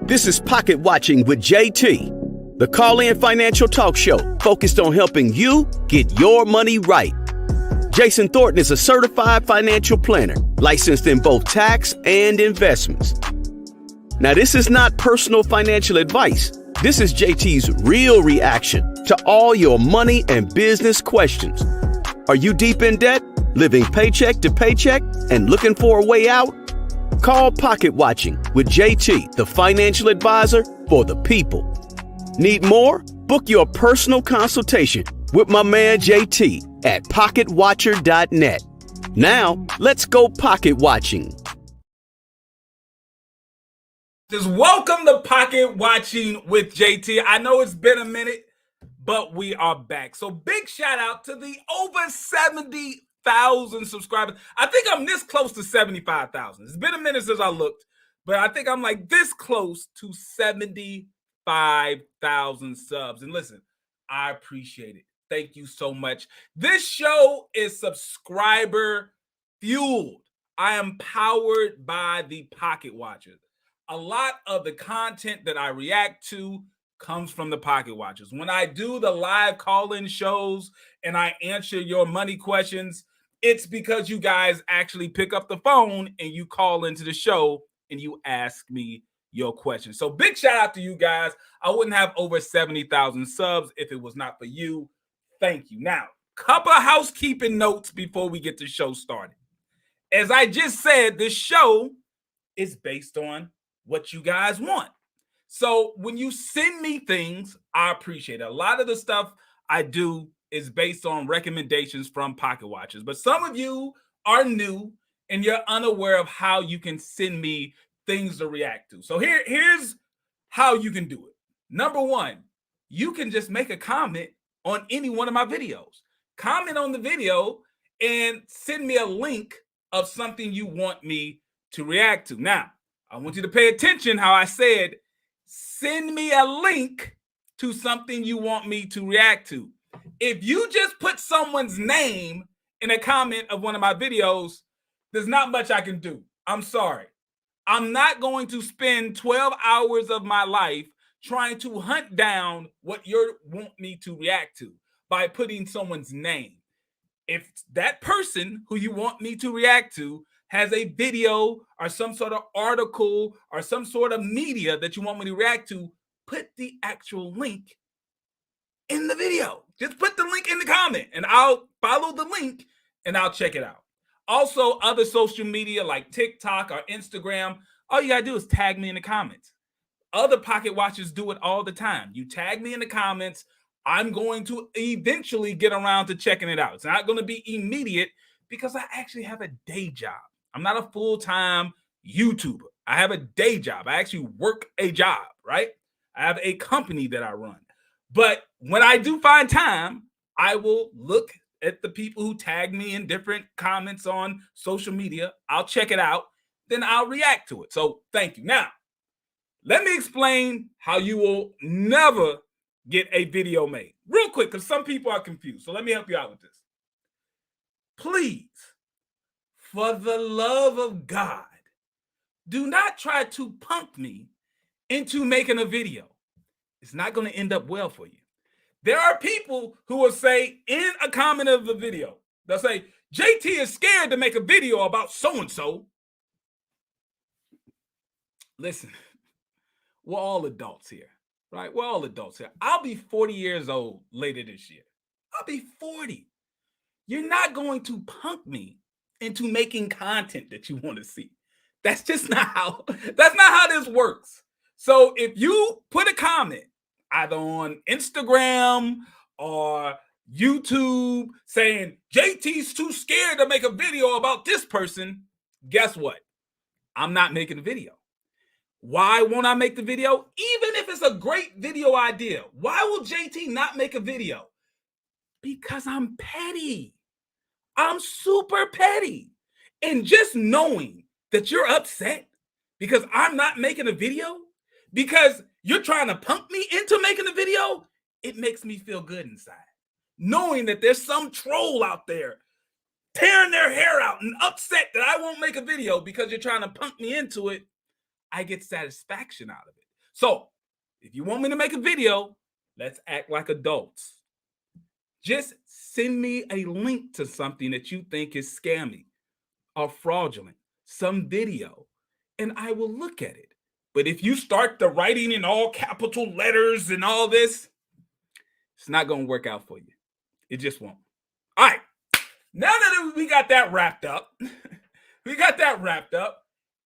This is Pocket Watching with JT, the call-in financial talk show focused on helping you get your money right. Jayson Thornton is a certified financial planner, licensed in both tax and investments. Now, this is not personal financial advice. This is JT's real reaction to all your money and business questions. Are you deep in debt, living paycheck to paycheck, and looking for a way out? Call Pocket Watching with JT, the financial advisor for the people. Need more? Book your personal consultation with my man JT at pocketwatcher.net. Now, let's go pocket watching. Just welcome to Pocket Watching with JT. I know it's been a minute, but we are back. So big shout out to the over 70,000 subscribers. I think I'm this close to 75,000. It's been a minute since I looked, but I think I'm like this close to 75,000 subs. And listen, I appreciate it. Thank you so much. This show is subscriber fueled. I am powered by the Pocket Watchers. A lot of the content that I react to comes from the Pocket Watchers. When I do the live call-in shows and I answer your money questions, it's because you guys actually pick up the phone and you call into the show and you ask me your questions. So big shout out to you guys. I wouldn't have over 70,000 subs if it was not for you. Thank you. Now, couple of housekeeping notes before we get the show started. As I just said, this show is based on what you guys want. So when you send me things, I appreciate it. A lot of the stuff I do is based on recommendations from Pocket Watchers. But some of you are new and you're unaware of how you can send me things to react to. So here's how you can do it. Number one, you can just make a comment on any one of my videos. Comment on the video and send me a link of something you want me to react to. Now, I want you to pay attention how I said, send me a link to something you want me to react to. If you just put someone's name in a comment of one of my videos, there's not much I can do. I'm sorry. I'm not going to spend 12 hours of my life trying to hunt down what you want me to react to by putting someone's name. If that person who you want me to react to has a video or some sort of article or some sort of media that you want me to react to, put the actual link in the video. Just put the link in the comment and I'll follow the link and I'll check it out. Also, other social media like TikTok or Instagram, all you gotta do is tag me in the comments. Other Pocket Watchers do it all the time. You tag me in the comments, I'm going to eventually get around to checking it out. It's not going to be immediate because I actually have a day job. I'm not a full-time YouTuber. I have a day job. I actually work a job, right? I have a company that I run. But when I do find time, I will look at the people who tag me in different comments on social media. I'll check it out. Then I'll react to it. So thank you. Now, let me explain how you will never get a video made. Real quick, because some people are confused. So let me help you out with this. Please for the love of God, do not try to punk me into making a video. It's not going to end up well for you. There are people who will say in a comment of the video, they'll say, JT is scared to make a video about so-and-so. Listen, we're all adults here, right? We're all adults here. I'll be 40 years old later this year. I'll be 40. You're not going to punk me into making content that you want to see. That's just not how, that's not how this works. So if you put a comment either on Instagram or YouTube saying JT's too scared to make a video about this person, guess what? I'm not making a video. Why won't I make the video? Even if it's a great video idea, why will JT not make a video? Because I'm petty. I'm super petty. And just knowing that you're upset because I'm not making a video, because you're trying to punk me into making a video, it makes me feel good inside. Knowing that there's some troll out there tearing their hair out and upset that I won't make a video because you're trying to punk me into it, I get satisfaction out of it. So if you want me to make a video, let's act like adults. Just send me a link to something that you think is scammy or fraudulent, some video, and I will look at it. But if you start the writing in all capital letters and all this, it's not going to work out for you. It just won't. All right. Now that we got that wrapped up,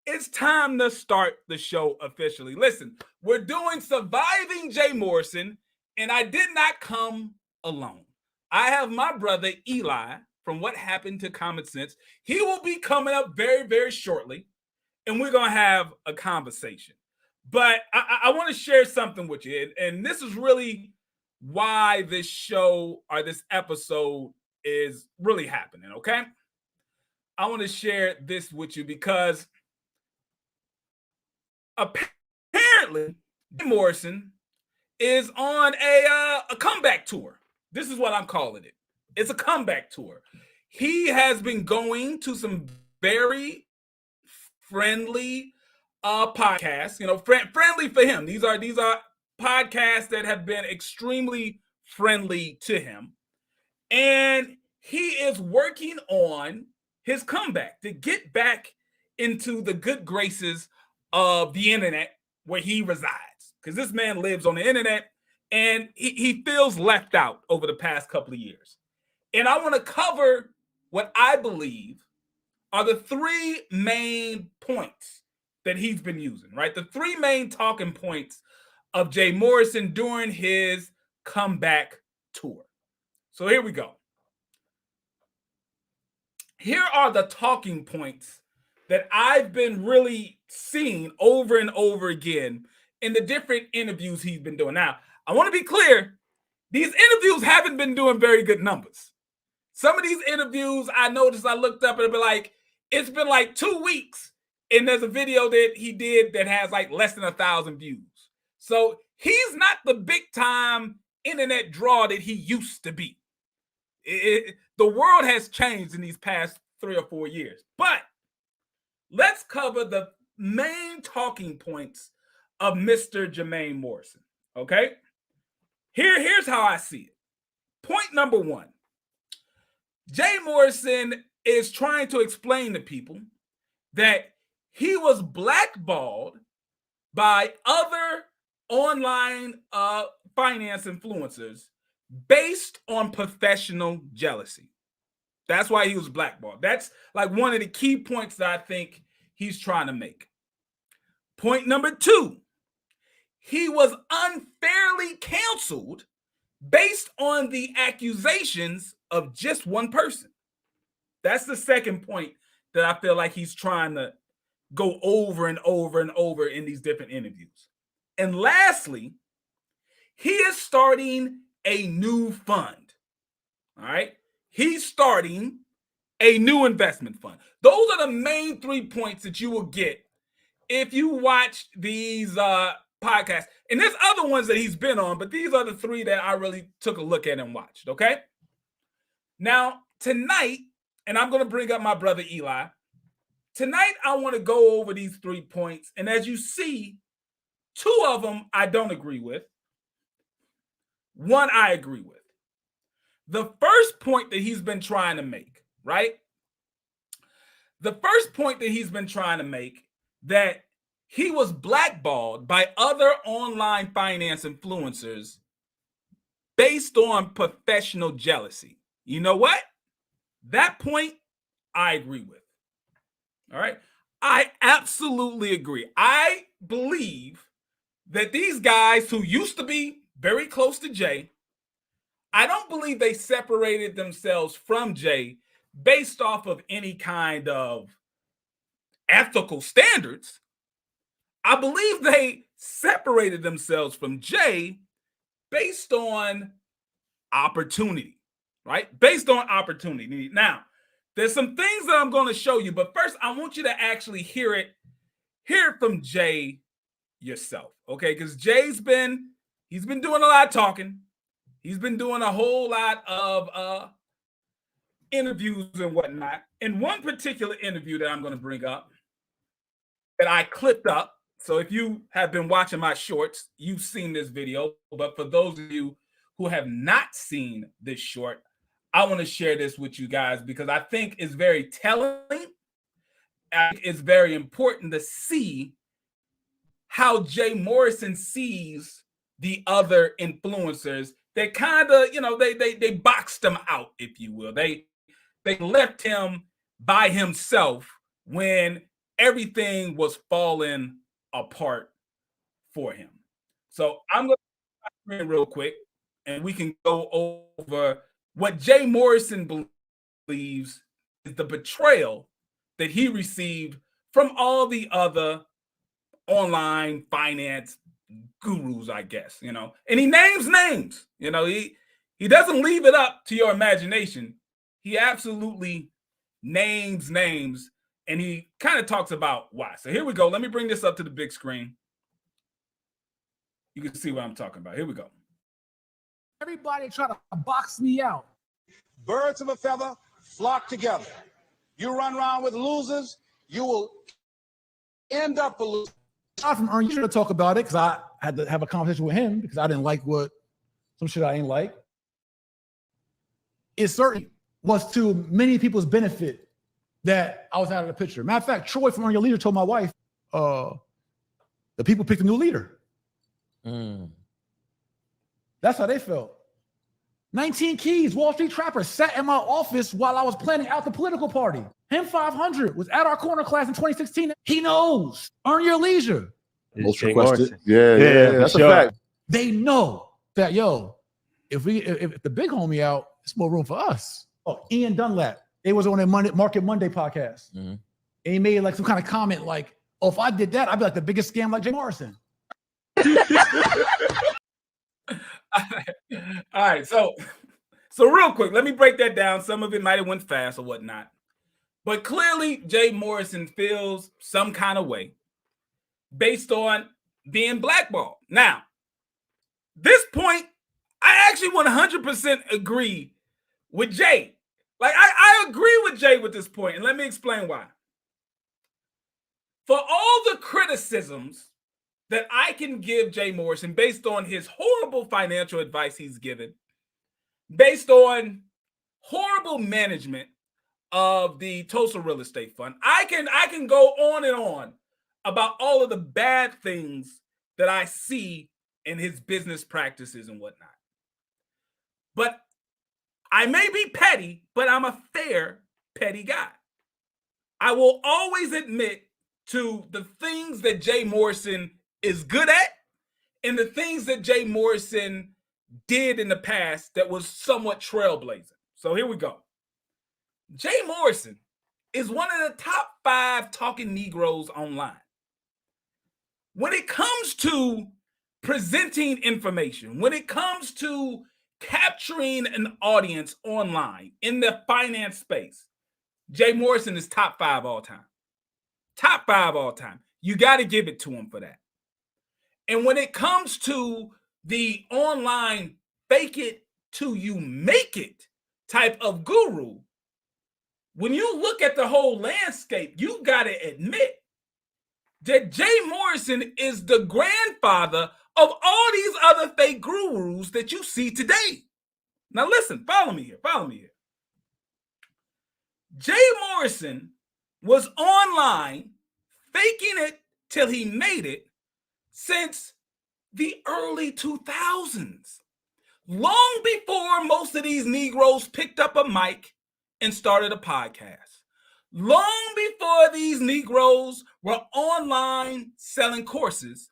it's time to start the show officially. Listen, we're doing Surviving Jay Morrison, and I did not come alone. I have my brother Eli from What Happened to Common Sense. He will be coming up very, very shortly, and we're going to have a conversation. But I want to share something with you, and this is really why this show or this episode is really happening, okay? I want to share this with you because apparently Jay Morrison is on a comeback tour. This is what I'm calling it. It's a comeback tour. He has been going to some very friendly podcasts, you know, friendly for him. These are podcasts that have been extremely friendly to him. And he is working on his comeback to get back into the good graces of the internet where he resides. Because this man lives on the internet and he feels left out over the past couple of years. And I want to cover what I believe are the three main points that he's been using, right? The three main talking points of Jay Morrison during his comeback tour. So here we go. Here are the talking points that I've been really seeing over and over again in the different interviews he's been doing. Now, I want to be clear, these interviews haven't been doing very good numbers. Some of these interviews I noticed, I looked up and it'd be like, it's been like 2 weeks and there's a video that he did that has like less than 1,000 views. So he's not the big time internet draw that he used to be. The world has changed in these past 3 or 4 years. But let's cover the main talking points of Mr. Jermain Morrison, okay? Here's how I see it. Point number one, Jay Morrison is trying to explain to people that he was blackballed by other online finance influencers based on professional jealousy. That's why he was blackballed. That's like one of the key points that I think he's trying to make. Point number two, he was unfairly canceled based on the accusations of just one person. That's the second point that I feel like he's trying to go over and over and over in these different interviews. And lastly, he is starting a new fund. All right. He's starting a new investment fund. Those are the main 3 points that you will get if you watch these podcasts. And there's other ones that he's been on, but these are the 3 that I really took a look at and watched. Okay. Now, tonight, and I'm going to bring up my brother Eli, tonight I want to go over these 3 points. And as you see, 2 of them I don't agree with. 1 I agree with. The first point that he's been trying to make, right? The first point that he's been trying to make, that he was blackballed by other online finance influencers based on professional jealousy. You know what? That point I agree with. All right. I absolutely agree. I believe that these guys who used to be very close to Jay, I don't believe they separated themselves from Jay based off of any kind of ethical standards. I believe they separated themselves from Jay based on opportunity, right? Based on opportunity. Now, there's some things that I'm going to show you, but first I want you to actually hear it from Jay yourself, okay? Because he's been doing a lot of talking. He's been doing a whole lot of interviews and whatnot. In one particular interview that I'm going to bring up, that I clipped up. So if you have been watching my shorts, you've seen this video. But for those of you who have not seen this short, I want to share this with you guys because I think it's very telling. I think it's very important to see how Jay Morrison sees the other influencers. They kind of, they boxed him out, if you will. They left him by himself when everything was falling apart for him. So I'm going to go real quick and we can go over what Jay Morrison believes is the betrayal that he received from all the other online finance gurus, I guess, and he names names, he doesn't leave it up to your imagination. He absolutely names names. And he kind of talks about why. So here we go. Let me bring this up to the big screen. You can see what I'm talking about. Here we go. Everybody try to box me out. Birds of a feather flock together. You run around with losers, you will end up a loser. From Ern, you should talk about it because I had to have a conversation with him because I didn't like some shit I ain't like. It certainly was to many people's benefit that I was out of the picture. Matter of fact, Troy from Earn Your Leader told my wife, the people picked a new leader. That's how they felt. 19 Keys, Wall Street Trapper, sat in my office while I was planning out the political party. Him 500 was at our corner class in 2016. He knows. Earn Your Leisure. Most requested. Yeah, that's a fact. They know that, if the big homie out, it's more room for us. Oh, Ian Dunlap. It was on their Market Monday podcast. And he made like some kind of comment like, oh, if I did that, I'd be like the biggest scam like Jay Morrison. All right. So real quick, let me break that down. Some of it might have went fast or whatnot. But clearly, Jay Morrison feels some kind of way based on being blackballed. Now, this point, I actually 100% agree with Jay. Like, I agree with Jay with this point, and let me explain why. For all the criticisms that I can give Jay Morrison based on his horrible financial advice he's given, based on horrible management of the TULSA real estate fund, I can go on and on about all of the bad things that I see in his business practices and whatnot. But I may be petty, but I'm a fair, petty guy. I will always admit to the things that Jay Morrison is good at and the things that Jay Morrison did in the past that was somewhat trailblazing. So here we go. Jay Morrison is one of the top 5 talking Negroes online. When it comes to presenting information, when it comes to capturing an audience online in the finance space, Jay Morrison is top 5 all time. Top 5 all time. You got to give it to him for that. And when it comes to the online fake it till you make it type of guru, when you look at the whole landscape, you got to admit that Jay Morrison is the grandfather of all these other fake gurus that you see today. Now listen, follow me here. Jay Morrison was online faking it till he made it since the early 2000s. Long before most of these Negroes picked up a mic and started a podcast. Long before these Negroes were online selling courses,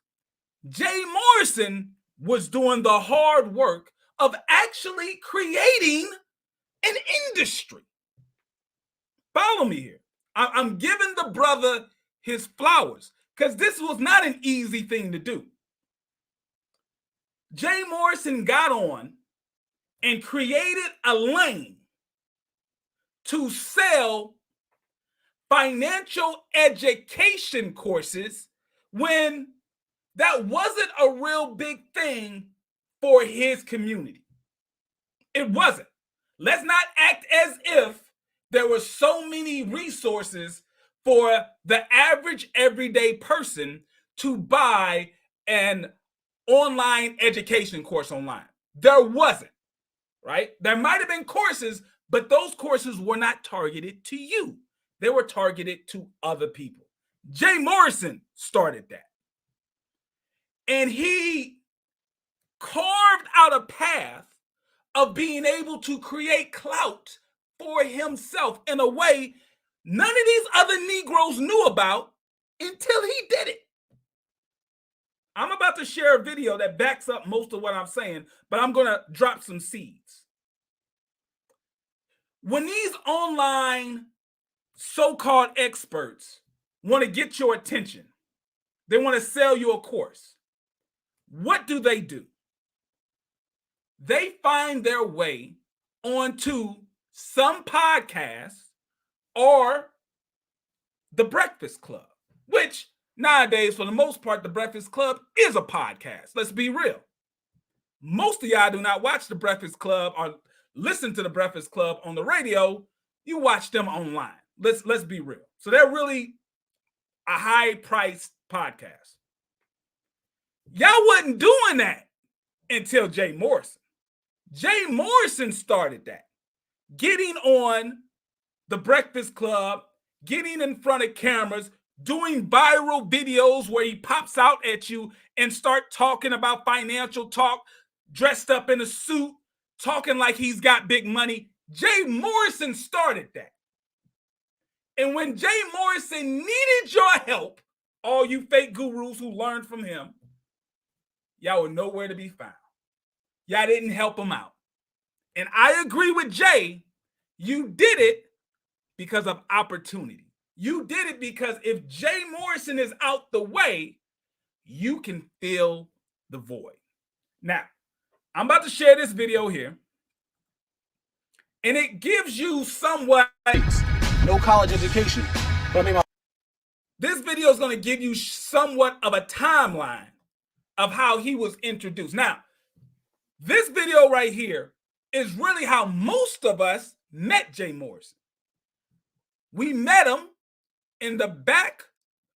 Jay Morrison was doing the hard work of actually creating an industry. Follow me here. I'm giving the brother his flowers because this was not an easy thing to do. Jay Morrison got on and created a lane to sell financial education courses when that wasn't a real big thing for his community. It wasn't. Let's not act as if there were so many resources for the average everyday person to buy an online education course online. There wasn't, right? There might have been courses, but those courses were not targeted to you. They were targeted to other people. Jay Morrison started that. And he carved out a path of being able to create clout for himself in a way none of these other Negroes knew about until he did it. I'm about to share a video that backs up most of what I'm saying, but I'm going to drop some seeds. When these online so-called experts want to get your attention, they want to sell you a course, what do? They find their way onto some podcast or the Breakfast Club, which nowadays, for the most part, the Breakfast Club is a podcast. Let's be real. Most of y'all do not watch the Breakfast Club or listen to the Breakfast Club on the radio. You watch them online. Let's be real. So they're really a high-priced podcast. Y'all wasn't doing that until Jay Morrison. Jay Morrison started that. Getting on the Breakfast Club, getting in front of cameras, doing viral videos where he pops out at you and start talking about financial talk, dressed up in a suit, talking like he's got big money. Jay Morrison started that. And when Jay Morrison needed your help, all you fake gurus who learned from him, y'all were nowhere to be found. Y'all didn't help him out. And I agree with Jay. You did it because of opportunity. You did it because if Jay Morrison is out the way, you can fill the void. Now, I'm about to share this video here. And it gives you somewhat No college education. But I mean, this video is going to give you somewhat of a timeline of how he was introduced. Now, this video right here is really how most of us met Jay Morrison. We met him in the back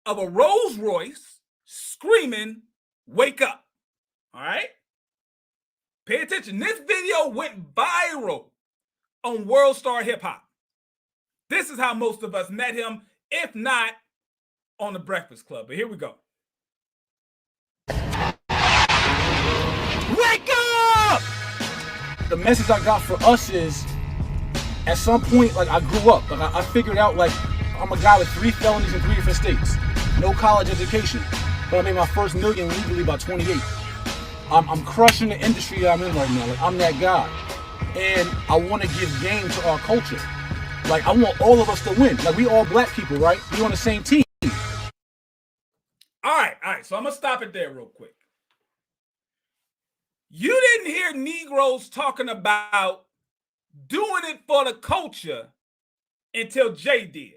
of a Rolls Royce screaming, "Wake up." All right? Pay attention. This video went viral on World Star Hip Hop. This is how most of us met him, if not on the Breakfast Club. But here we go. wake up! The message I got for us is, at some point, like I grew up, like I figured out, like I'm a guy with 3 felonies in 3 different states, no college education, but I made my first million legally by 28. I'm crushing the industry that I'm in right now. Like I'm that guy, and I want to give game to our culture. Like I want all of us to win. Like we all black people, right? We on the same team. All right. So I'm gonna stop it there real quick. You didn't hear Negroes talking about doing it for the culture until Jay did.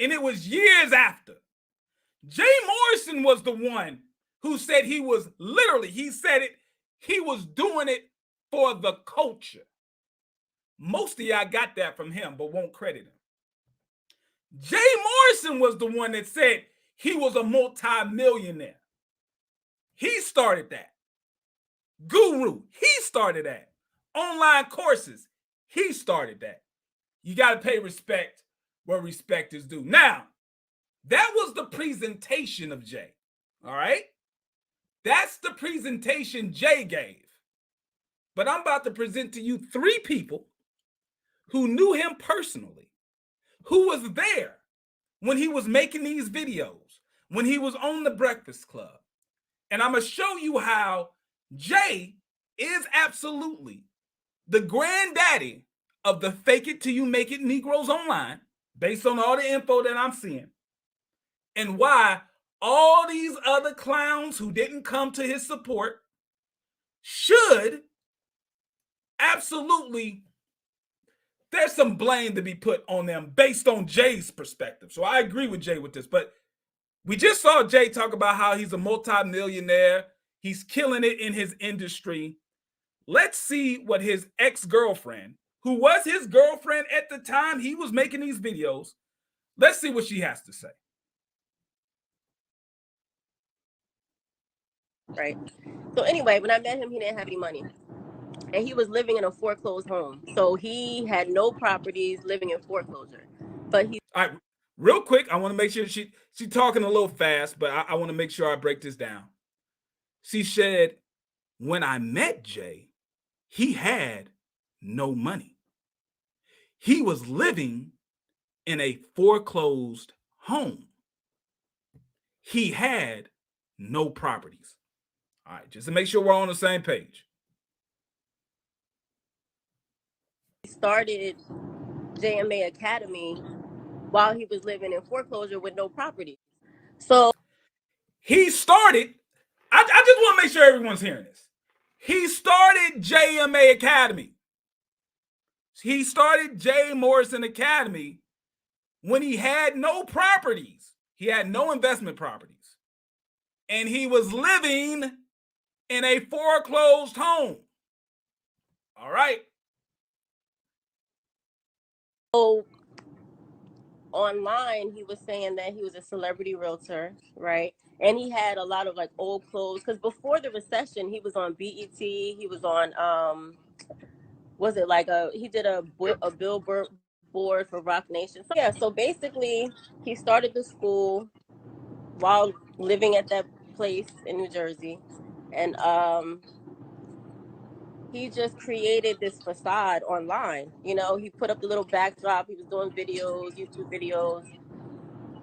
And it was years after. Jay Morrison was the one who said he was he was doing it for the culture. Most of y'all got that from him, but won't credit him. Jay Morrison was the one that said he was a multi-millionaire. He started that. Guru, he started that. Online courses, he started that. You got to pay respect where respect is due. Now, that was the presentation of Jay. All right? That's the presentation Jay gave. But I'm about to present to you 3 people who knew him personally, who was there when he was making these videos, when he was on the Breakfast Club. And I'm going to show you how Jay is absolutely the granddaddy of the fake it till you make it Negroes online, based on all the info that I'm seeing, and why all these other clowns who didn't come to his support should absolutely, there's some blame to be put on them based on Jay's perspective. So I agree with Jay with this, but we just saw Jay talk about how he's a multi-millionaire. He's killing it in his industry. Let's see what his ex-girlfriend, who was his girlfriend at the time he was making these videos, let's see what she has to say. Right. So anyway, when I met him, he didn't have any money. And he was living in a foreclosed home. So he had no properties, living in foreclosure. But he... All right, real quick, I want to make sure she's talking a little fast, but I want to make sure I break this down. She said, when I met Jay, he had no money. He was living in a foreclosed home. He had no properties. All right, just to make sure we're on the same page. He started JMA Academy while he was living in foreclosure with no property. So he started, I just want to make sure everyone's hearing this. He started JMA Academy. He started Jay Morrison Academy when he had no properties. He had no investment properties. And he was living in a foreclosed home. All right. So online, he was saying that he was a celebrity realtor, right? And he had a lot of like old clothes, because before the recession, he was on BET. He was on, was it like he did a billboard for Rock Nation. So yeah, so basically he started the school while living at that place in New Jersey. And he just created this facade online. You know, he put up the little backdrop. He was doing videos, YouTube videos.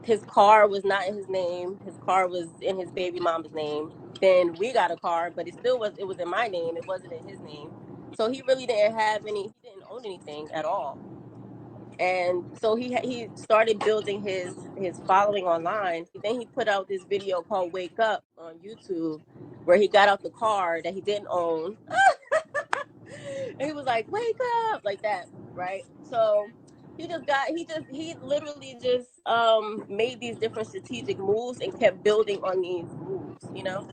His car was not in his name. His car was in his baby mama's name. Then we got a car, but it was in my name. It wasn't in his name. So he really didn't he didn't own anything at all. And so he started building his following online. Then he put out this video called Wake Up on YouTube, where he got out the car that he didn't own. And he was like, wake up, like that, right? So he literally just made these different strategic moves and kept building on these moves, you know?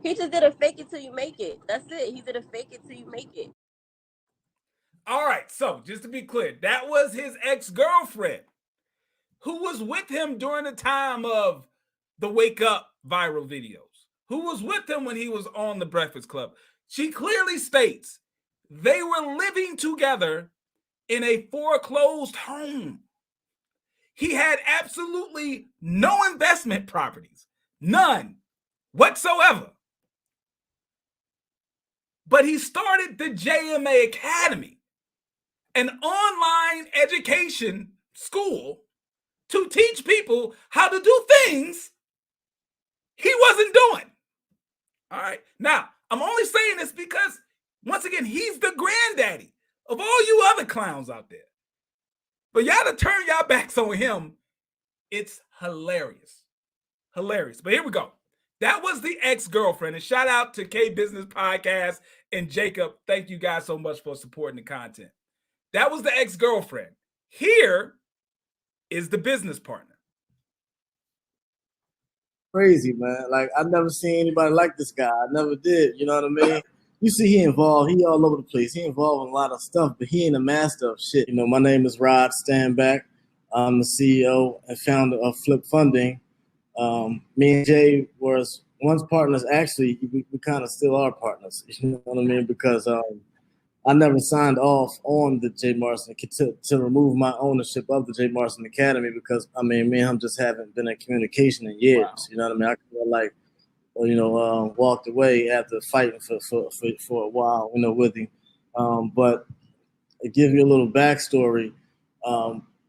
He just did a fake it till you make it. That's it. He did a fake it till you make it. All right, so just to be clear, that was his ex-girlfriend who was with him during the time of the Wake Up viral videos, who was with him when he was on the Breakfast Club. She clearly states they were living together in a foreclosed home. He had absolutely no investment properties, none whatsoever. But he started the JMA Academy, an online education school to teach people how to do things he wasn't doing. All right. Now, I'm only saying this because, once again, he's the granddaddy of all you other clowns out there. But y'all to turn y'all backs on him, it's hilarious. Hilarious. But here we go. That was the ex-girlfriend. And shout out to K Business Podcast and Jacob. Thank you guys so much for supporting the content. That was the ex-girlfriend. Here is the business partner. Crazy, man. Like, I've never seen anybody like this guy. I never did. You know what I mean? You see he involved. He all over the place. He involved in a lot of stuff, but he ain't a master of shit. You know, my name is Rod Standback. I'm the CEO and founder of Flip Funding. Me and Jay was once partners. Actually, we kind of still are partners. You know what I mean? Because I never signed off on the Jay Morrison to remove my ownership of the Jay Morrison Academy because, I mean, me and him just haven't been in communication in years. Wow. You know what I mean? I feel like, walked away after fighting for a while, with him. But to give you a little backstory,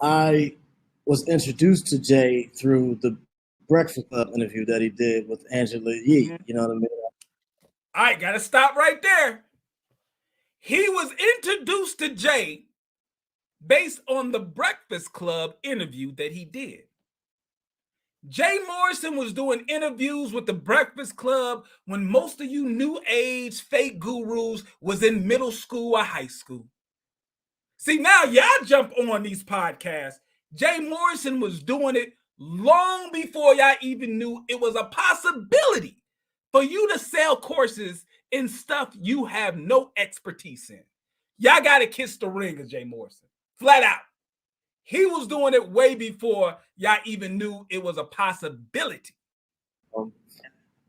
I was introduced to Jay through the Breakfast Club interview that he did with Angela Yee. You know what I mean? All right, got to stop right there. He was introduced to Jay based on the Breakfast Club interview that he did. Jay Morrison was doing interviews with the Breakfast Club when most of you new age fake gurus was in middle school or high school. See, now y'all jump on these podcasts. Jay Morrison was doing it long before y'all even knew it was a possibility for you to sell courses in stuff you have no expertise in. Y'all got to kiss the ring of Jay Morrison, flat out. He was doing it way before y'all even knew it was a possibility.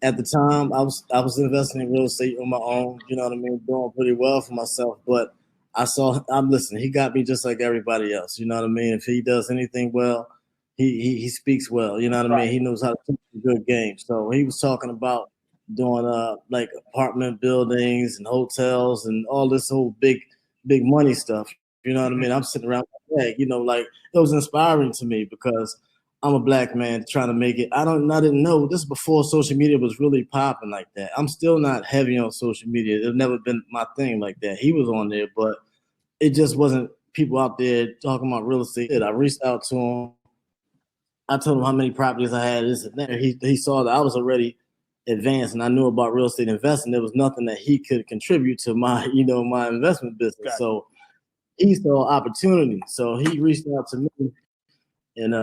At the time, I was investing in real estate on my own, you know what I mean, doing pretty well for myself. But listen, he got me just like everybody else, you know what I mean? If he does anything well, he speaks well, you know what I mean? He knows how to play a good game. So he was talking about doing like apartment buildings and hotels and all this whole big money stuff. You know what I mean? I'm sitting around like, like it was inspiring to me because I'm a black man trying to make it. I didn't know this before social media was really popping like that. I'm still not heavy on social media. It's never been my thing like that. He was on there, but it just wasn't people out there talking about real estate. I reached out to him. I told him how many properties I had, this and that. He saw that I was already advanced and I knew about real estate investing. There was nothing that he could contribute to my, my investment business. Gotcha. So he saw opportunity. So he reached out to me. And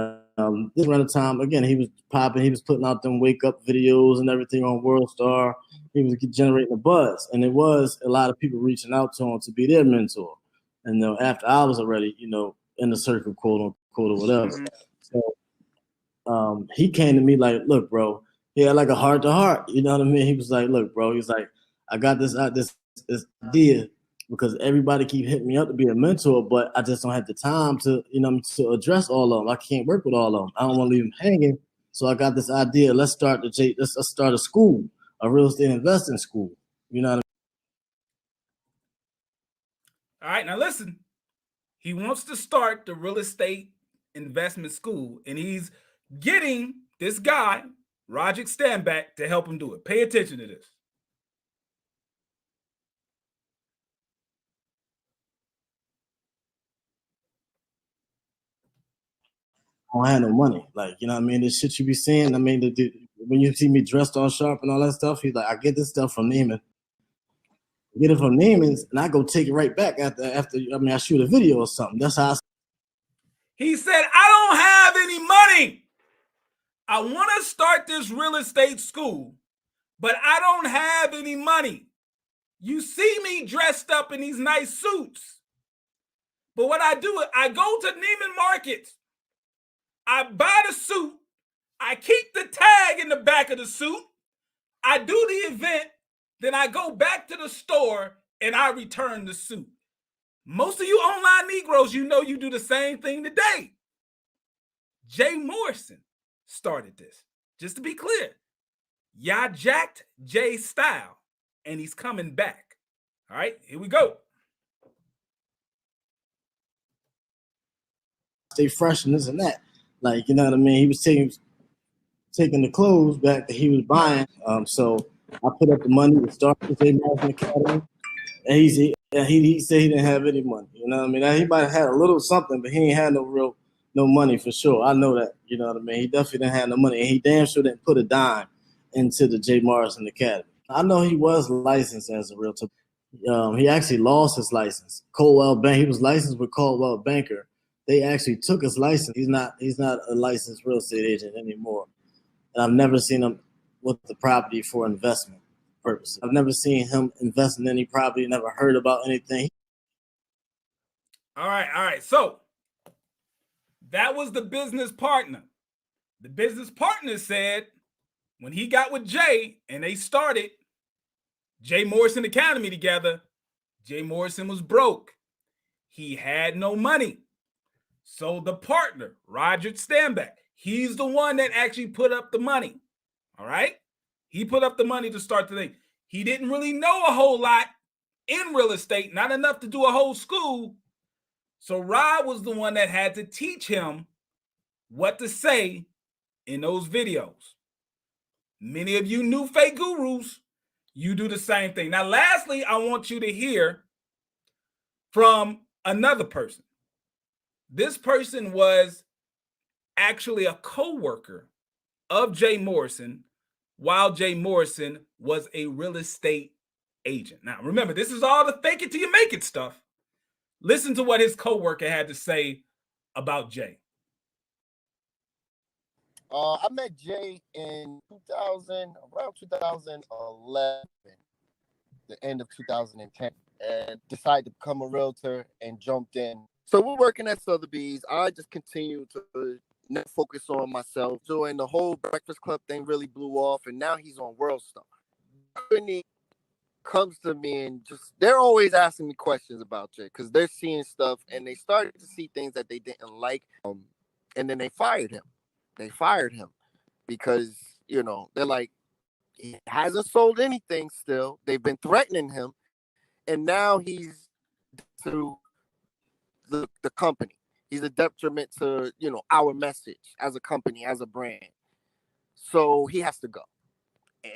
this around the time, again, he was popping. He was putting out them wake up videos and everything on WorldStar. He was generating a buzz. And it was a lot of people reaching out to him to be their mentor. And after I was already, in the circle, quote unquote, or whatever. So he came to me like, look, bro, he had like a heart to heart. You know what I mean? He was like, look, bro, he's like, I got this idea because everybody keep hitting me up to be a mentor, but I just don't have the time to, to address all of them. I can't work with all of them. I don't want to leave them hanging. So I got this idea. Let's start a school, a real estate investing school. You know what I mean? All right, now listen. He wants to start the real estate investment school, and he's getting this guy, Roger Stanback, to help him do it. Pay attention to this. I don't have no money. Like, you know what I mean? The shit you be seeing, I mean, when you see me dressed all sharp and all that stuff, he's like, I get this stuff from Neiman. I get it from Neiman's, and I go take it right back after I shoot a video or something. That's how He said, I don't have any money. I want to start this real estate school, but I don't have any money. You see me dressed up in these nice suits. But what I do is I go to Neiman Marcus. I buy the suit. I keep the tag in the back of the suit. I do the event. Then I go back to the store and I return the suit. Most of you online Negroes, you do the same thing today. Jay Morrison started this. Just to be clear, y'all jacked Jay's style and he's coming back. All right, here we go. Stay fresh and this and that. Like, you know what I mean? He was taking the clothes back that he was buying. So I put up the money to start the Jay Morrison Academy. And he said he didn't have any money. You know what I mean? Now, he might have had a little something, but he ain't had no money for sure. I know that. You know what I mean? He definitely didn't have no money. And he damn sure didn't put a dime into the Jay Morrison Academy. I know he was licensed as a realtor. He actually lost his license. Coldwell Bank. He was licensed with Coldwell Banker. They actually took his license. He's not a licensed real estate agent anymore. And I've never seen him with the property for investment purposes. I've never seen him invest in any property, never heard about anything. All right. So That was the business partner. The business partner said when he got with Jay and they started Jay Morrison Academy together, Jay Morrison was broke. He had no money. So the partner, Roger Stanback, he's the one that actually put up the money. All right? He put up the money to start the thing. He didn't really know a whole lot in real estate, not enough to do a whole school. So Rod was the one that had to teach him what to say in those videos. Many of you new fake gurus, you do the same thing. Now, lastly, I want you to hear from another person. This person was actually a co-worker of Jay Morrison while Jay Morrison was a real estate agent. Now, remember, this is all the fake it till you make it stuff. Listen to what his co-worker had to say about Jay. I met Jay in around 2011, the end of 2010, and decided to become a realtor and jumped in. So we're working at Sotheby's. I just continued to not focus on myself. So, and the whole Breakfast Club thing really blew off, and now he's on World Star. Company comes to me and they're always asking me questions about Jay because they're seeing stuff and they started to see things that they didn't like, and then they fired him. They fired him because, you know, they're like, he hasn't sold anything still. They've been threatening him. And now he's to the company. He's a detriment to, you know, our message as a company, as a brand. So he has to go.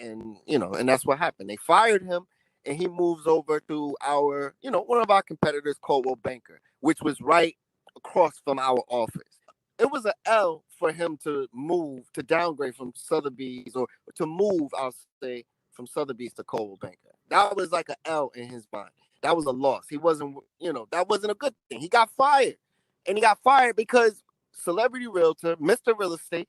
And, you know, and that's what happened. They fired him and he moves over to our, you know, one of our competitors, Coldwell Banker, which was right across from our office. It was an L for him to move, to downgrade from Sotheby's, or to move, I'll say, from Sotheby's to Coldwell Banker. That was like an L in his mind. That was a loss. He wasn't, you know, that wasn't a good thing. He got fired. And he got fired because Celebrity Realtor, Mr. Real Estate,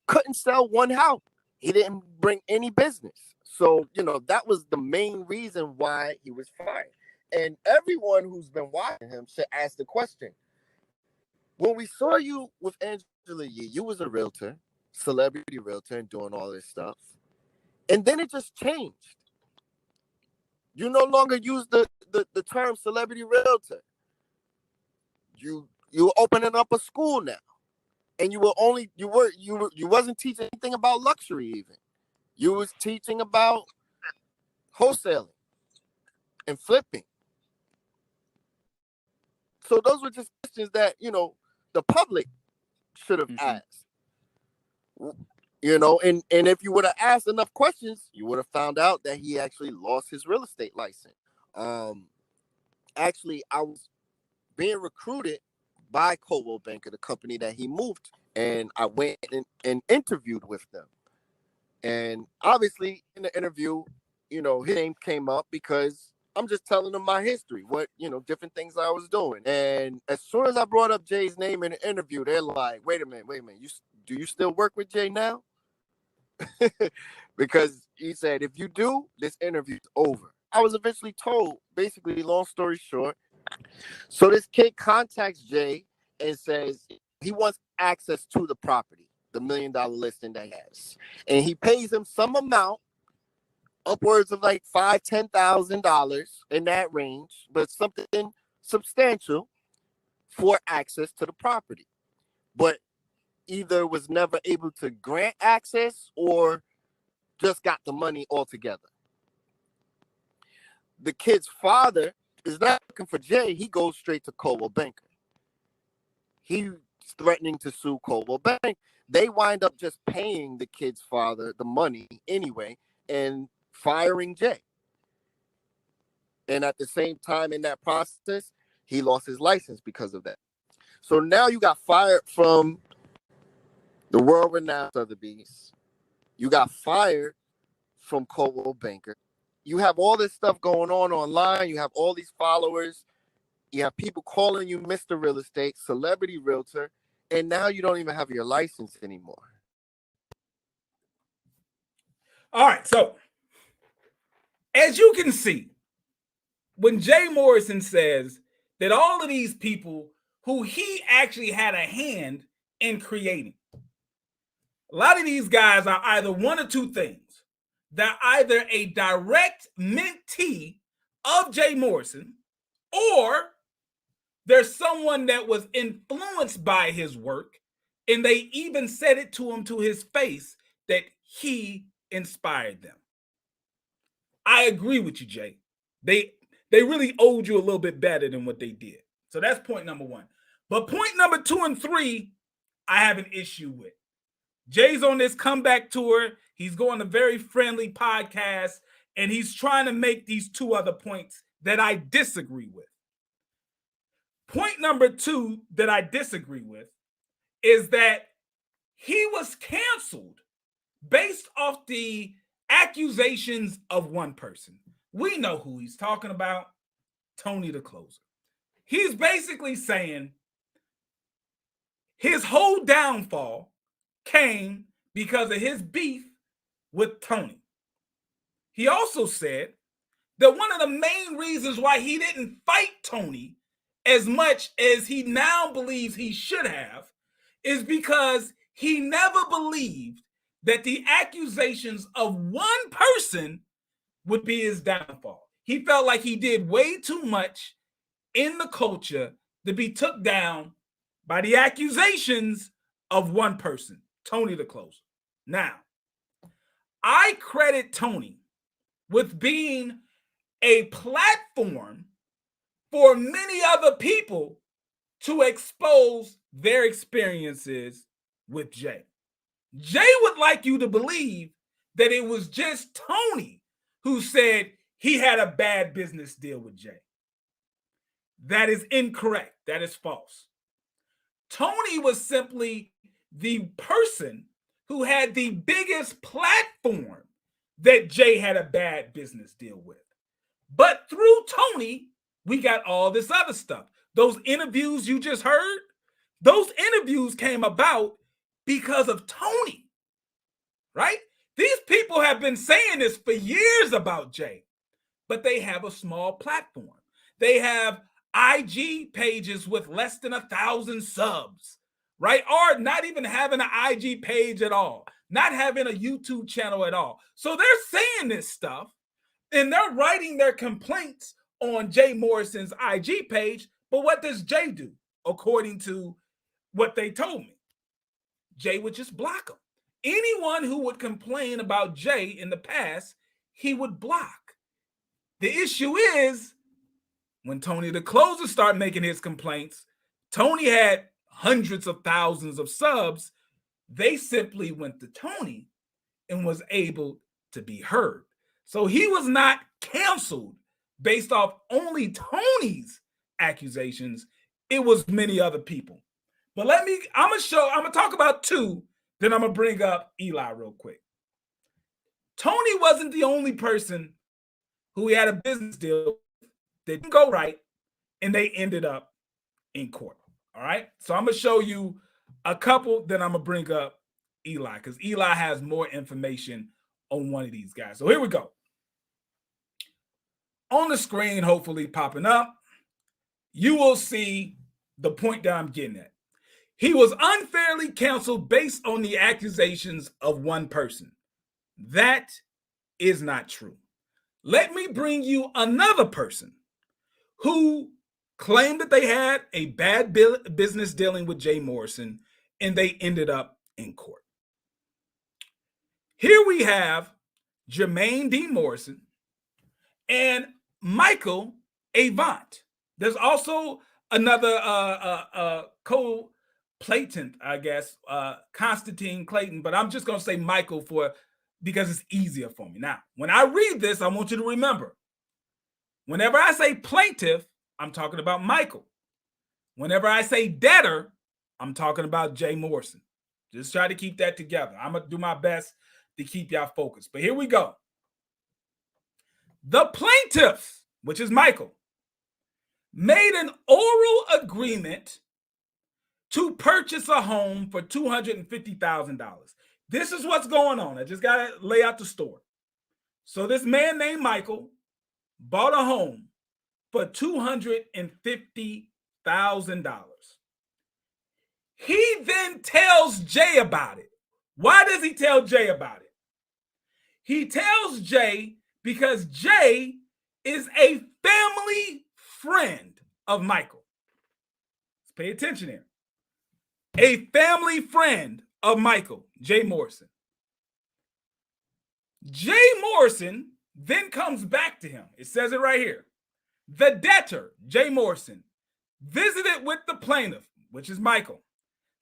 couldn't sell one house. He didn't bring any business. So, you know, that was the main reason why he was fired. And everyone who's been watching him should ask the question. When we saw you with Angela Yee, you was a realtor, celebrity realtor, and doing all this stuff. And then it just changed. You no longer use the term celebrity realtor. You were opening up a school now. And you wasn't teaching anything about luxury even. You was teaching about wholesaling and flipping. So those were just questions that, you know, the public should have asked. You know, and if you would have asked enough questions, you would have found out that he actually lost his real estate license. Actually, I was being recruited by Coldwell Banker, the company that he moved, and I went and interviewed with them. And obviously, in the interview, you know, his name came up because I'm just telling them my history, what, you know, different things I was doing. And as soon as I brought up Jay's name in the interview, they're like, wait a minute, do you still work with Jay now? Because he said, if you do, this interview's over. I was eventually told, basically, long story short. So this kid contacts Jay and says he wants access to the property, the $1 million listing that he has. And he pays him some amount, upwards of like $5,000-$10,000 in that range, but something substantial for access to the property. But either was never able to grant access or just got the money altogether. The kid's father is not looking for Jay. He goes straight to Coldwell Banker. He's threatening to sue Coldwell Bank. They wind up just paying the kid's father the money anyway and firing Jay. And at the same time in that process, he lost his license because of that. So now you got fired from the world-renowned Sotheby's. You got fired from Coldwell Banker. You have all this stuff going on online. You have all these followers. You have people calling you Mr. Real Estate, celebrity realtor, and now you don't even have your license anymore. All right, so as you can see, when Jay Morrison says that all of these people who he actually had a hand in creating. A lot of these guys are either one or two things. They're either a direct mentee of Jay Morrison, or there's someone that was influenced by his work, and they even said it to him to his face that he inspired them. I agree with you, Jay. They really owed you a little bit better than what they did. So that's point number one. But point number 2 and 3, I have an issue with. Jay's on this comeback tour. He's going a very friendly podcast, and he's trying to make these 2 other points that I disagree with. Point number 2 that I disagree with is that he was canceled based off the accusations of one person. We know who he's talking about, Tony the Closer. He's basically saying his whole downfall came because of his beef with Tony. He also said that one of the main reasons why he didn't fight Tony as much as he now believes he should have is because he never believed that the accusations of one person would be his downfall. He felt like he did way too much in the culture to be took down by the accusations of one person, Tony the Closer. Now, I credit Tony with being a platform for many other people to expose their experiences with Jay. Jay would like you to believe that it was just Tony who said he had a bad business deal with Jay. That is incorrect. That is false. Tony was simply the person who had the biggest platform that Jay had a bad business deal with. But through Tony, we got all this other stuff. Those interviews you just heard, those interviews came about because of Tony, right? These people have been saying this for years about Jay, but they have a small platform. They have IG pages with less than 1,000 subs, right? Or not even having an IG page at all, not having a YouTube channel at all. So they're saying this stuff and they're writing their complaints on Jay Morrison's IG page. But what does Jay do? According to what they told me, Jay would just block them. Anyone who would complain about Jay in the past, he would block. The issue is when Tony the Closer started making his complaints, Tony had hundreds of thousands of subs. They simply went to Tony and was able to be heard. So he was not canceled based off only Tony's accusations. It was many other people. But I'm gonna talk about 2, then I'm gonna bring up Eli real quick. Tony wasn't the only person who he had a business deal that didn't go right, and they ended up in court. All right. So I'm gonna show you a couple, then I'm gonna bring up Eli, because Eli has more information on one of these guys. So here we go. On the screen, hopefully popping up, you will see the point that I'm getting at. He was unfairly canceled based on the accusations of one person. That is not true. Let me bring you another person who claimed that they had a bad business dealing with Jay Morrison, and they ended up in court. Here we have Jermain D. Morrison and Michael AVANT. There's also another co-plaintiff, I guess, Constantine Clayton, but I'm just going to say Michael because it's easier for me. Now, when I read this, I want you to remember, whenever I say plaintiff, I'm talking about Michael. Whenever I say debtor, I'm talking about Jay Morrison. Just try to keep that together. I'm going to do my best to keep y'all focused. But here we go. The plaintiff, which is Michael, made an oral agreement to purchase a home for $250,000. This is what's going on. I just got to lay out the story. So this man named Michael bought a home for $250,000. He then tells Jay about it. Why does he tell Jay about it? He tells Jay because Jay is a family friend of Michael. Let's pay attention here. A family friend of Michael, Jay Morrison. Jay Morrison then comes back to him. It says it right here. The debtor, Jay Morrison, visited with the plaintiff, which is Michael,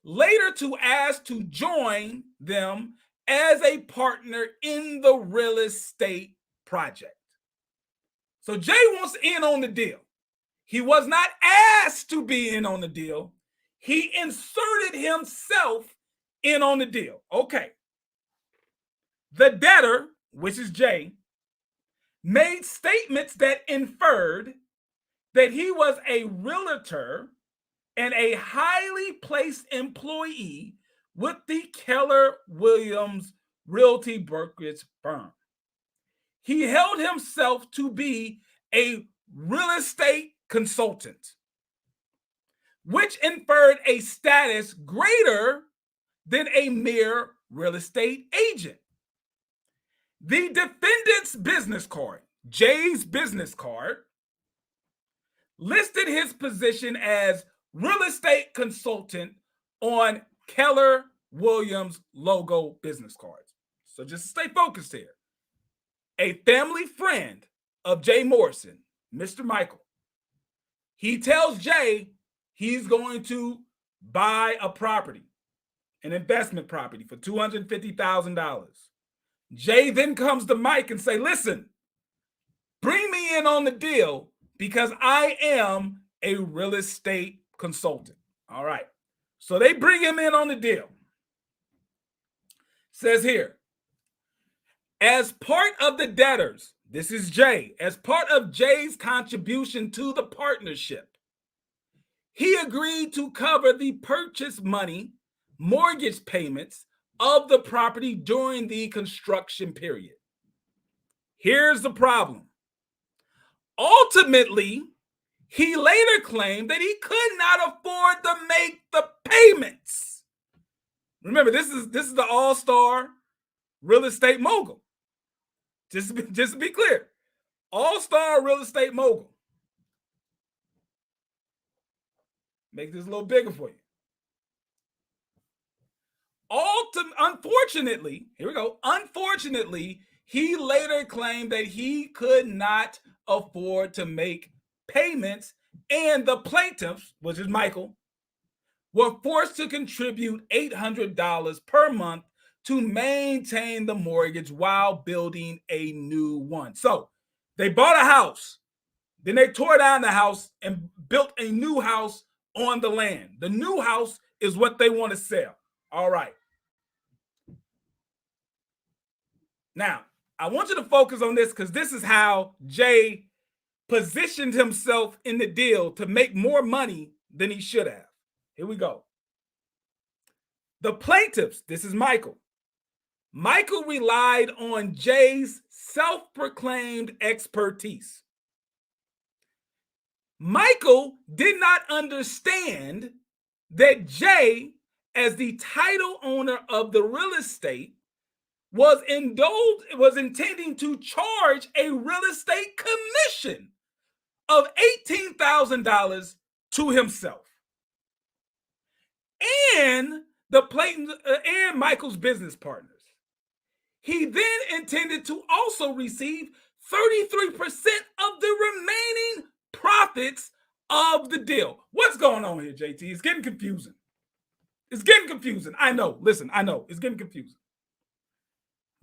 later to ask to join them as a partner in the real estate project. So Jay wants in on the deal. He was not asked to be in on the deal. He inserted himself in on the deal. Okay. The debtor, which is Jay, made statements that inferred that he was a realtor and a highly placed employee with the Keller Williams Realty brokerage firm. He held himself to be a real estate consultant, which inferred a status greater than a mere real estate agent. The defendant's business card, Jay's business card, listed his position as real estate consultant on Keller Williams logo business cards. So just stay focused here. A family friend of Jay Morrison, Mr. Michael, he tells Jay he's going to buy a property, an investment property for $250,000. Jay then comes to Mike and say, listen, bring me in on the deal because I am a real estate consultant. All right. So they bring him in on the deal. Says here, as part of the debtors, this is Jay, as part of Jay's contribution to the partnership, he agreed to cover the purchase money, mortgage payments of the property during the construction period. Here's the problem. Ultimately, he later claimed that he could not afford to make the payments. Remember, this is the all-star real estate mogul. Just to be clear, all-star real estate mogul. Make this a little bigger for you. Unfortunately, here we go. Unfortunately, he later claimed that he could not afford to make payments, and the plaintiffs, which is Michael, were forced to contribute $800 per month to maintain the mortgage while building a new one. So they bought a house, then they tore down the house and built a new house on the land. The new house is what they want to sell. All right. Now, I want you to focus on this because this is how Jay positioned himself in the deal to make more money than he should have. Here we go. The plaintiffs, this is Michael. Michael relied on Jay's self-proclaimed expertise. Michael did not understand that Jay, as the title owner of the real estate, was intending to charge a real estate commission of $18,000 to himself and and Michael's business partners. He then intended to also receive 33% of the remaining profits of the deal. What's going on here, JT? It's getting confusing. It's getting confusing. I know. Listen, I know. It's getting confusing.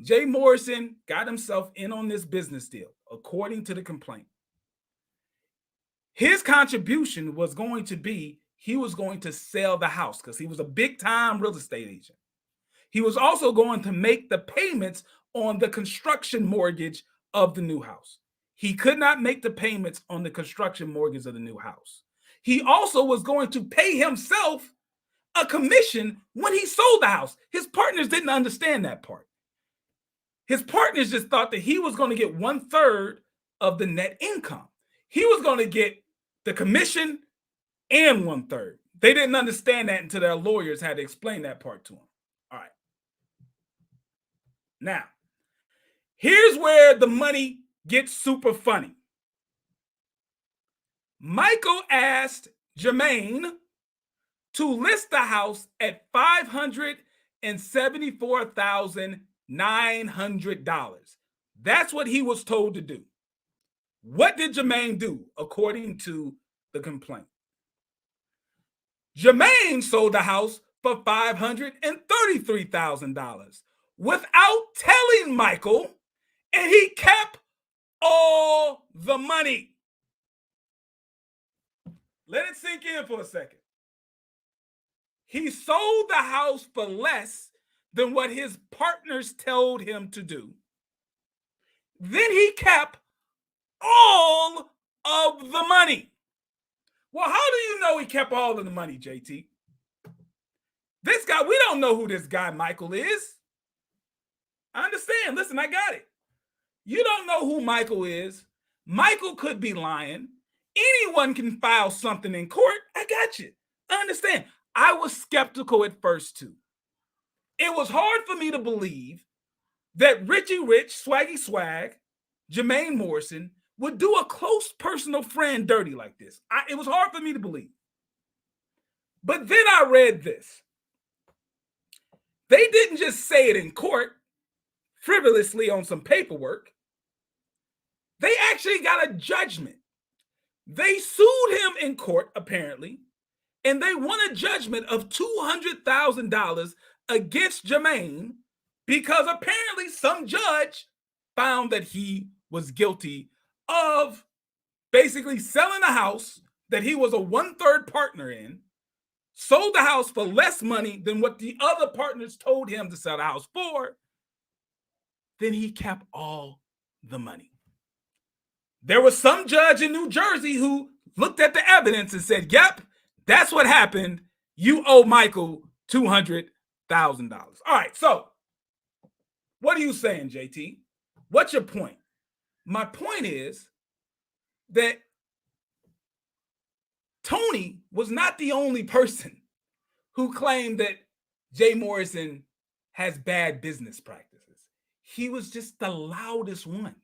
Jay Morrison got himself in on this business deal, according to the complaint. His contribution was going to be, he was going to sell the house because he was a big-time real estate agent. He was also going to make the payments on the construction mortgage of the new house. He could not make the payments on the construction mortgage of the new house. He also was going to pay himself a commission when he sold the house. His partners didn't understand that part. His partners just thought that he was going to get 1/3 of the net income. He was going to get the commission and 1/3. They didn't understand that until their lawyers had to explain that part to them. All right. Now, here's where the money gets super funny. Michael asked Jermain to list the house at $574,900. That's what he was told to do. What did Jermain do according to the complaint? Jermain sold the house for $533,000 without telling Michael, and he kept all the money. Let it sink in for a second. He sold the house for less than what his partners told him to do. Then he kept all of the money. Well, how do you know he kept all of the money, JT? This guy, we don't know who this guy Michael is. I understand. Listen, I got it. You don't know who Michael is. Michael could be lying. Anyone can file something in court. I got you. I understand. I was skeptical at first, too. It was hard for me to believe that Richie Rich, Swaggy Swag, Jay Morrison would do a close personal friend dirty like this. It was hard for me to believe. But then I read this. They didn't just say it in court frivolously on some paperwork. They actually got a judgment. They sued him in court, apparently, and they won a judgment of $200,000 against Jermain because apparently some judge found that he was guilty of basically selling a house that he was a 1/3 partner in, sold the house for less money than what the other partners told him to sell the house for. Then he kept all the money. There was some judge in New Jersey who looked at the evidence and said, yep, that's what happened. You owe Michael $200,000. All right, so what are you saying, JT? What's your point? My point is that TONI was not the only person who claimed that Jay Morrison has bad business practices. He was just the loudest one.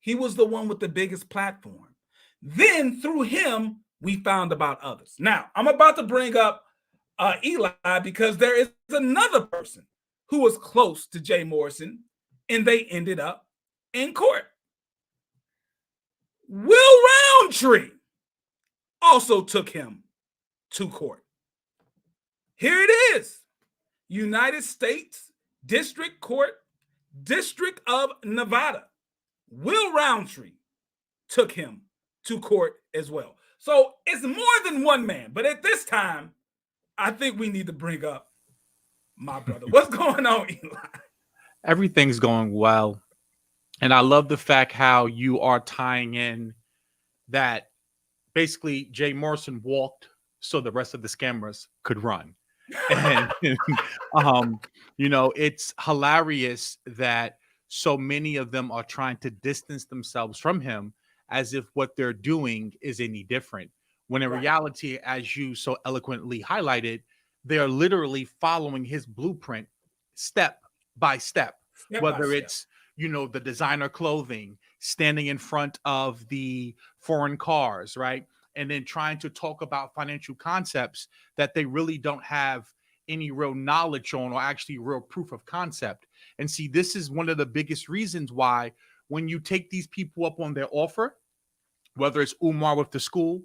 He was the one with the biggest platform. Then through him, we found about others. Now, I'm about to bring up Eli because there is another person who was close to Jay Morrison, and they ended up in court. Will Roundtree also took him to court. Here it is. United States District Court, District of Nevada. Will Roundtree took him to court as well. So it's more than one man. But at this time, I think we need to bring up my brother. What's going on, Eli? Everything's going well. And I love the fact how you are tying in that basically Jay Morrison walked so the rest of the scammers could run. And, you know, it's hilarious that so many of them are trying to distance themselves from him as if what they're doing is any different. When in reality, as you so eloquently highlighted, they're literally following his blueprint step by step, whether it's, you know, the designer clothing, standing in front of the foreign cars, right? And then trying to talk about financial concepts that they really don't have any real knowledge on or actually real proof of concept. And see, this is one of the biggest reasons why when you take these people up on their offer, whether it's Umar with the school,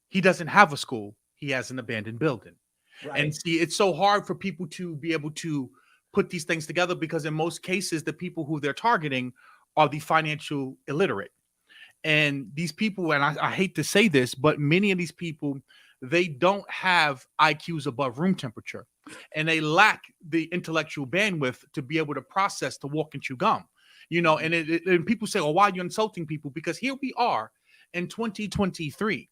he doesn't have a school. He has an abandoned building. Right. And see, it's so hard for people to be able to put these things together because in most cases, the people who they're targeting are the financial illiterate. And these people, and I hate to say this, but many of these people, they don't have IQs above room temperature, and they lack the intellectual bandwidth to be able to process, to walk and chew gum, you know. And and people say, "Oh, why are you insulting people?" Because here we are in 2023,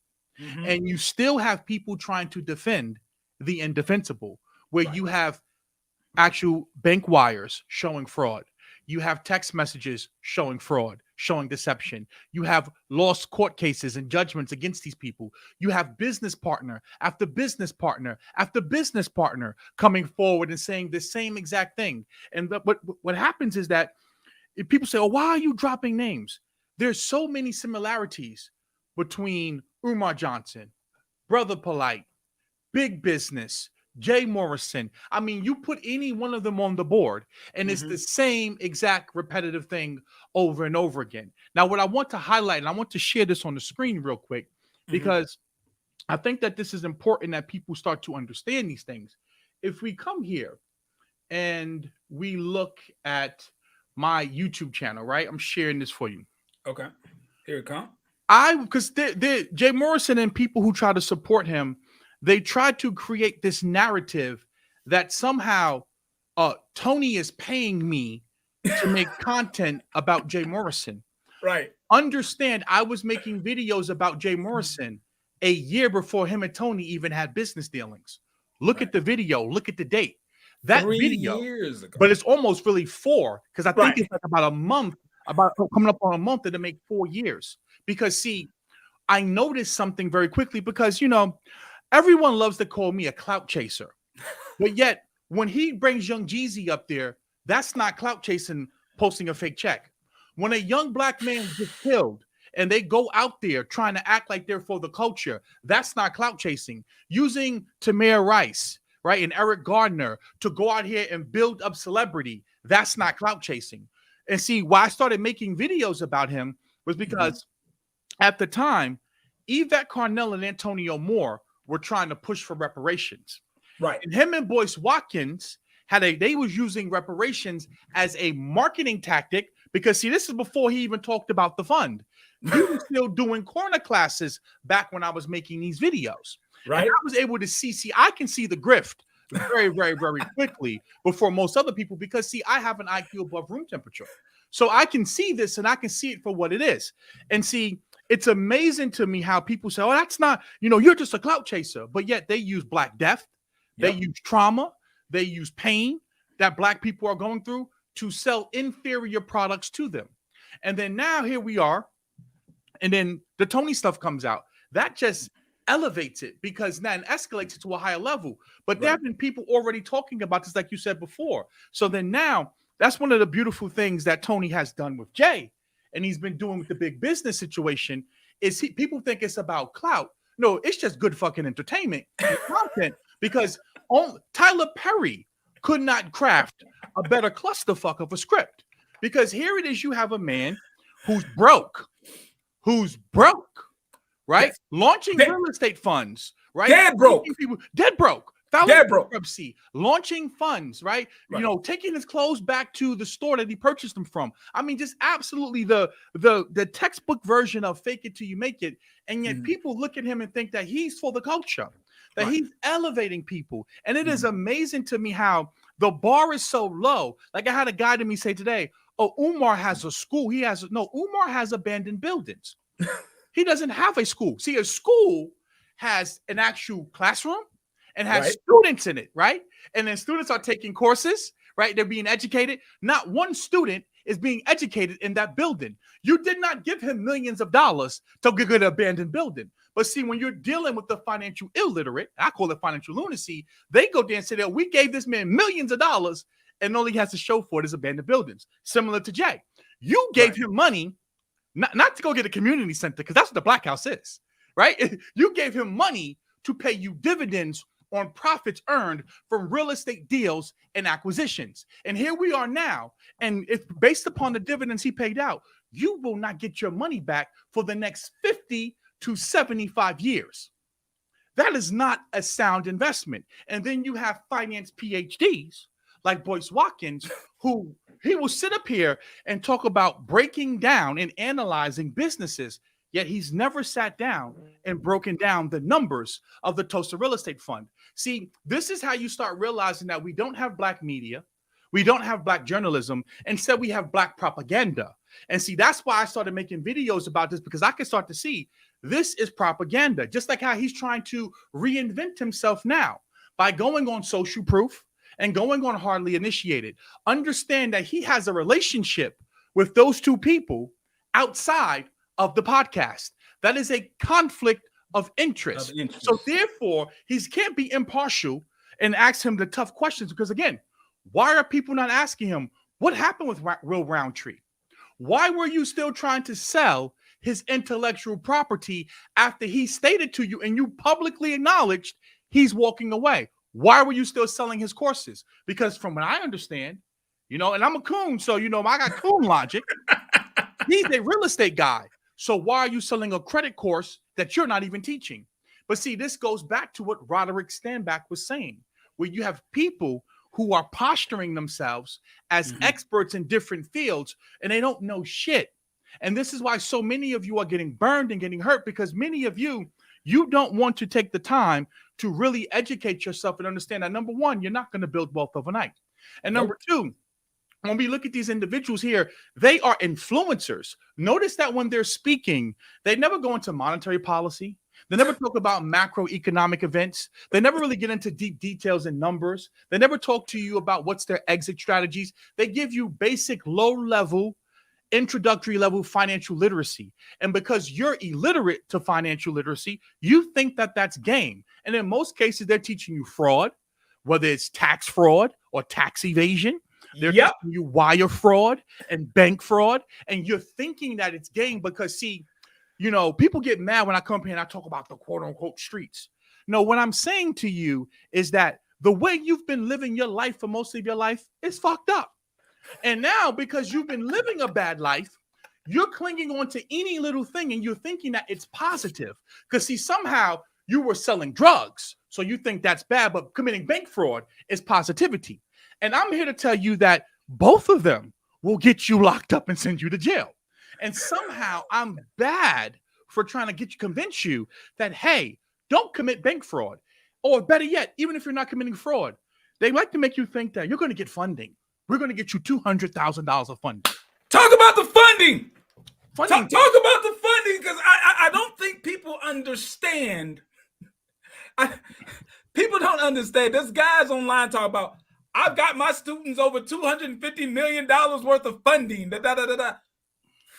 and you still have people trying to defend the indefensible, where you have actual bank wires showing fraud, you have text messages showing fraud, showing deception. You have lost court cases and judgments against these people. You have business partner after business partner after business partner coming forward and saying the same exact thing. And what happens is that if people say, oh, why are you dropping names? There's so many similarities between Umar Johnson, Brother Polite, Big Business, Jay Morrison. I mean, you put any one of them on the board and it's the same exact repetitive thing over and over again. Now, what I want to highlight, and I want to share this on the screen real quick, because I think that this is important that people start to understand these things. If we come here and we look at my YouTube channel, right? I'm sharing this for you. Okay. Here it comes. Because Jay Morrison and people who try to support him, they try to create this narrative that somehow Tony is paying me to make content about Jay Morrison. Right. Understand, I was making videos about Jay Morrison a year before him and Tony even had business dealings. Look at the video. Look at the date. That 3 video, years ago. but it's almost really 4, because I think it's like about a month, about coming up on a month to make 4 years. Because see, I noticed something very quickly, because everyone loves to call me a clout chaser, but yet when he brings Young Jeezy up there, that's not clout chasing, posting a fake check. When a young black man gets killed and they go out there trying to act like they're for the culture, that's not clout chasing. Using Tamir Rice, right, and Eric Gardner to go out here and build up celebrity, that's not clout chasing. And see, why I started making videos about him was because at the time, Yvette Carnell and Antonio Moore were trying to push for reparations. Right. And him and Boyce Watkins they was using reparations as a marketing tactic, because see, this is before he even talked about the fund. He was still doing corner classes back when I was making these videos. Right. And I was able to see, I can see the grift very, very, very quickly before most other people, because see, I have an IQ above room temperature. So I can see this and I can see it for what it is. And see, it's amazing to me how people say, oh, that's not, you're just a clout chaser. But yet they use Black death, they use trauma, they use pain that Black people are going through to sell inferior products to them. And then now here we are. And then the Tony stuff comes out. That just elevates it, because now it escalates it to a higher level. But there have been people already talking about this, like you said before. So then now that's one of the beautiful things that Tony has done with Jay, and he's been doing with the Big Business situation, is people think it's about clout. No, it's just good fucking entertainment and content, because Tyler Perry could not craft a better clusterfuck of a script. Because here it is, you have a man who's broke, right? Yes. Launching real estate funds, right? Dead broke. Dead broke. Dead broke. Launching funds, right? Taking his clothes back to the store that he purchased them from. I mean, just absolutely the textbook version of fake it till you make it. And yet people look at him and think that he's for the culture, that he's elevating people. And it is amazing to me how the bar is so low. Like I had a guy to me say today, oh, Umar has a school. Umar has abandoned buildings. He doesn't have a school. See, a school has an actual classroom and has students in it, right? And then students are taking courses, right? They're being educated. Not one student is being educated in that building. You did not give him millions of dollars to get an abandoned building. But see, when you're dealing with the financial illiterate, I call it financial lunacy, they go there and say that we gave this man millions of dollars and all he has to show for it is abandoned buildings. Similar to Jay. You gave him money not to go get a community center, because that's what the Black House is, right? You gave him money to pay you dividends on profits earned from real estate deals and acquisitions. And here we are now, and it's based upon the dividends he paid out. You will not get your money back for the next 50 to 75 years. That is not a sound investment. And then you have finance PhDs like Boyce Watkins, who he will sit up here and talk about breaking down and analyzing businesses, yet he's never sat down and broken down the numbers of the TULSA Real Estate Fund. See, this is how you start realizing that we don't have Black media, we don't have Black journalism, instead we have Black propaganda. And see, that's why I started making videos about this, because I can start to see this is propaganda, just like how he's trying to reinvent himself now by going on Social Proof and going on Hardly Initiated. Understand that he has a relationship with those two people, outside of the podcast. That is a conflict of interest. So therefore, he can't be impartial and ask him the tough questions, because again, why are people not asking him what happened with Will Roundtree? Why were you still trying to sell his intellectual property after he stated to you and you publicly acknowledged he's walking away? Why were you still selling his courses? Because from what I understand, you know, and I'm a coon, so, you know, I got coon logic. He's a real estate guy. So why are you selling a credit course that you're not even teaching? But see, this goes back to what Roderick Stanback was saying, where you have people who are posturing themselves as experts in different fields, and they don't know shit. And this is why so many of you are getting burned and getting hurt, because many of you don't want to take the time to really educate yourself and understand that, number one, you're not going to build wealth overnight. And number two, when we look at these individuals here, they are influencers. Notice that when they're speaking, they never go into monetary policy. They never talk about macroeconomic events. They never really get into deep details and numbers. They never talk to you about what's their exit strategies. They give you basic, low-level, introductory level financial literacy. And because you're illiterate to financial literacy, you think that that's game. And in most cases, they're teaching you fraud, whether it's tax fraud or tax evasion. They're teaching you wire fraud and bank fraud. And you're thinking that it's game because, see, you know, people get mad when I come here and I talk about the quote unquote streets. No, what I'm saying to you is that the way you've been living your life for most of your life is fucked up. And now, because you've been living a bad life, you're clinging on to any little thing and you're thinking that it's positive. Because, see, somehow you were selling drugs, so you think that's bad, but committing bank fraud is positivity. And I'm here to tell you that both of them will get you locked up and send you to jail. And somehow I'm bad for trying to convince you that, hey, don't commit bank fraud. Or better yet, even if you're not committing fraud, they like to make you think that you're going to get funding. We're going to get you $200,000 of funding. Talk about the funding. Talk about the funding, because I don't think people understand. People don't understand. There's guys online talk about, I've got my students over $250 million worth of funding.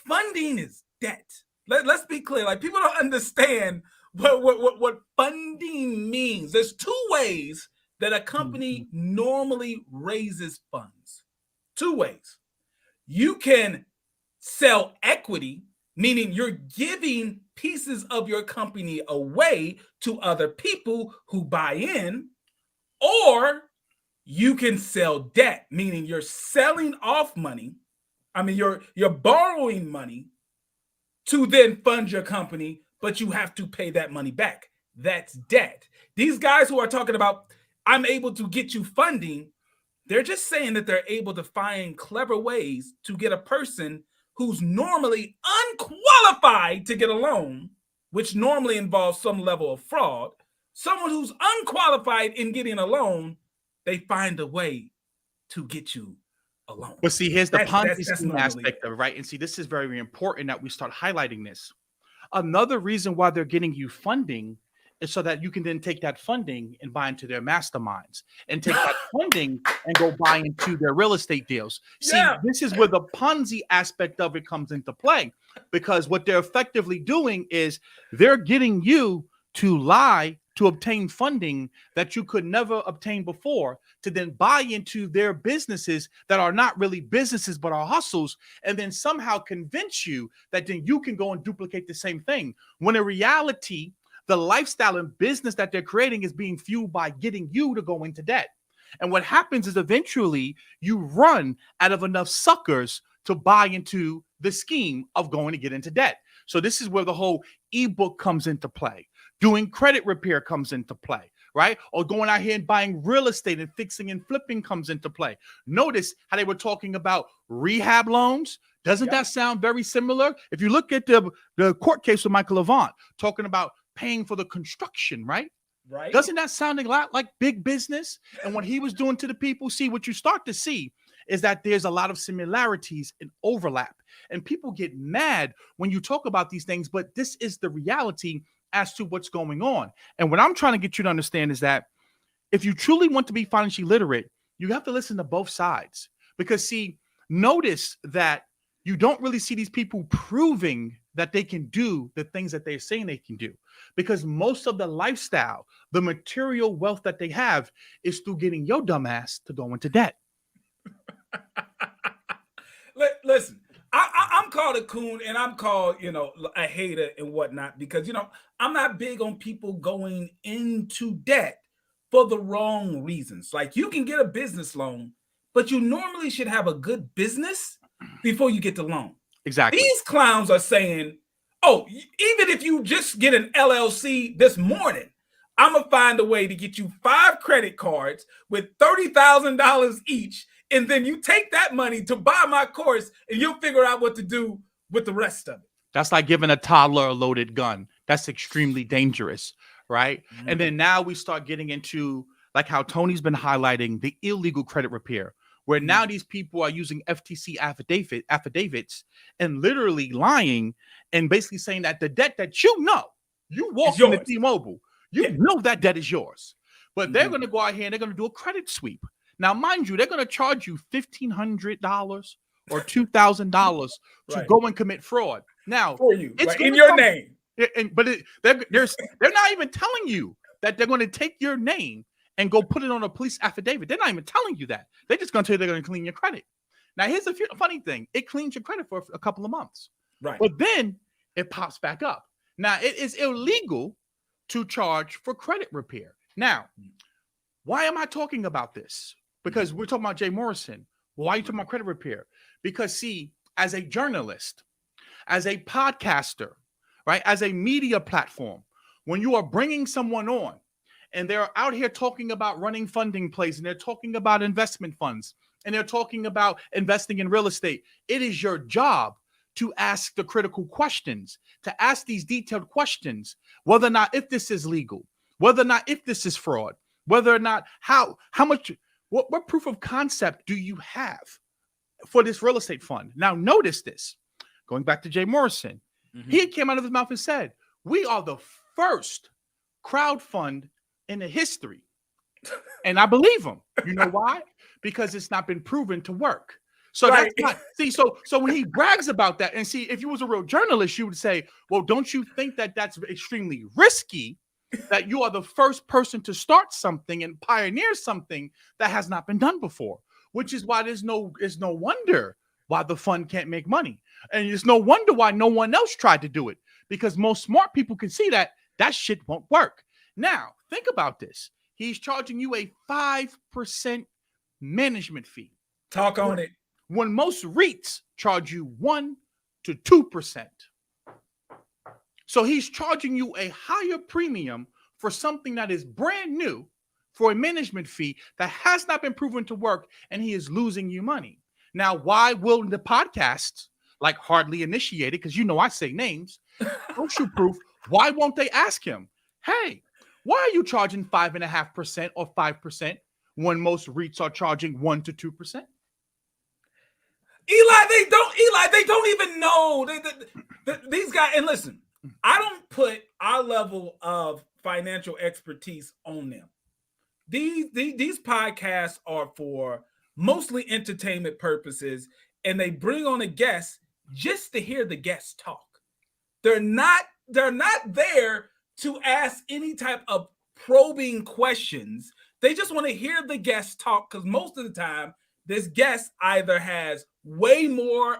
Funding is debt. Let's be clear. Like, people don't understand what funding means. There's two ways that a company normally raises funds. Two ways. You can sell equity, meaning you're giving pieces of your company away to other people who buy in, or you can sell debt, meaning you're selling off money. I mean, you're borrowing money to then fund your company, but you have to pay that money back. That's debt. These guys who are talking about, I'm able to get you funding, they're just saying that they're able to find clever ways to get a person who's normally unqualified to get a loan, which normally involves some level of fraud. Someone who's unqualified in getting a loan, they find a way to get you a loan. But see, here's the Ponzi scheme aspect of it, right? And see, this is very important that we start highlighting this. Another reason why they're getting you funding is so that you can then take that funding and buy into their masterminds, and take that funding and go buy into their real estate deals. See, this is where the Ponzi aspect of it comes into play, because what they're effectively doing is they're getting you to lie to obtain funding that you could never obtain before, to then buy into their businesses that are not really businesses but are hustles, and then somehow convince you that then you can go and duplicate the same thing, when in reality the lifestyle and business that they're creating is being fueled by getting you to go into debt. And what happens is eventually you run out of enough suckers to buy into the scheme of going to get into debt. So this is where the whole ebook comes into play. Doing credit repair comes into play, right? Or going out here and buying real estate and fixing and flipping comes into play. Notice how they were talking about rehab loans. Doesn't that sound very similar? If you look at the court case with Michael Avant, talking about paying for the construction, right? Right. Doesn't that sound a lot like big business? And what he was doing to the people, see, what you start to see is that there's a lot of similarities and overlap. And people get mad when you talk about these things, but this is the reality as to what's going on. And what I'm trying to get you to understand is that if you truly want to be financially literate, you have to listen to both sides. Because, see, notice that you don't really see these people proving that they can do the things that they're saying they can do, because most of the lifestyle, the material wealth that they have is through getting your dumb ass to go into debt. Listen, I'm called a coon and I'm called, a hater and whatnot, because, I'm not big on people going into debt for the wrong reasons. Like, you can get a business loan, but you normally should have a good business before you get the loan. Exactly. These clowns are saying, oh, even if you just get an LLC this morning, I'm going to find a way to get you 5 credit cards with $30,000 each. And then you take that money to buy my course and you'll figure out what to do with the rest of it. That's like giving a toddler a loaded gun. That's extremely dangerous, right? Mm-hmm. And then now we start getting into like how Tony's been highlighting the illegal credit repair, where mm-hmm. now these people are using FTC affidavits and literally lying and basically saying that the debt that you walk into T-Mobile, you know that debt is yours. But mm-hmm. they're going to go out here and they're going to do a credit sweep. Now, mind you, they're going to charge you $1,500 or $2,000 to go and commit fraud. Now, for you, it's in your name. They're not even telling you that they're going to take your name and go put it on a police affidavit. They're not even telling you that. They're just going to tell you they're going to clean your credit. Now, here's a funny thing. It cleans your credit for a couple of months. Right. But then it pops back up. Now, it is illegal to charge for credit repair. Now, why am I talking about this? Because we're talking about Jay Morrison. Why are you talking about credit repair? Because, see, as a journalist, as a podcaster, right, as a media platform, when you are bringing someone on and they're out here talking about running funding plays and they're talking about investment funds and they're talking about investing in real estate, it is your job to ask the critical questions, to ask these detailed questions, whether or not if this is legal, whether or not if this is fraud, whether or not how much. What proof of concept do you have for this real estate fund? Now, notice this. Going back to Jay Morrison, mm-hmm. he came out of his mouth and said, we are the first crowd fund in the history. And I believe him. You know why? Because it's not been proven to work. So that's not, see, so when he brags about that, and see, if you was a real journalist, you would say, well, don't you think that that's extremely risky? That you are the first person to start something and pioneer something that has not been done before, which is why there's no wonder why the fund can't make money. And there's no wonder why no one else tried to do it, because most smart people can see that shit won't work. Now, think about this. He's charging you a 5% management fee. Talk on it. When most REITs charge you 1 to 2%. So he's charging you a higher premium for something that is brand new for a management fee that has not been proven to work, and he is losing you money. Now, why will the podcasts, like Hardly Initiated, because I say names, social proof, why won't they ask him, hey, why are you charging 5.5% or 5% when most REITs are charging 1 to 2%? Eli, they don't even know. These guys, and listen, I don't put our level of financial expertise on them. These podcasts are for mostly entertainment purposes, and they bring on a guest just to hear the guest talk. They're not there to ask any type of probing questions. They just want to hear the guest talk, because most of the time, this guest either has way more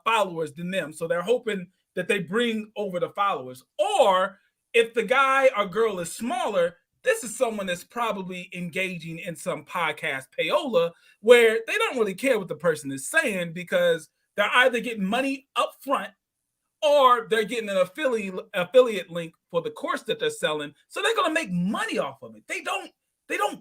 followers than them, so they're hoping that they bring over the followers. Or if the guy or girl is smaller, this is someone that's probably engaging in some podcast payola where they don't really care what the person is saying, because they're either getting money up front or they're getting an affiliate link for the course that they're selling. So they're going to make money off of it. They don't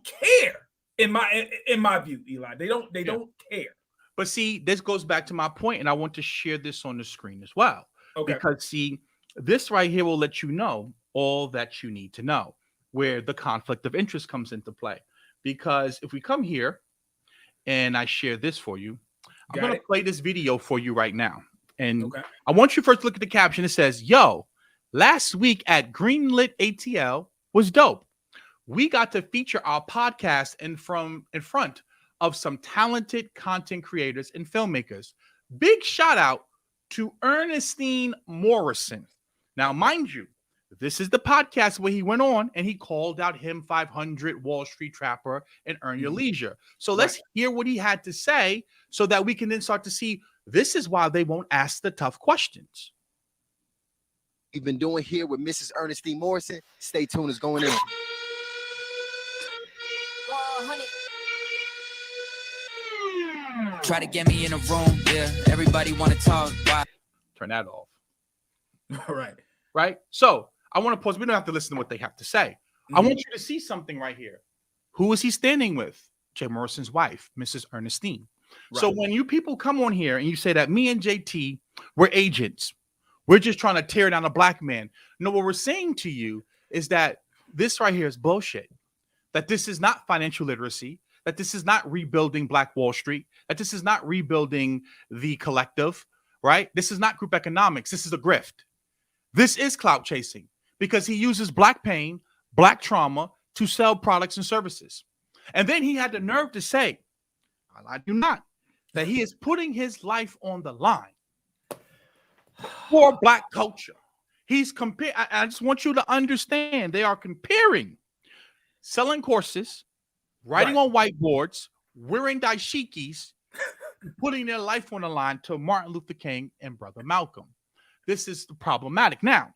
care in my view, Eli. They don't care. But see, this goes back to my point, and I want to share this on the screen as well. Okay. Because see, this right here will let you know all that you need to know, where the conflict of interest comes into play. Because if we come here and I share this for you, I'm going to play this video for you right now. And I want you first to look at the caption. It says, yo, last week at Greenlit ATL was dope. We got to feature our podcast in front of some talented content creators and filmmakers. Big shout out to Ernestine Morrison. Now, mind you, this is the podcast where he went on and he called out him 500 Wall Street Trapper and Earn Your Leisure. So let's hear what he had to say so that we can then start to see this is why they won't ask the tough questions. We've been doing here with Mrs. Ernestine Morrison. Stay tuned, it's going in. Try to get me in a room, yeah. Everybody want to talk. Why? Turn that off. All right. Right? So I want to pause. We don't have to listen to what they have to say. I want you to see something right here. Who is he standing with? Jay Morrison's wife, Mrs. Ernestine. Right. So when you people come on here and you say that me and JT, we're agents, we're just trying to tear down a black man. No, what we're saying to you is that this right here is bullshit. That this is not financial literacy. That this is not rebuilding Black Wall Street. That this is not rebuilding the collective, right? This is not group economics. This is a grift. This is clout chasing because he uses black pain, black trauma to sell products and services. And then he had the nerve to say, I do not, that he is putting his life on the line for black culture. He's comparing. I just want you to understand they are comparing selling courses, writing on whiteboards, wearing dashikis, putting their life on the line to Martin Luther King and Brother Malcolm. This is problematic. Now,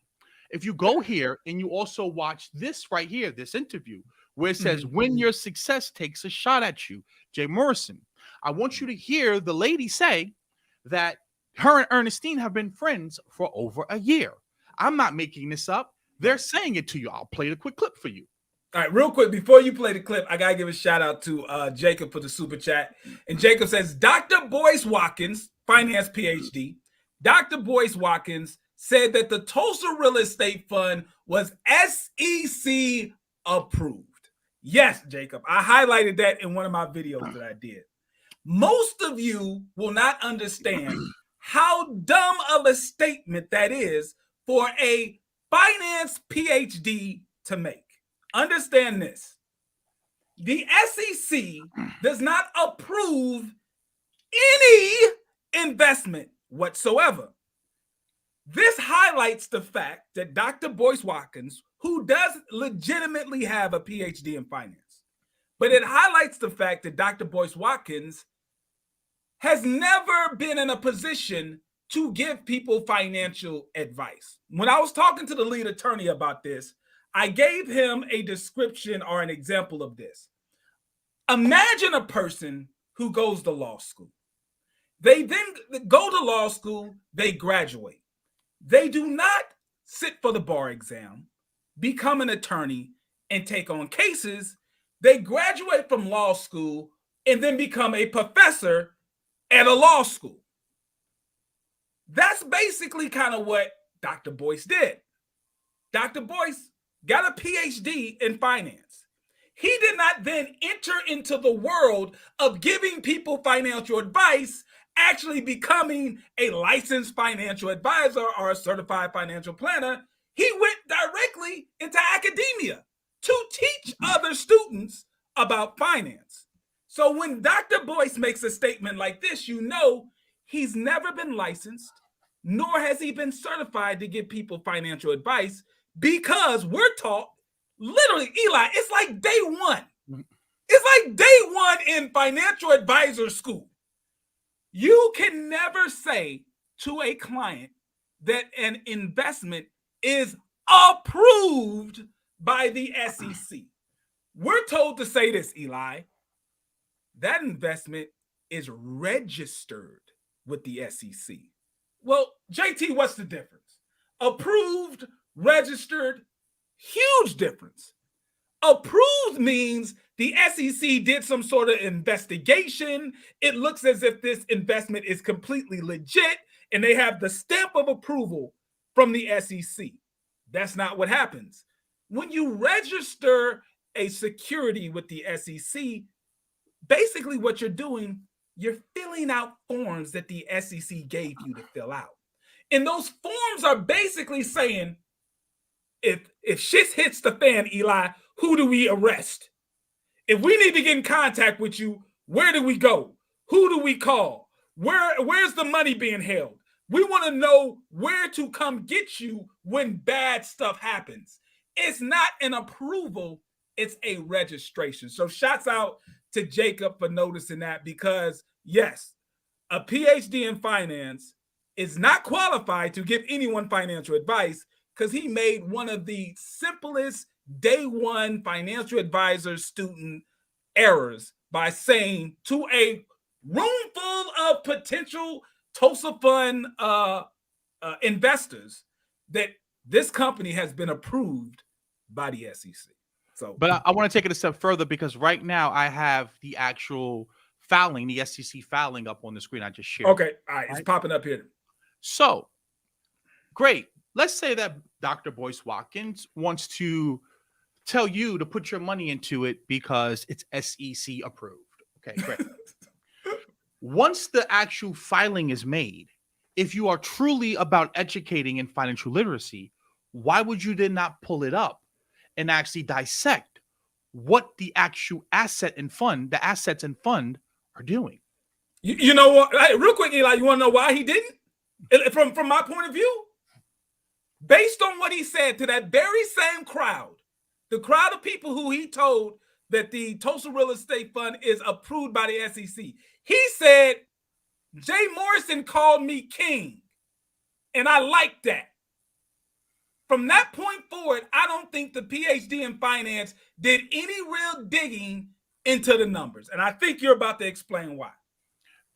if you go here and you also watch this right here, this interview, where it says, when your success takes a shot at you, Jay Morrison, I want you to hear the lady say that her and Ernestine have been friends for over a year. I'm not making this up. They're saying it to you. I'll play the quick clip for you. All right, real quick, before you play the clip, I got to give a shout out to Jacob for the super chat. And Jacob says, Dr. Boyce Watkins, finance PhD, Dr. Boyce Watkins said that the Tulsa Real Estate Fund was SEC approved. Yes, Jacob, I highlighted that in one of my videos that I did. Most of you will not understand how dumb of a statement that is for a finance PhD to make. Understand this. The SEC does not approve any investment whatsoever. This highlights the fact that Dr. Boyce Watkins, who does legitimately have a PhD in finance, but it highlights the fact that Dr. Boyce Watkins has never been in a position to give people financial advice. When I was talking to the lead attorney about this, I gave him a description or an example of this. Imagine a person who goes to law school. They then go to law school, they graduate. They do not sit for the bar exam, become an attorney, and take on cases. They graduate from law school and then become a professor at a law school. That's basically kind of what Dr. Boyce did. Dr. Boyce got a PhD in finance. He did not then enter into the world of giving people financial advice, actually becoming a licensed financial advisor or a certified financial planner. He went directly into academia to teach other students about finance. So when Dr. Boyce makes a statement like this, you know he's never been licensed, nor has he been certified to give people financial advice, because we're taught, literally, Eli, it's like day one. It's like day one in financial advisor school. You can never say to a client that an investment is approved by the SEC. We're told to say this, Eli. That investment is registered with the SEC. Well, JT, what's the difference? Approved, registered, huge difference. Approved means the SEC did some sort of investigation. It looks as if this investment is completely legit, and they have the stamp of approval from the SEC. That's not what happens. When you register a security with the SEC, basically what you're doing, you're filling out forms that the SEC gave you to fill out. And those forms are basically saying, if shit hits the fan, Eli, who do we arrest? If we need to get in contact with you, where do we go? Who do we call? Where's the money being held? We want to know where to come get you when bad stuff happens. It's not an approval, it's a registration. So shouts out to Jacob for noticing that, because yes, a PhD in finance is not qualified to give anyone financial advice, because he made one of the simplest day one financial advisor student errors by saying to a room full of potential TULSA fund investors that this company has been approved by the SEC. So, but I want to take it a step further, because right now I have the actual filing, the SEC filing up on the screen I just shared. Okay, all right, it's popping up here. So, great. Let's say that Dr. Boyce Watkins wants to tell you to put your money into it because it's SEC approved. Okay, great. Once the actual filing is made, if you are truly about educating in financial literacy, why would you then not pull it up and actually dissect what the actual asset and fund, the assets and fund are doing? You know what? Hey, real quick, Eli, you want to know why he didn't? From my point of view, based on what he said to that very same crowd, the crowd of people who he told that the TULSA Real Estate Fund is approved by the SEC, he said, Jay Morrison called me king, and I like that. From that point forward, I don't think the PhD in finance did any real digging into the numbers. And I think you're about to explain why.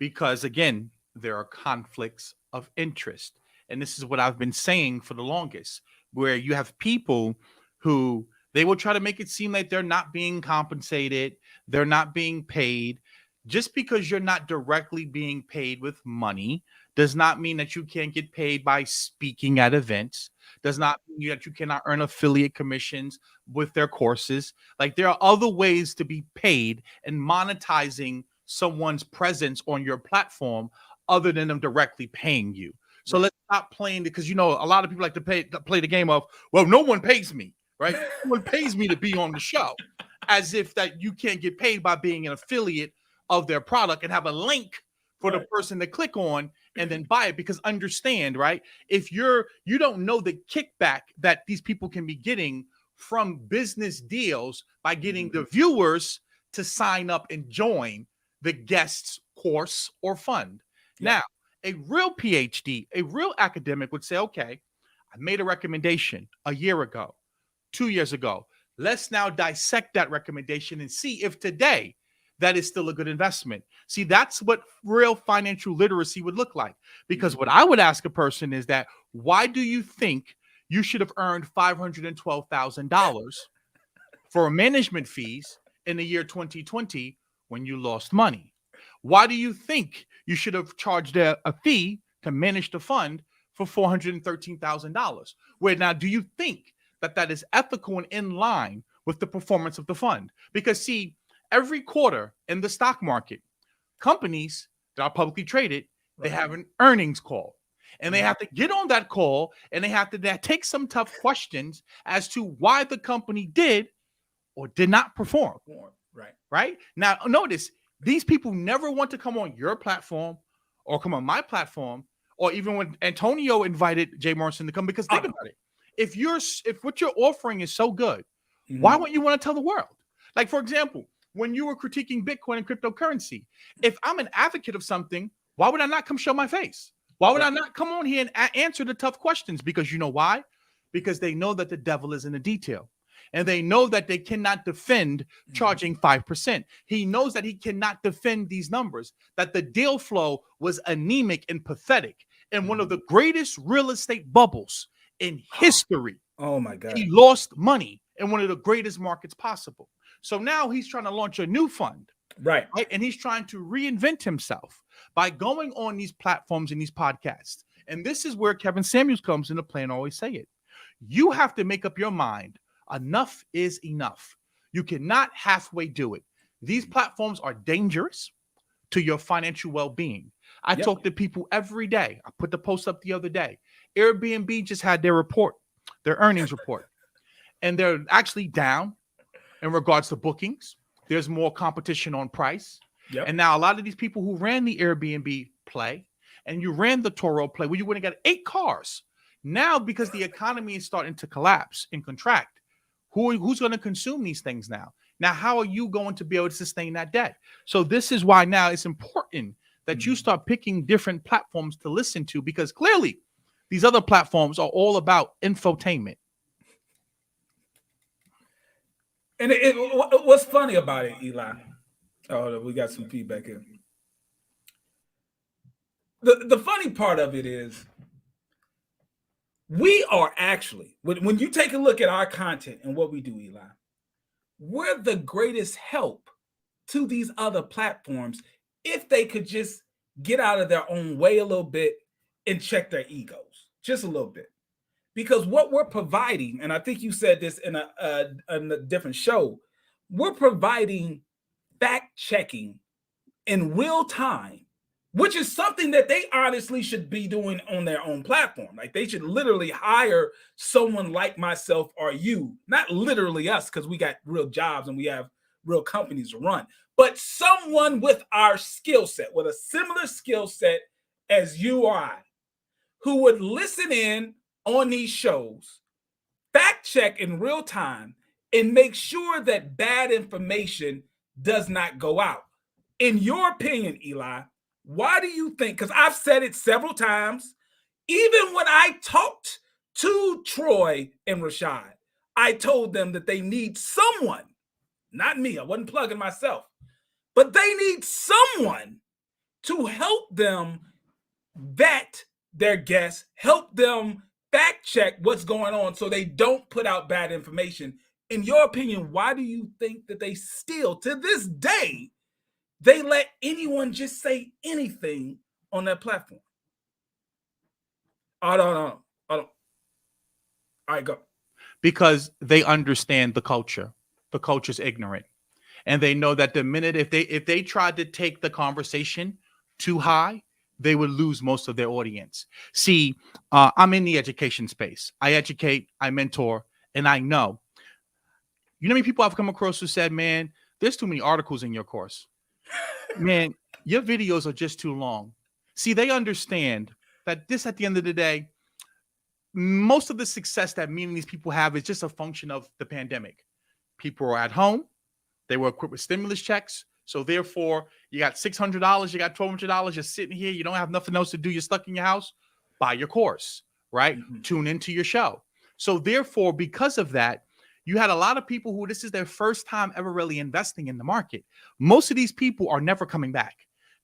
Because again, there are conflicts of interest. And this is what I've been saying for the longest, where you have people who they will try to make it seem like they're not being compensated, they're not being paid. Just because you're not directly being paid with money does not mean that you can't get paid by speaking at events, does not mean that you cannot earn affiliate commissions with their courses. Like, there are other ways to be paid and monetizing someone's presence on your platform other than them directly paying you. So let's stop playing, because, you know, a lot of people like to play the game of, well, no one pays me, right? No one pays me to be on the show, as if that you can't get paid by being an affiliate of their product and have a link for the person to click on and then buy it. Because understand, right? If you don't know the kickback that these people can be getting from business deals by getting the viewers to sign up and join the guest's course or fund. Now, a real PhD, a real academic would say, okay, I made a recommendation a year ago, 2 years ago. Let's now dissect that recommendation and see if today that is still a good investment. See, that's what real financial literacy would look like. Because what I would ask a person is that, why do you think you should have earned $512,000 for management fees in the year 2020 when you lost money? Why do you think you should have charged a fee to manage the fund for $413,000? Where now, do you think that that is ethical and in line with the performance of the fund? Because see, every quarter in the stock market, companies that are publicly traded, they have an earnings call. And they have to get on that call and they have to take some tough questions as to why the company did or did not perform. Right? Now, notice, these people never want to come on your platform or come on my platform, or even when Antonio invited Jay Morrison to come, because think about it. If what you're offering is so good, why wouldn't you want to tell the world? Like, for example, when you were critiquing Bitcoin and cryptocurrency, if I'm an advocate of something, why would I not come show my face? Why would I not come on here and answer the tough questions? Because you know why? Because they know that the devil is in the detail. And they know that they cannot defend charging 5%. He knows that he cannot defend these numbers, that the deal flow was anemic and pathetic in one of the greatest real estate bubbles in history. Oh my God. He lost money in one of the greatest markets possible. So now he's trying to launch a new fund. Right. And he's trying to reinvent himself by going on these platforms and these podcasts. And this is where Kevin Samuels comes into play, and I always say it. You have to make up your mind. Enough is enough. You cannot halfway do it. These platforms are dangerous to your financial well-being. I talk to people every day. I put the post up the other day. Airbnb just had their report, their earnings report, and they're actually down in regards to bookings. There's more competition on price. And now a lot of these people who ran the Airbnb play and you ran the Toro play where you would have got 8 cars. Now, because the economy is starting to collapse and contract, who's going to consume these things now? Now, how are you going to be able to sustain that debt? So this is why now it's important that you start picking different platforms to listen to, because clearly these other platforms are all about infotainment. And what's funny about it, Eli? Oh, we got some feedback here. The funny part of it is we are actually, when you take a look at our content and what we do, Eli, we're the greatest help to these other platforms if they could just get out of their own way a little bit and check their egos just a little bit. Because what we're providing, and I think you said this in a different show, we're providing fact checking in real time, which is something that they honestly should be doing on their own platform. Like they should literally hire someone like myself or you, not literally us, because we got real jobs and we have real companies to run, but someone with our skill set, with a similar skill set as you or I, who would listen in on these shows, fact check in real time, and make sure that bad information does not go out. In your opinion, Eli, why do you think, because I've said it several times, even when I talked to Troy and Rashad, I told them that they need someone, not me, I wasn't plugging myself, but they need someone to help them vet their guests, help them fact check what's going on so they don't put out bad information. In your opinion, why do you think that they still, to this day, they let anyone just say anything on that platform? I don't know. All right, go. Because they understand the culture. The culture's ignorant. And they know that the minute if they tried to take the conversation too high, they would lose most of their audience. See, I'm in the education space. I educate, I mentor, and I know. You know how many people I've come across who said, man, there's too many articles in your course. Man, your videos are just too long. See, they understand that this, at the end of the day, most of the success that many of these people have is just a function of the pandemic. People are at home. They were equipped with stimulus checks. So therefore, you got $600, you got $1,200, you're sitting here, you don't have nothing else to do, you're stuck in your house, buy your course, right? Tune into your show. So therefore, because of that, you had a lot of people who this is their first time ever really investing in the market. Most of these people are never coming back.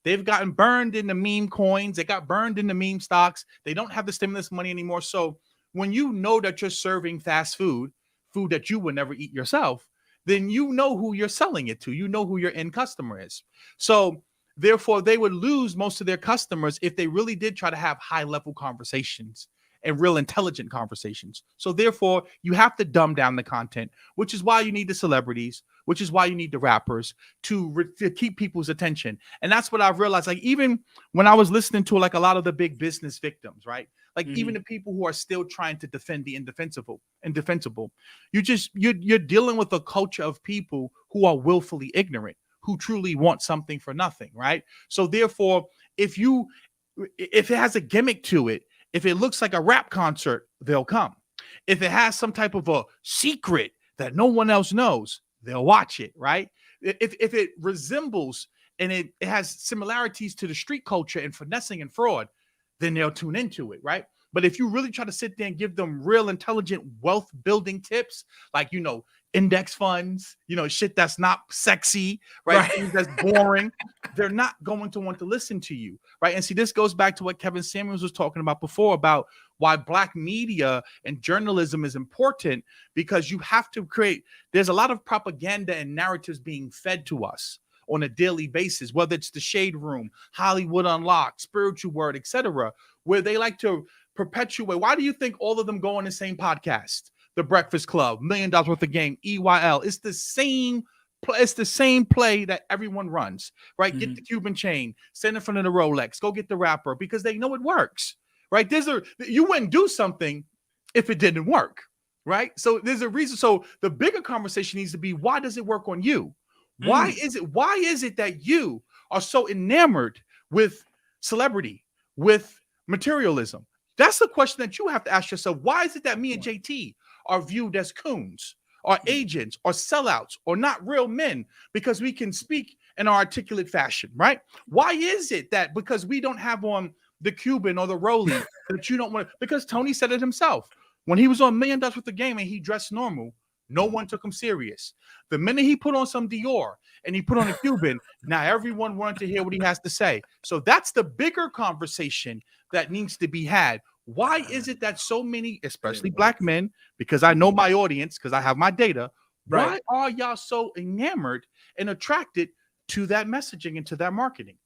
They've gotten burned in the meme coins. They got burned in the meme stocks. They don't have the stimulus money anymore. So when you know that you're serving fast food that you would never eat yourself, then you know who you're selling it to. You know who your end customer is. So therefore, they would lose most of their customers if they really did try to have high-level conversations and real intelligent conversations. So therefore, you have to dumb down the content, which is why you need the celebrities, which is why you need the rappers to keep people's attention. And that's what I've realized. Like, even when I was listening to like a lot of the big business victims, right? Like even the people who are still trying to defend the indefensible, you're dealing with a culture of people who are willfully ignorant, who truly want something for nothing, right? So therefore, if it has a gimmick to it, if it looks like a rap concert, they'll come. If it has some type of a secret that no one else knows, they'll watch it, right? If it resembles and it has similarities to the street culture and finessing and fraud, then they'll tune into it, right? But if you really try to sit there and give them real intelligent wealth building tips, like, index funds, shit that's not sexy, right? Things that's boring, they're not going to want to listen to you, right? And see, this goes back to what Kevin Samuels was talking about before about why Black media and journalism is important, because you have to there's a lot of propaganda and narratives being fed to us on a daily basis, whether it's the Shade Room, Hollywood Unlocked, Spiritual Word, etc., where they like to perpetuate. Why do you think all of them go on the same podcast? The Breakfast Club, $1 Million Worth of Game, EYL. It's the same play that everyone runs, right? Get the Cuban chain, stand in front of the Rolex, go get the rapper, because they know it works, right? You wouldn't do something if it didn't work, right? So there's a reason. So the bigger conversation needs to be, why does it work on you? Why is it that you are so enamored with celebrity, with materialism? That's the question that you have to ask yourself. Why is it that me and JT are viewed as coons, or agents, or sellouts, or not real men? Because we can speak in an articulate fashion, right? Why is it that because we don't have on the Cuban or the Rollie that you don't want to? Because Tony said it himself. When he was on $1 Million with the Game and he dressed normal, no one took him serious. The minute he put on some Dior and he put on a Cuban, now everyone wanted to hear what he has to say. So that's the bigger conversation that needs to be had. Why is it that so many, especially black men, because I know my audience, because I have my data, why are y'all so enamored and attracted to that messaging and to that marketing?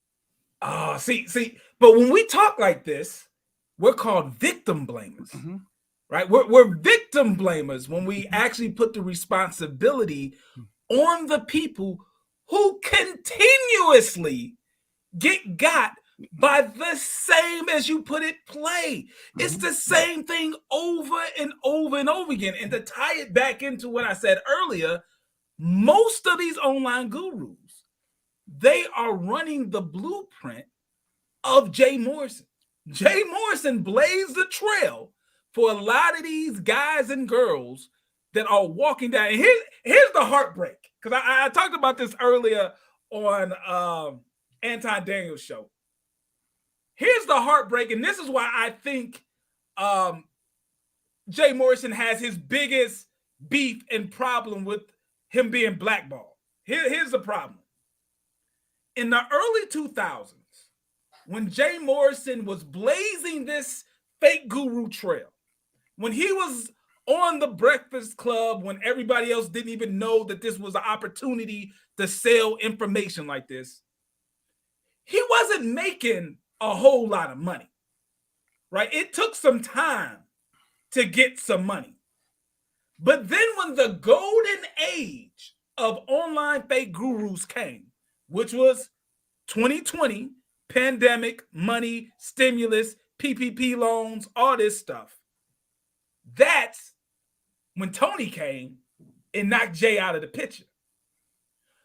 See, but when we talk like this, we're called victim blamers. Right? We're victim blamers when we actually put the responsibility on the people who continuously get got by the same, as you put it, play. It's the same thing over and over and over again. And to tie it back into what I said earlier, most of these online gurus, they are running the blueprint of Jay Morrison. Jay Morrison blazed the trail for a lot of these guys and girls that are walking down. And here's the heartbreak, because I talked about this earlier on Anton Daniel's show. Here's the heartbreak, and this is why I think Jay Morrison has his biggest beef and problem with him being blackballed. Here's the problem. In the early 2000s, when Jay Morrison was blazing this fake guru trail, when he was on the Breakfast Club, when everybody else didn't even know that this was an opportunity to sell information like this, he wasn't making a whole lot of money, right? It took some time to get some money. But then when the golden age of online fake gurus came, which was 2020, pandemic, money, stimulus, PPP loans, all this stuff, that's when Tony came and knocked Jay out of the picture.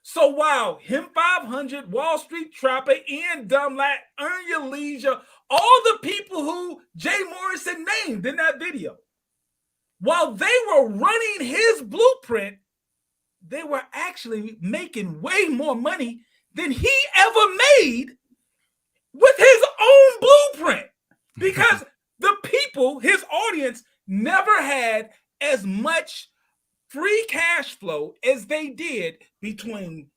So while Him 500, Wall Street Trapper, Ian Dunlap, Earn Your Leisure, all the people who Jay Morrison named in that video, while they were running his blueprint, they were actually making way more money than he ever made with his own blueprint. Because the people, his audience, never had as much free cash flow as they did between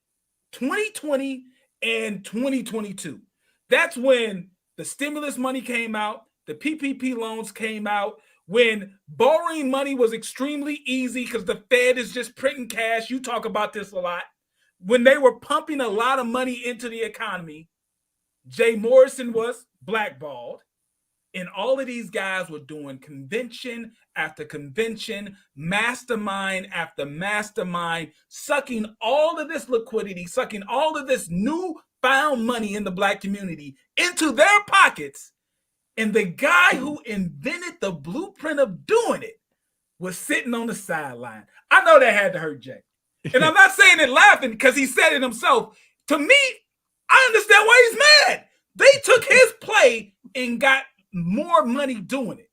2020 and 2022. That's when the stimulus money came out, the PPP loans came out, when borrowing money was extremely easy because the Fed is just printing cash. You talk about this a lot. When they were pumping a lot of money into the economy, Jay Morrison was blackballed. And all of these guys were doing convention after convention, mastermind after mastermind, sucking all of this liquidity, sucking all of this newfound money in the black community into their pockets. And the guy who invented the blueprint of doing it was sitting on the sideline. I know that had to hurt Jay. And I'm not saying it laughing because he said it himself. To me, I understand why he's mad. They took his play and got more money doing it.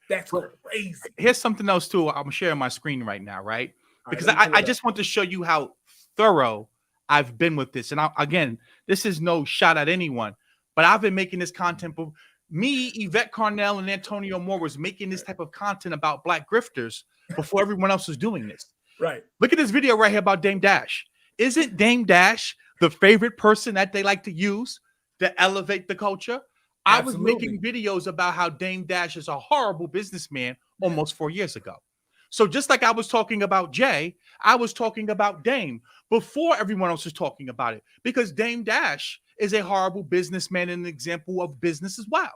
That's crazy. Here's something else too. I'm sharing my screen right now, right? Because I just want to show you how thorough I've been with this. And again, this is no shot at anyone, but I've been making this content. Me, Yvette Carnell, and Antonio Moore was making this type of content about black grifters before everyone else was doing this. Right. Look at this video right here about Dame Dash. Isn't Dame Dash the favorite person that they like to use to elevate the culture? Absolutely. I was making videos about how Dame Dash is a horrible businessman almost 4 years ago. So just like I was talking about Jay, I was talking about Dame before everyone else was talking about it, because Dame Dash is a horrible businessman and an example of business as well,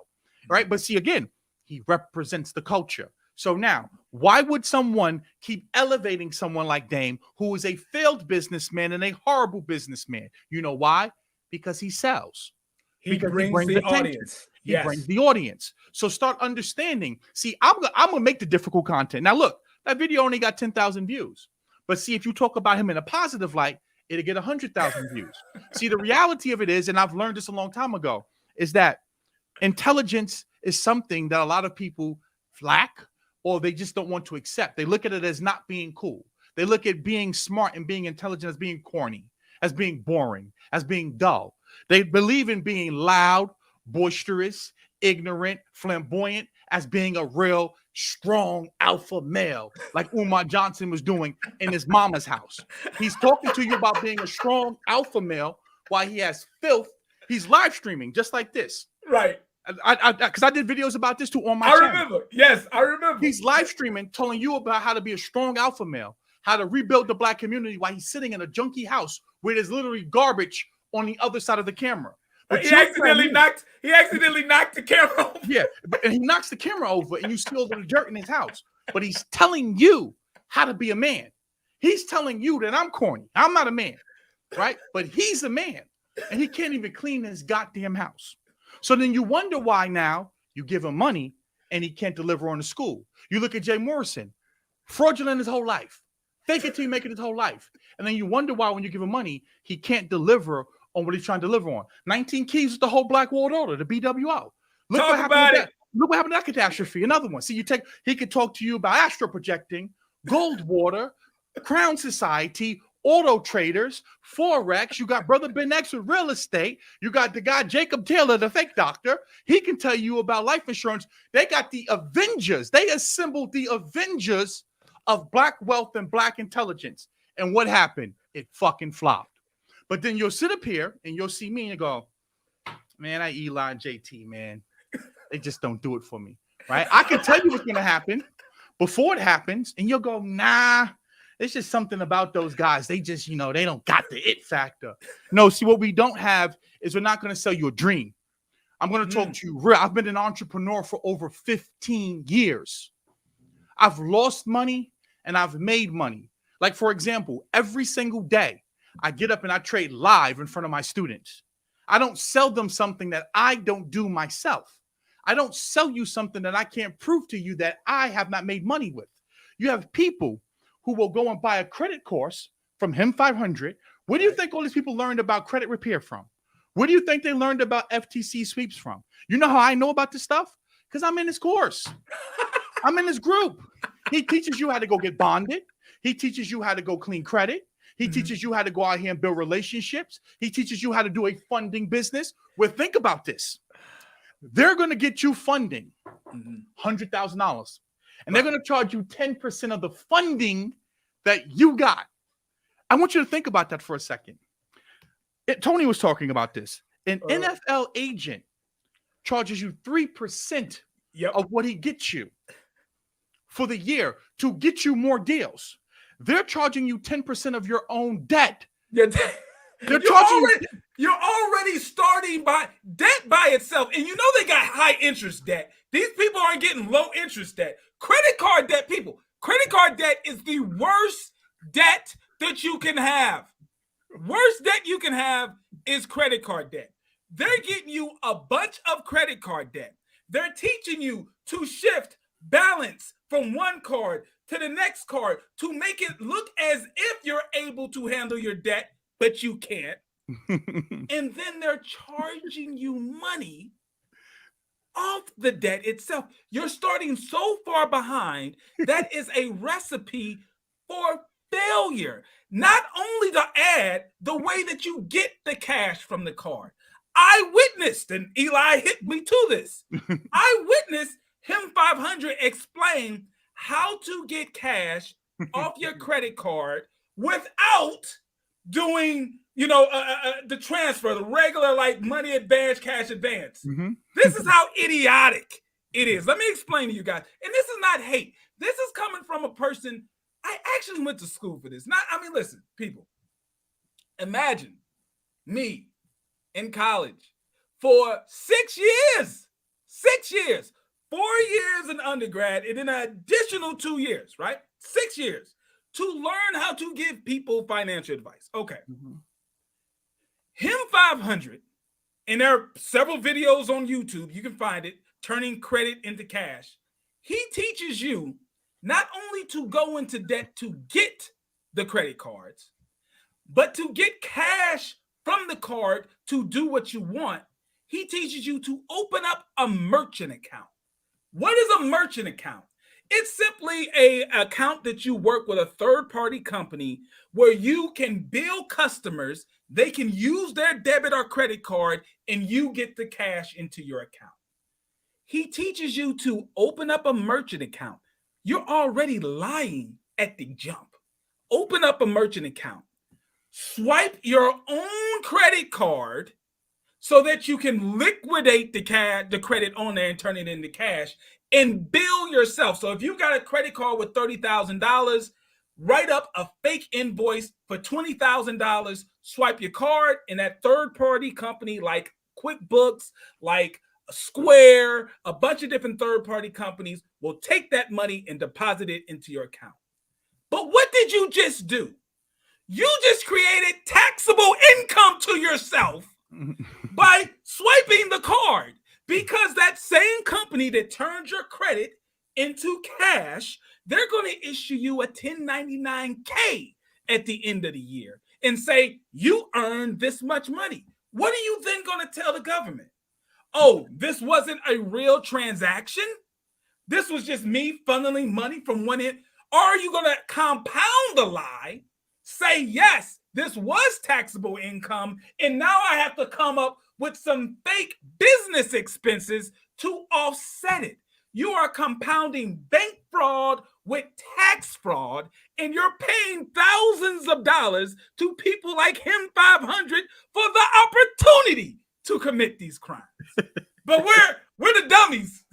right? But see, again, he represents the culture. So now, why would someone keep elevating someone like Dame, who is a failed businessman and a horrible businessman? You know why? Because he sells. He brings the audience. He brings the audience. So start understanding. See, I'm gonna make the difficult content. Now look, that video only got 10,000 views. But see, if you talk about him in a positive light, it'll get 100,000 views. See, the reality of it is, and I've learned this a long time ago, is that Intelligence is something that a lot of people lack, or they just don't want to accept. They look at it as not being cool. They look at being smart and being intelligent as being corny, as being boring, as being dull. They believe in being loud, boisterous, ignorant, flamboyant, as being a real strong alpha male, like Umar Johnson was doing in his mama's house. He's talking to you about being a strong alpha male while he has filth. He's live streaming just like this. Right. Because I did videos about this too on my channel. I remember. Yes, I remember. He's live streaming, telling you about how to be a strong alpha male, how to rebuild the black community while he's sitting in a junky house where there's literally garbage on the other side of the camera. But he accidentally knocked the camera over. Yeah, and he knocks the camera over and you see all the dirt in his house. But he's telling you how to be a man. He's telling you that I'm corny. I'm not a man, right? But he's a man, and he can't even clean his goddamn house. So then you wonder why now you give him money and he can't deliver on the school. You look at Jay Morrison, fraudulent his whole life. Fake it till you make it his whole life. And then you wonder why when you give him money, he can't deliver on what he's trying to deliver on. 19 keys with the whole Black World Order, the BWO. Look what happened to that catastrophe. Another one. See, he could talk to you about astro projecting, gold water, Crown Society, auto traders, Forex. You got Brother Ben X with real estate. You got the guy Jacob Taylor, the fake doctor. He can tell you about life insurance. They got the Avengers. They assembled the Avengers of black wealth and black intelligence. And what happened? It fucking flopped. But then you'll sit up here and you'll see me and you go, man, I Eli and JT, man. They just don't do it for me, right? I can tell you what's going to happen before it happens. And you'll go, nah, it's just something about those guys. They just, they don't got the it factor. No, see, what we don't have is we're not going to sell you a dream. I'm going to talk to you real. I've been an entrepreneur for over 15 years. I've lost money and I've made money. Like, for example, every single day, I get up and I trade live in front of my students. I don't sell them something that I don't do myself. I don't sell you something that I can't prove to you that I have not made money with. You have people who will go and buy a credit course from Him 500. Where do you think all these people learned about credit repair from? Where do you think they learned about FTC sweeps from? You know how I know about this stuff? Because I'm in this course. I'm in this group. He teaches you how to go get bonded. He teaches you how to go clean credit. He teaches you how to go out here and build relationships. He teaches you how to do a funding business. Well, think about this. They're going to get you funding, $100,000. And they're going to charge you 10% of the funding that you got. I want you to think about that for a second. Tony was talking about this. An NFL agent charges you 3% of what he gets you for the year to get you more deals. They're charging you 10% of your own debt. You're already starting by debt by itself. And you know they got high interest debt. These people aren't getting low interest debt. Credit card debt, people. Credit card debt is the worst debt that you can have. Worst debt you can have is credit card debt. They're getting you a bunch of credit card debt. They're teaching you to shift balance from one card to the next card to make it look as if you're able to handle your debt, but you can't. And then they're charging you money off the debt itself. You're starting so far behind. That is a recipe for failure. Not only to add the way that you get the cash from the card. I witnessed, and Eli hit me to this. I witnessed Him 500 explain how to get cash off your credit card without doing, the transfer, the regular like money advance, cash advance. This is how idiotic it is. Let me explain to you guys. And this is not hate. This is coming from a person. I actually went to school for this. Listen, people. Imagine me in college for 6 years. 6 years. 4 years in undergrad, and then an additional 2 years, right? 6 years to learn how to give people financial advice. Okay. Him 500, and there are several videos on YouTube, you can find it, turning credit into cash. He teaches you not only to go into debt to get the credit cards, but to get cash from the card to do what you want. He teaches you to open up a merchant account. What is a merchant account? It's simply an account that you work with a third-party company where you can bill customers, they can use their debit or credit card, and you get the cash into your account. He teaches you to open up a merchant account. You're already lying at the jump. Open up a merchant account. Swipe your own credit card so that you can liquidate the credit on there and turn it into cash and bill yourself. So if you got a credit card with $30,000, write up a fake invoice for $20,000, swipe your card, and that third-party company like QuickBooks, like Square, a bunch of different third-party companies will take that money and deposit it into your account. But what did you just do? You just created taxable income to yourself by swiping the card, because that same company that turned your credit into cash, they're going to issue you a 1099-K at the end of the year and say, you earned this much money. What are you then going to tell the government? Oh, this wasn't a real transaction? This was just me funneling money from one end? Or are you going to compound the lie, say, yes, this was taxable income, and now I have to come up with some fake business expenses to offset it? You are compounding bank fraud with tax fraud, and you're paying thousands of dollars to people like him 500 for the opportunity to commit these crimes. But we're the dummies.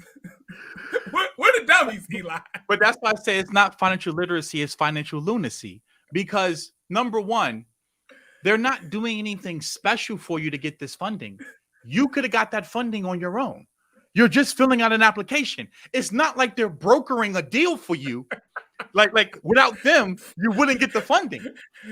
we're the dummies, Eli. But that's why I say it's not financial literacy, it's financial lunacy. Because number one, they're not doing anything special for you to get this funding. You could have got that funding on your own. You're just filling out an application. It's not like they're brokering a deal for you. Like without them, you wouldn't get the funding.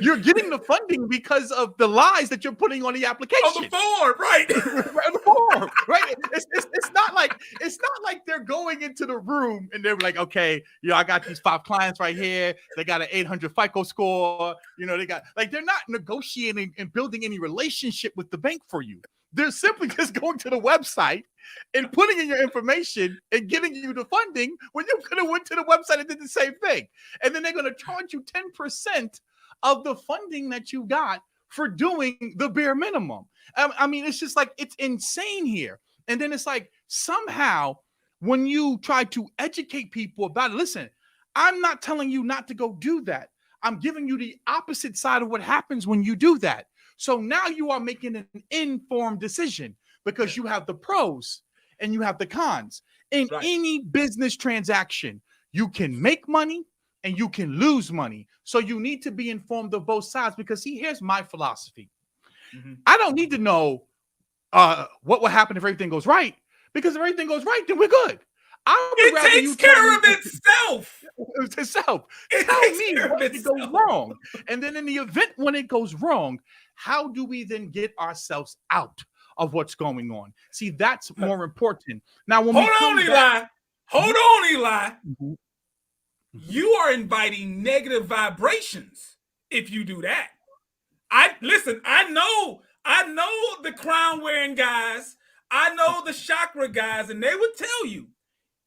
You're getting the funding because of the lies that you're putting on the application. On the form, right? On the form, right? It's not like they're going into the room and they're like, okay, I got these 5 clients right here. They got an 800 FICO score. They got they're not negotiating and building any relationship with the bank for you. They're simply just going to the website and putting in your information and getting you the funding when you could have went to the website and did the same thing. And then they're going to charge you 10% of the funding that you got for doing the bare minimum. I mean, it's just like, it's insane here. And then it's like, somehow when you try to educate people about it, listen, I'm not telling you not to go do that. I'm giving you the opposite side of what happens when you do that. So now you are making an informed decision because you have the pros and you have the cons. In any business transaction, you can make money and you can lose money. So you need to be informed of both sides, because here's my philosophy. I don't need to know what will happen if everything goes right, because if everything goes right, then we're good. It takes care of itself. Tell me what it goes wrong. And then in the event when it goes wrong, how do we then get ourselves out of what's going on? See, that's more important. Now, when Hold on, Eli. You are inviting negative vibrations if you do that. I know the crown wearing guys. I know the chakra guys, and they would tell you,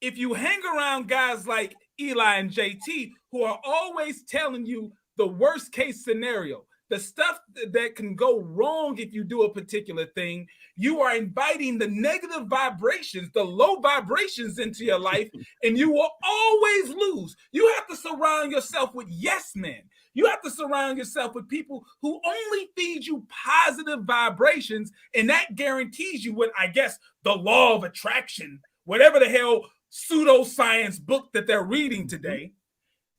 if you hang around guys like Eli and JT, who are always telling you the worst case scenario, the stuff that can go wrong if you do a particular thing, you are inviting the negative vibrations, the low vibrations into your life, and you will always lose. You have to surround yourself with yes men. You have to surround yourself with people who only feed you positive vibrations, and that guarantees you what, I guess, the law of attraction, whatever the hell pseudoscience book that they're reading today,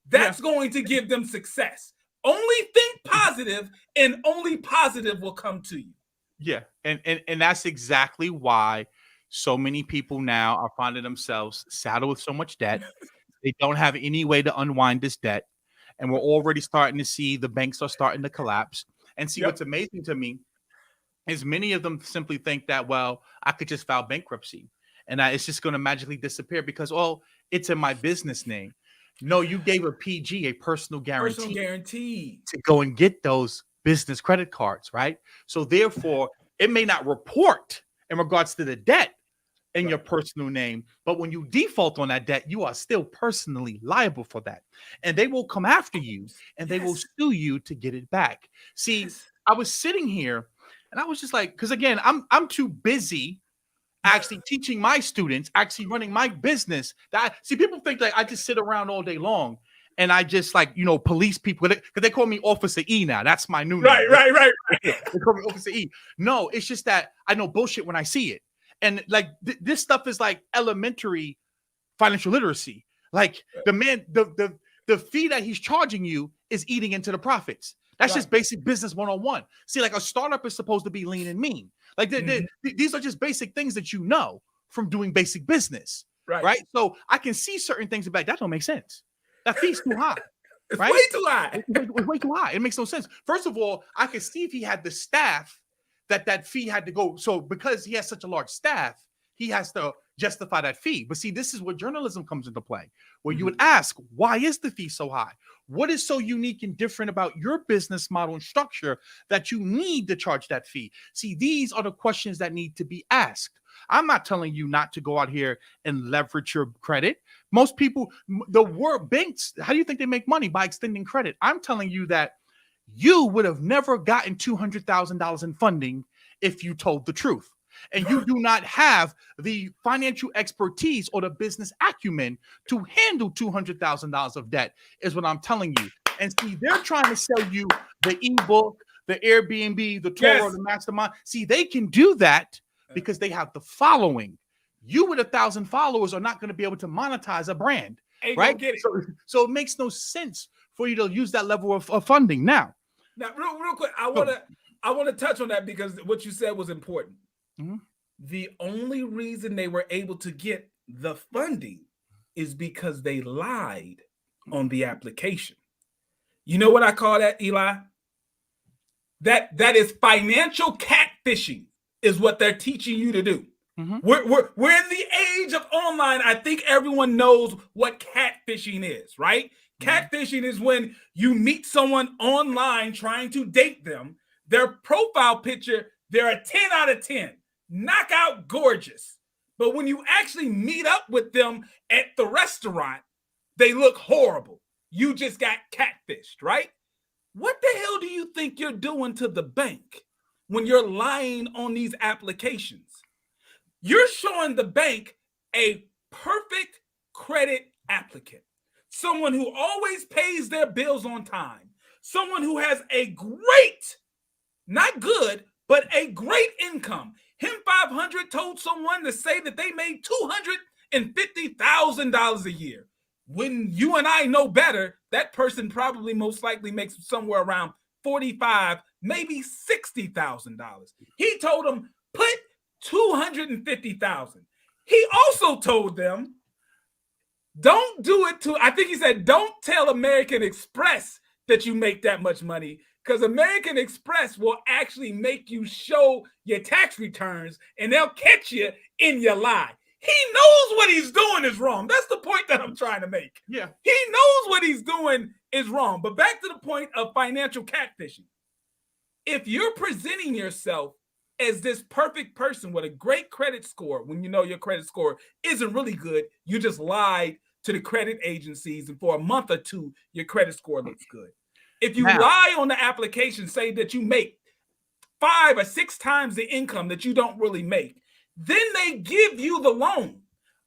that's going to give them success. Only think positive, and only positive will come to you. Yeah, and that's exactly why so many people now are finding themselves saddled with so much debt. They don't have any way to unwind this debt, and we're already starting to see the banks are starting to collapse. And see, what's amazing to me is many of them simply think that, well, I could just file bankruptcy and it's just going to magically disappear because, it's in my business name. No, you gave a PG, a personal guarantee to go and get those business credit cards, right? So therefore, it may not report in regards to the debt in your personal name. But when you default on that debt, you are still personally liable for that. And they will come after you and they will sue you to get it back. See, I was sitting here and I was just like, because again, I'm too busy actually teaching my students, actually running my business. That see, people think like I just sit around all day long and I just like, you know, police people because they call me Officer E now. That's my new name. Right. They call me Officer E. No, it's just that I know bullshit when I see it. And like this stuff is like elementary financial literacy. Like the man, the fee that he's charging you is eating into the profits. That's just basic business 101. See, like a startup is supposed to be lean and mean. Like these are just basic things that you know from doing basic business. Right. So I can see certain things about that don't make sense. That fee's too high. It's right? way too high. It's way too high. It makes no sense. First of all, I can see if he had the staff that fee had to go. So because he has such a large staff, he has to justify that fee. But see, this is where journalism comes into play, where you would ask, why is the fee so high? What is so unique and different about your business model and structure that you need to charge that fee? See, these are the questions that need to be asked. I'm not telling you not to go out here and leverage your credit. Most people, the world banks, how do you think they make money? By extending credit. I'm telling you that you would have never gotten $200,000 in funding if you told the truth. And you do not have the financial expertise or the business acumen to handle $200,000 of debt, is what I'm telling you. And see, they're trying to sell you the ebook, the Airbnb, the Toro, the mastermind. See, they can do that because they have the following. You with 1,000 followers are not going to be able to monetize a brand, right? So it makes no sense for you to use that level of funding now. Now, real quick, I want to touch on that because what you said was important. The only reason they were able to get the funding is because they lied on the application. You know what I call that, Eli? That is financial catfishing is what they're teaching you to do. We're in the age of online. I think everyone knows what catfishing is, right? Catfishing is when you meet someone online trying to date them. Their profile picture, they're a 10 out of 10. Knockout gorgeous. But when you actually meet up with them at the restaurant, they look horrible. You just got catfished, right? What the hell do you think you're doing to the bank when you're lying on these applications? You're showing the bank a perfect credit applicant, someone who always pays their bills on time, someone who has a great, not good, but a great income. Him 500 told someone to say that they made $250,000 a year. When you and I know better, that person probably most likely makes somewhere around $45,000, maybe $60,000. He told them, put $250,000. He also told them, don't do it to, I think he said, don't tell American Express that you make that much money, because American Express will actually make you show your tax returns and they'll catch you in your lie. He knows what he's doing is wrong. That's the point that I'm trying to make. Yeah. He knows what he's doing is wrong. But back to the point of financial catfishing. If you're presenting yourself as this perfect person with a great credit score, when you know your credit score isn't really good, you just lied to the credit agencies and for a month or two, your credit score looks good. If you lie on the application, say that you make 5 or 6 times the income that you don't really make, then they give you the loan.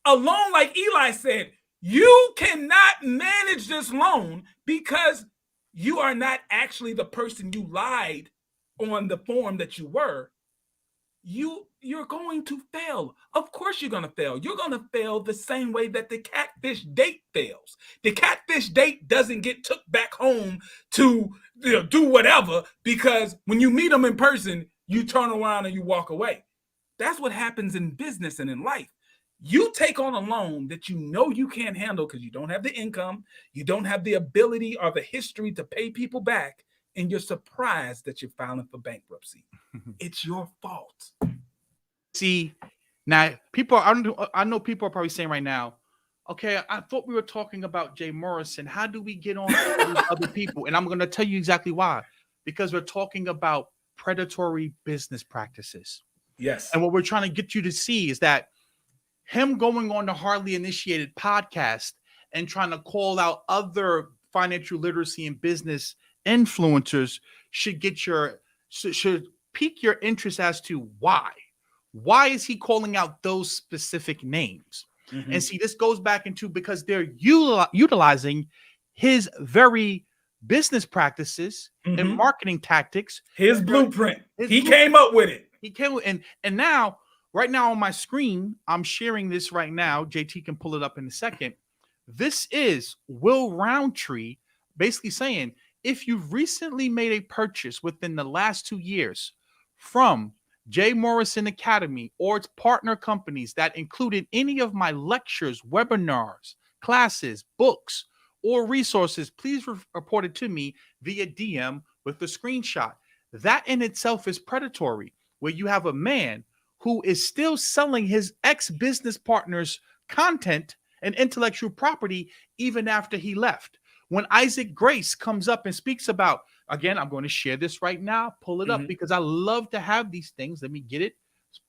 A loan, like Eli said, you cannot manage this loan because you are not actually the person you lied on the form that you were. You're going to fail. Of course you're going to fail. You're going to fail the same way that the catfish date fails. The catfish date doesn't get took back home to do whatever, because when you meet them in person, you turn around and you walk away. That's what happens in business and in life. You take on a loan that you know you can't handle because you don't have the income, you don't have the ability or the history to pay people back, and you're surprised that you're filing for bankruptcy. It's your fault. See, now people, I know people are probably saying right now, okay, I thought we were talking about Jay Morrison. How do we get on to other people? And I'm going to tell you exactly why. Because we're talking about predatory business practices. Yes. And what we're trying to get you to see is that him going on the Hardly Initiated podcast and trying to call out other financial literacy and business influencers should pique your interest as to why. Why is he calling out those specific names? Mm-hmm. And see, this goes back into because they're utilizing his very business practices and marketing tactics. His blueprint. He came up with it. He came and now, right now on my screen, I'm sharing this right now. JT can pull it up in a second. This is Will Roundtree basically saying, if you've recently made a purchase within the last 2 years from Jay Morrison Academy or its partner companies that included any of my lectures, webinars, classes, books, or resources, please report it to me via DM with the screenshot. That in itself is predatory, where you have a man who is still selling his ex-business partner's content and intellectual property even after he left. When Isaac Grace comes up and speaks about, again, I'm going to share this right now, pull it up because I love to have these things. Let me get it.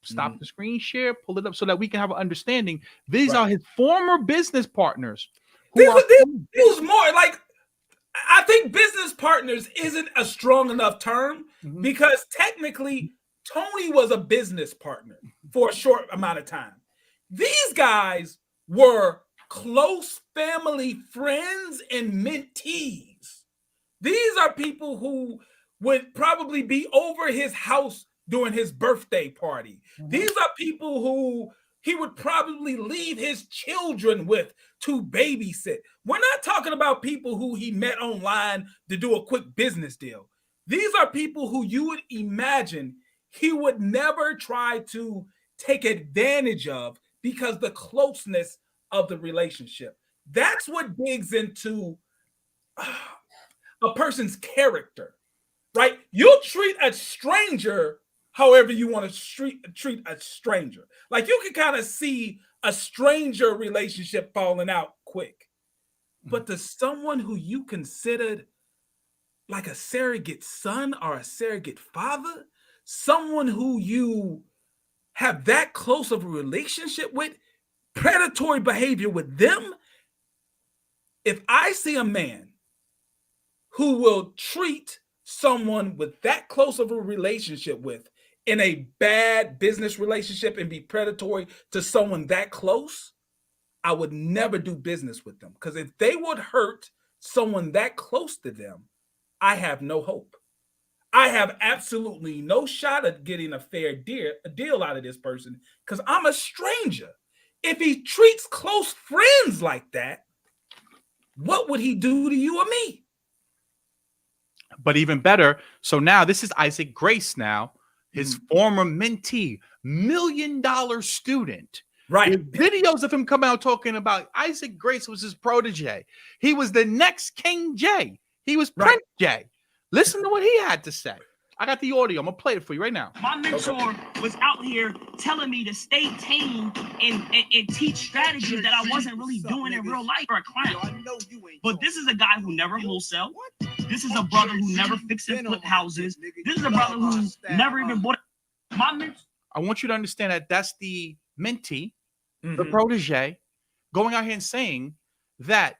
Stop the screen share, pull it up so that we can have an understanding. These are his former business partners. These was more like, I think business partners isn't a strong enough term because technically Tony was a business partner for a short amount of time. These guys were close family friends and mentees. These are people who would probably be over his house during his birthday party. These are people who he would probably leave his children with to babysit. We're not talking about people who he met online to do a quick business deal. These are people who you would imagine he would never try to take advantage of because the closeness of the relationship. That's what digs into a person's character, right? You'll treat a stranger however you want to treat a stranger. Like you can kind of see a stranger relationship falling out quick. But to someone who you considered like a surrogate son or a surrogate father, someone who you have that close of a relationship with, predatory behavior with them. If I see a man who will treat someone with that close of a relationship with in a bad business relationship and be predatory to someone that close, I would never do business with them. Because if they would hurt someone that close to them, I have no hope. I have absolutely no shot at getting a fair deal out of this person because I'm a stranger. If he treats close friends like that, what would he do to you or me? But even better, so now this is Isaac Grace now, his former mentee, $1 million student. Right. Videos of him coming out talking about Isaac Grace was his protege. He was the next King J. He was Prince J. Listen to what he had to say. I got the audio. I'm going to play it for you right now. My mentor was out here telling me to stay tame and teach strategies that I wasn't really doing in real life for a client. But this is a guy who never wholesale. This is a brother who never fixed and flip houses. This is a brother who never even bought my mentor. I want you to understand that that's the mentee, the protege, going out here and saying that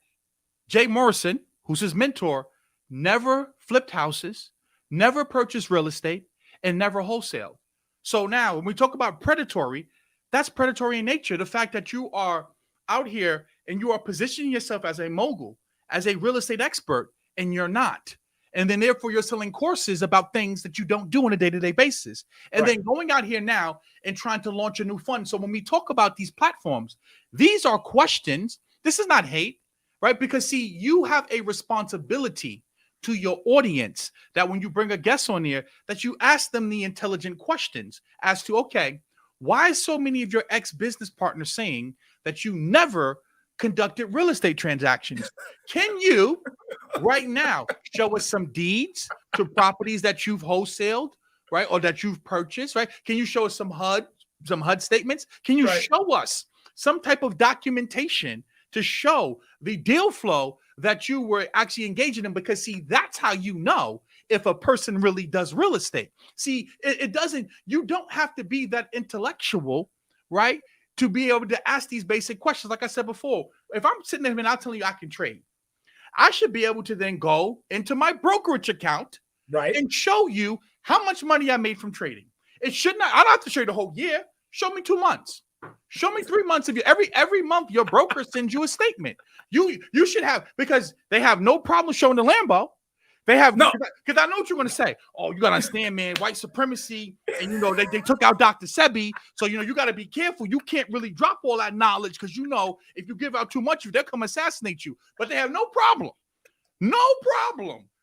Jay Morrison, who's his mentor, never flipped houses, never purchased real estate, and never wholesaled. So now when we talk about predatory, that's predatory in nature. The fact that you are out here and you are positioning yourself as a mogul, as a real estate expert, and you're not. And then therefore you're selling courses about things that you don't do on a day-to-day basis. And then going out here now and trying to launch a new fund. So when we talk about these platforms, these are questions. This is not hate, right? Because see, you have a responsibility to your audience that when you bring a guest on here, that you ask them the intelligent questions as to, okay, why is so many of your ex-business partners saying that you never conducted real estate transactions? Can you right now show us some deeds to properties that you've wholesaled, right? Or that you've purchased, right? Can you show us some HUD statements? Can you show us some type of documentation to show the deal flow that you were actually engaging in? Because see, that's how you know if a person really does real estate. See, it doesn't, you don't have to be that intellectual, right, to be able to ask these basic questions. Like I said before, if I'm sitting there and I'm telling you I can trade, I should be able to then go into my brokerage account, right, and show you how much money I made from trading. It should not, I don't have to show you the whole year. Show me 2 months. Show me 3 months of you. Every month your broker sends you a statement. You should have, because they have no problem showing the Lambo. They have no, because I know what you're going to say. Oh, you got to understand, man, white supremacy, and you know they took out Dr. Sebi, so you know you got to be careful. You can't really drop all that knowledge because you know if you give out too much, they'll come assassinate you. But they have no problem,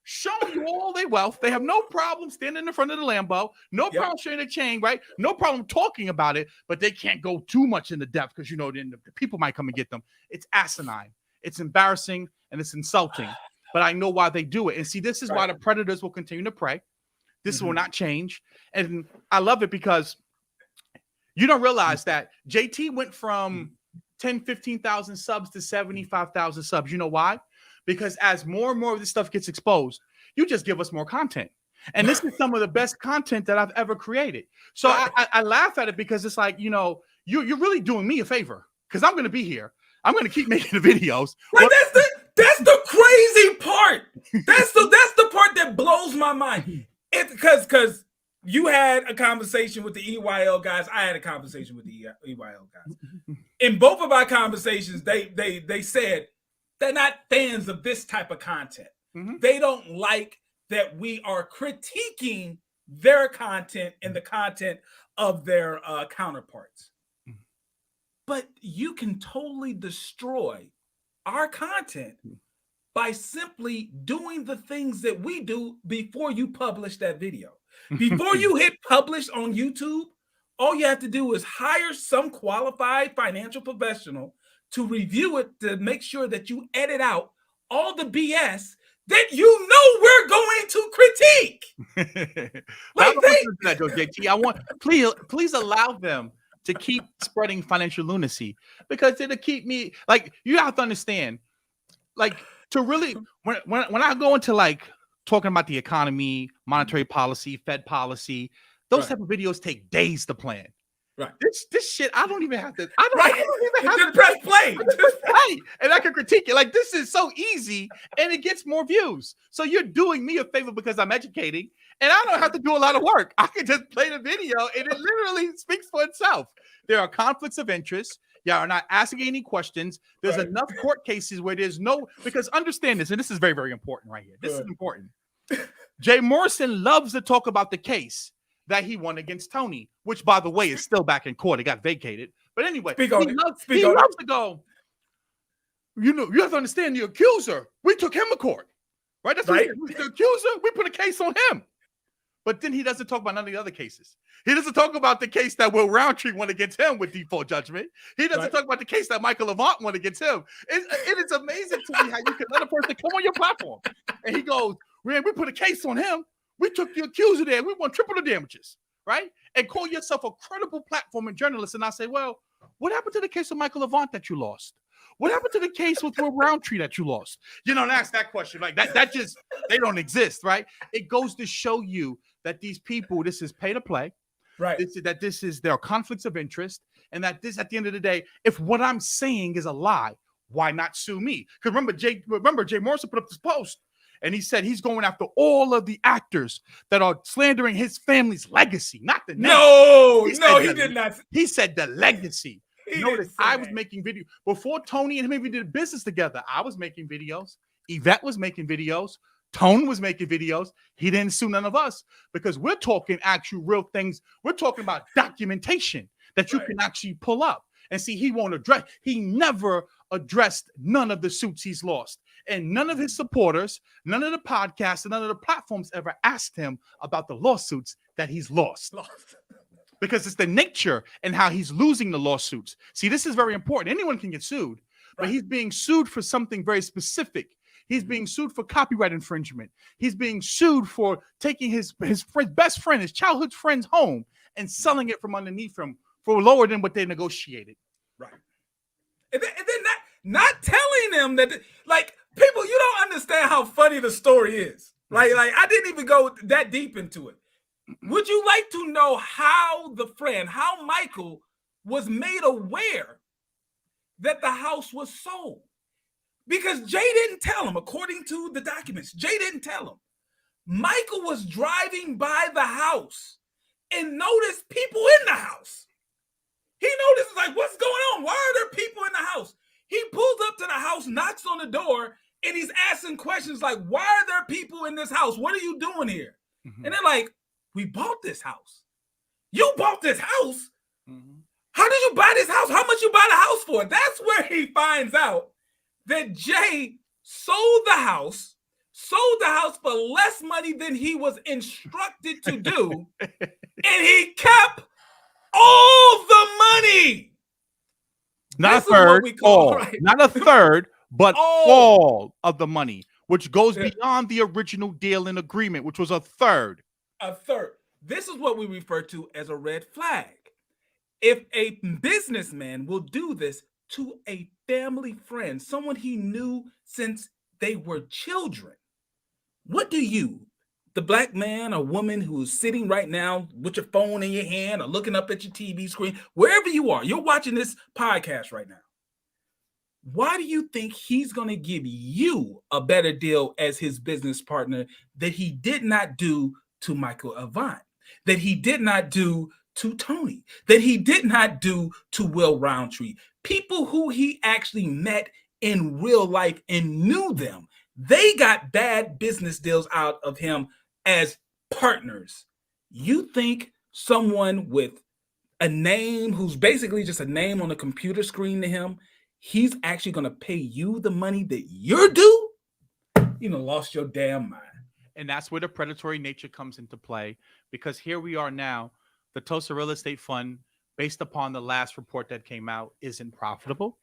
showing you all their wealth. They have no problem standing in front of the Lambo, no problem showing the chain, right? No problem talking about it, but they can't go too much into depth because you know then the people might come and get them. It's asinine, it's embarrassing, and it's insulting. But I know why they do it. And see, this is why the predators will continue to prey. This will not change. And I love it because you don't realize that JT went from 10, 15,000 subs to 75,000 subs. You know why? Because as more and more of this stuff gets exposed, you just give us more content. And this is some of the best content that I've ever created. So I laugh at it because it's like, you know, you're really doing me a favor because I'm going to be here. I'm going to keep making the videos. Like that's the crazy part. That's the part that blows my mind. It's because you had a conversation with the EYL guys. I had a conversation with the EYL guys. In both of our conversations, they said they're not fans of this type of content. They don't like that we are critiquing their content and the content of their counterparts. But you can totally destroy our content by simply doing the things that we do before you publish that video. Before you hit publish on YouTube, all you have to do is hire some qualified financial professional to review it to make sure that you edit out all the BS that you know we're going to critique. Like that, JT. I want please allow them to keep spreading financial lunacy because it'll keep me like you have to understand, like to really when I go into like talking about the economy, monetary policy, Fed policy, those type of videos take days to plan. Right. This shit, I don't even have to. I don't even have to press play. Right. And I can critique it. Like this is so easy, and it gets more views. So you're doing me a favor because I'm educating, and I don't have to do a lot of work. I can just play the video, and it literally speaks for itself. There are conflicts of interest. Y'all are not asking any questions. There's enough court cases where there's no, because understand this, and this is very, very important right here. This is important. Jay Morrison loves to talk about the case that he won against TONI, which, by the way, is still back in court. It got vacated. But anyway, he loves to go, you know, you have to understand the accuser. We took him to court, right? That's right. The accuser, we put a case on him. But then he doesn't talk about none of the other cases. He doesn't talk about the case that Will Roundtree won against him with default judgment. He doesn't talk about the case that Michael AVANT won against him. It is amazing to me how you can let a person come on your platform and he goes, man, we put a case on him. We took the accuser there. We won triple the damages, right? And call yourself a credible platform and journalist. And I say, well, what happened to the case of Michael AVANT that you lost? What happened to the case with Will Roundtree that you lost? You know, and ask that question. Like that just, they don't exist, right? It goes to show you that these people, this is pay to play. Right. There are conflicts of interest. And that this, at the end of the day, if what I'm saying is a lie, why not sue me? Because remember Jay Morrison put up this post. And he said he's going after all of the actors that are slandering his family's legacy, not the name. He did not. He said the legacy. Notice I was making videos before TONI and him even did business together. I was making videos. Yvette was making videos. Tone was making videos. He didn't sue none of us because we're talking actual real things. We're talking about documentation that you can actually pull up and see. He won't address. He never addressed none of the suits he's lost. And none of his supporters, none of the podcasts, and none of the platforms ever asked him about the lawsuits that he's lost. Because it's the nature and how he's losing the lawsuits. See, this is very important. Anyone can get sued, but he's being sued for something very specific. He's being sued for copyright infringement. He's being sued for taking his best friend, his childhood friend's home and selling it from underneath him for lower than what they negotiated. Right. And then not telling them that, like, people, you don't understand how funny the story is. Like I didn't even go that deep into it. Would you like to know how Michael was made aware that the house was sold? Because Jay didn't tell him, according to the documents. Jay didn't tell him. Michael was driving by the house and noticed people in the house. He noticed, like, what's going on? Why are there people in the house? He pulls up to the house, knocks on the door, and he's asking questions like, why are there people in this house? What are you doing here? And they're like, we bought this house. You bought this house? How did you buy this house? How much you buy the house for? That's where he finds out that Jay sold the house for less money than he was instructed to do, and he kept all the money. Not a third, all. Right? Not a third, but all of the money, which goes beyond the original deal and agreement, which was a third. A third. This is what we refer to as a red flag. If a businessman will do this to a family friend, someone he knew since they were children, what do you, the black man or woman who's sitting right now with your phone in your hand or looking up at your TV screen, wherever you are, you're watching this podcast right now, why do you think he's going to give you a better deal as his business partner that he did not do to Michael AVANTE, that he did not do to TONI, that he did not do to Will Roundtree? People who he actually met in real life and knew them, they got bad business deals out of him as partners. You think someone with a name who's basically just a name on a computer screen to him, he's actually going to pay you the money that you're due? You know, lost your damn mind. And that's where the predatory nature comes into play, because here we are now. The TULSA Real Estate Fund, based upon the last report that came out, isn't profitable.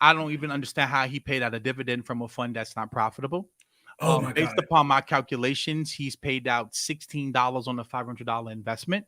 I don't even understand how he paid out a dividend from a fund that's not profitable. Based upon my calculations, he's paid out $16 on a $500 investment.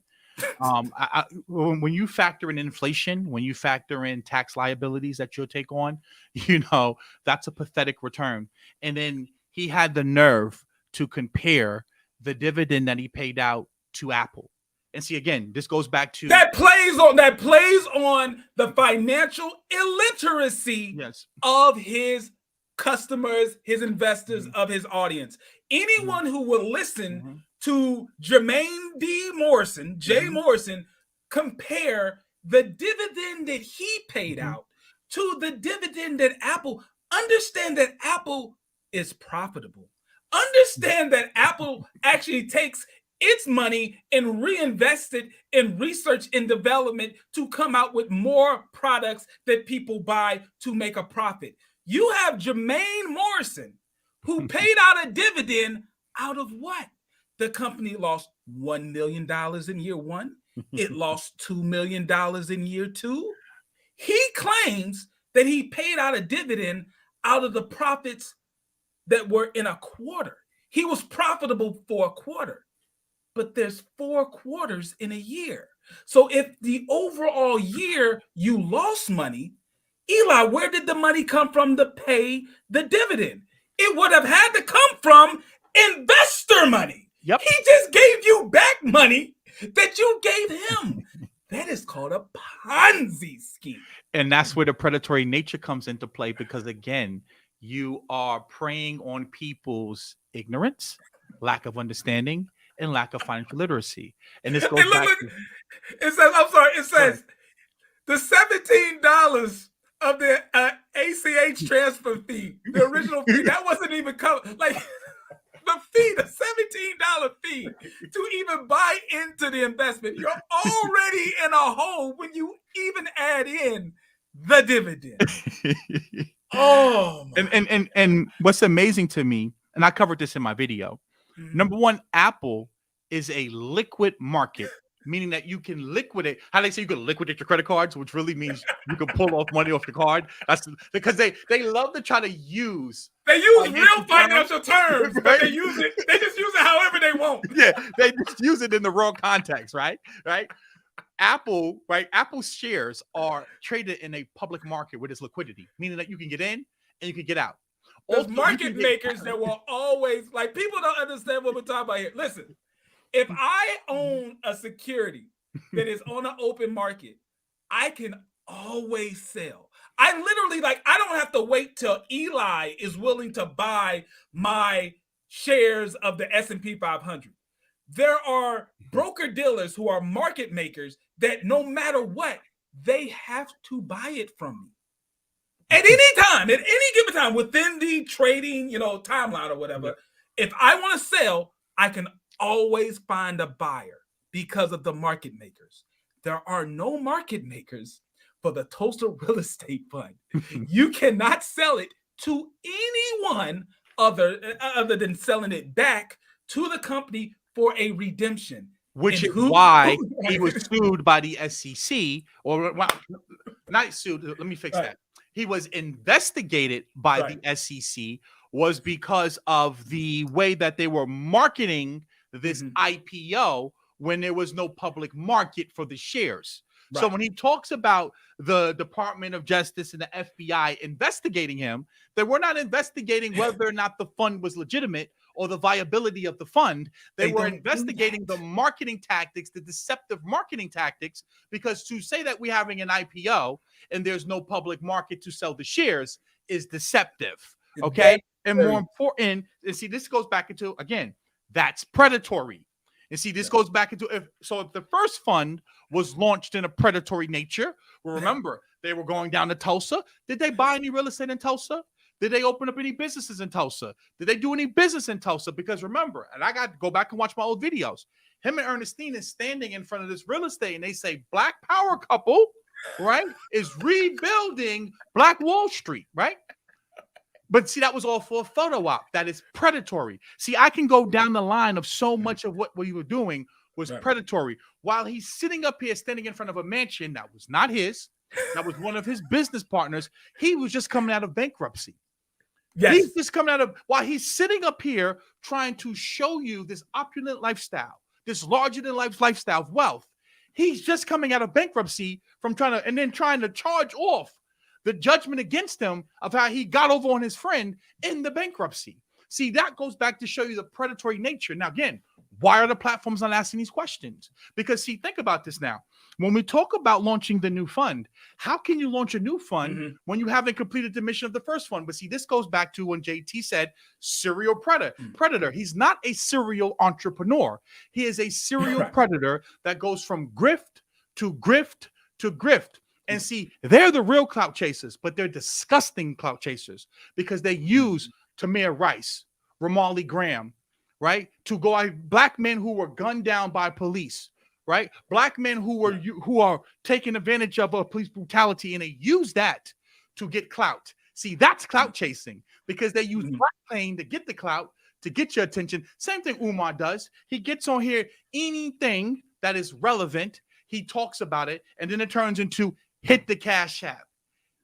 When you factor in inflation, when you factor in tax liabilities that you'll take on, you know, that's a pathetic return. And then he had the nerve to compare the dividend that he paid out to Apple. And see, again, this goes back to that plays on the financial illiteracy of his customers, his investors, of his audience. Anyone who will listen to Jermain Morrison, Jay Morrison, compare the dividend that he paid out to the dividend that Apple, understand that Apple is profitable. Understand that Apple actually takes its money and reinvest it in research and development to come out with more products that people buy to make a profit. You have Jermain Morrison, who paid out a dividend out of what? The company lost $1 million in year one. It lost $2 million in year two. He claims that he paid out a dividend out of the profits that were in a quarter. He was profitable for a quarter. But there's 4 quarters in a year. So if the overall year you lost money, Eli, where did the money come from to pay the dividend? It would have had to come from investor money. Yep. He just gave you back money that you gave him. That is called a Ponzi scheme. And that's where the predatory nature comes into play, because again, you are preying on people's ignorance, lack of understanding, and lack of financial literacy. And this goes back to, it says, I'm sorry, it says the $17 of the ACH transfer fee, the original fee, that wasn't even covered. Like the fee, the $17 fee to even buy into the investment, you're already in a hole when you even add in the dividend. Oh, and what's amazing to me, and I covered this in my video. Number one, Apple is a liquid market, meaning that you can liquidate. How they say you can liquidate your credit cards, which really means you can pull off money off your card. That's because they love to try to use. They use real financial terms, right? But they use it. They just use it however they want. Yeah, they just use it in the wrong context, right? Right. Apple, right? Apple's shares are traded in a public market with its liquidity, meaning that you can get in and you can get out. There's market makers that will always, like, people don't understand what we're talking about here. Listen, if I own a security that is on the open market, I can always sell. I literally, like, I don't have to wait till Eli is willing to buy my shares of the S&P 500. There are broker dealers who are market makers that no matter what, they have to buy it from me. At any time, at any given time, within the trading, timeline or whatever, if I want to sell, I can always find a buyer because of the market makers. There are no market makers for the TULSA Real Estate Fund. You cannot sell it to anyone other than selling it back to the company for a redemption. Which is why he was sued by the SEC, or well, not sued. Let me fix that. He was investigated by the SEC was because of the way that they were marketing this IPO when there was no public market for the shares. So when he talks about the Department of Justice and the FBI investigating him, they were not investigating whether or not the fund was legitimate or the viability of the fund. They were investigating the marketing tactics, the deceptive marketing tactics, because to say that we're having an IPO and there's no public market to sell the shares is deceptive. Okay. And more important, and see, this goes back into, again, that's predatory. And see, this goes back into, if the first fund was launched in a predatory nature, well, remember, they were going down to Tulsa. Did they buy any real estate in Tulsa? Did they open up any businesses in Tulsa? Did they do any business in Tulsa? Because remember, and I got to go back and watch my old videos, him and Ernestine is standing in front of this real estate and they say, Black power couple, right, is rebuilding Black Wall Street, right? But see, that was all for a photo op. That is predatory. See, I can go down the line of so much of what we were doing was predatory. While he's sitting up here standing in front of a mansion that was not his, that was one of his business partners, he was just coming out of bankruptcy. Yes. He's just coming out of, while he's sitting up here trying to show you this opulent lifestyle, this larger than life lifestyle of wealth. He's just coming out of bankruptcy from trying to charge off the judgment against him of how he got over on his friend in the bankruptcy. See, that goes back to show you the predatory nature. Now, again, why are the platforms not asking these questions? Because, see, think about this now. When we talk about launching the new fund, how can you launch a new fund when you haven't completed the mission of the first one? But see, this goes back to when JT said serial predator. He's not a serial entrepreneur. He is a serial predator that goes from grift to grift to grift. And see, they're the real clout chasers, but they're disgusting clout chasers because they use Tamir Rice, Ramarley Graham, right? To go out, Black men who were gunned down by police, right? Black men who are taking advantage of a police brutality, and they use that to get clout. See, that's clout chasing because they use Black pain to get the clout, to get your attention. Same thing Umar does. He gets on here, anything that is relevant, he talks about it, and then it turns into hit the Cash App,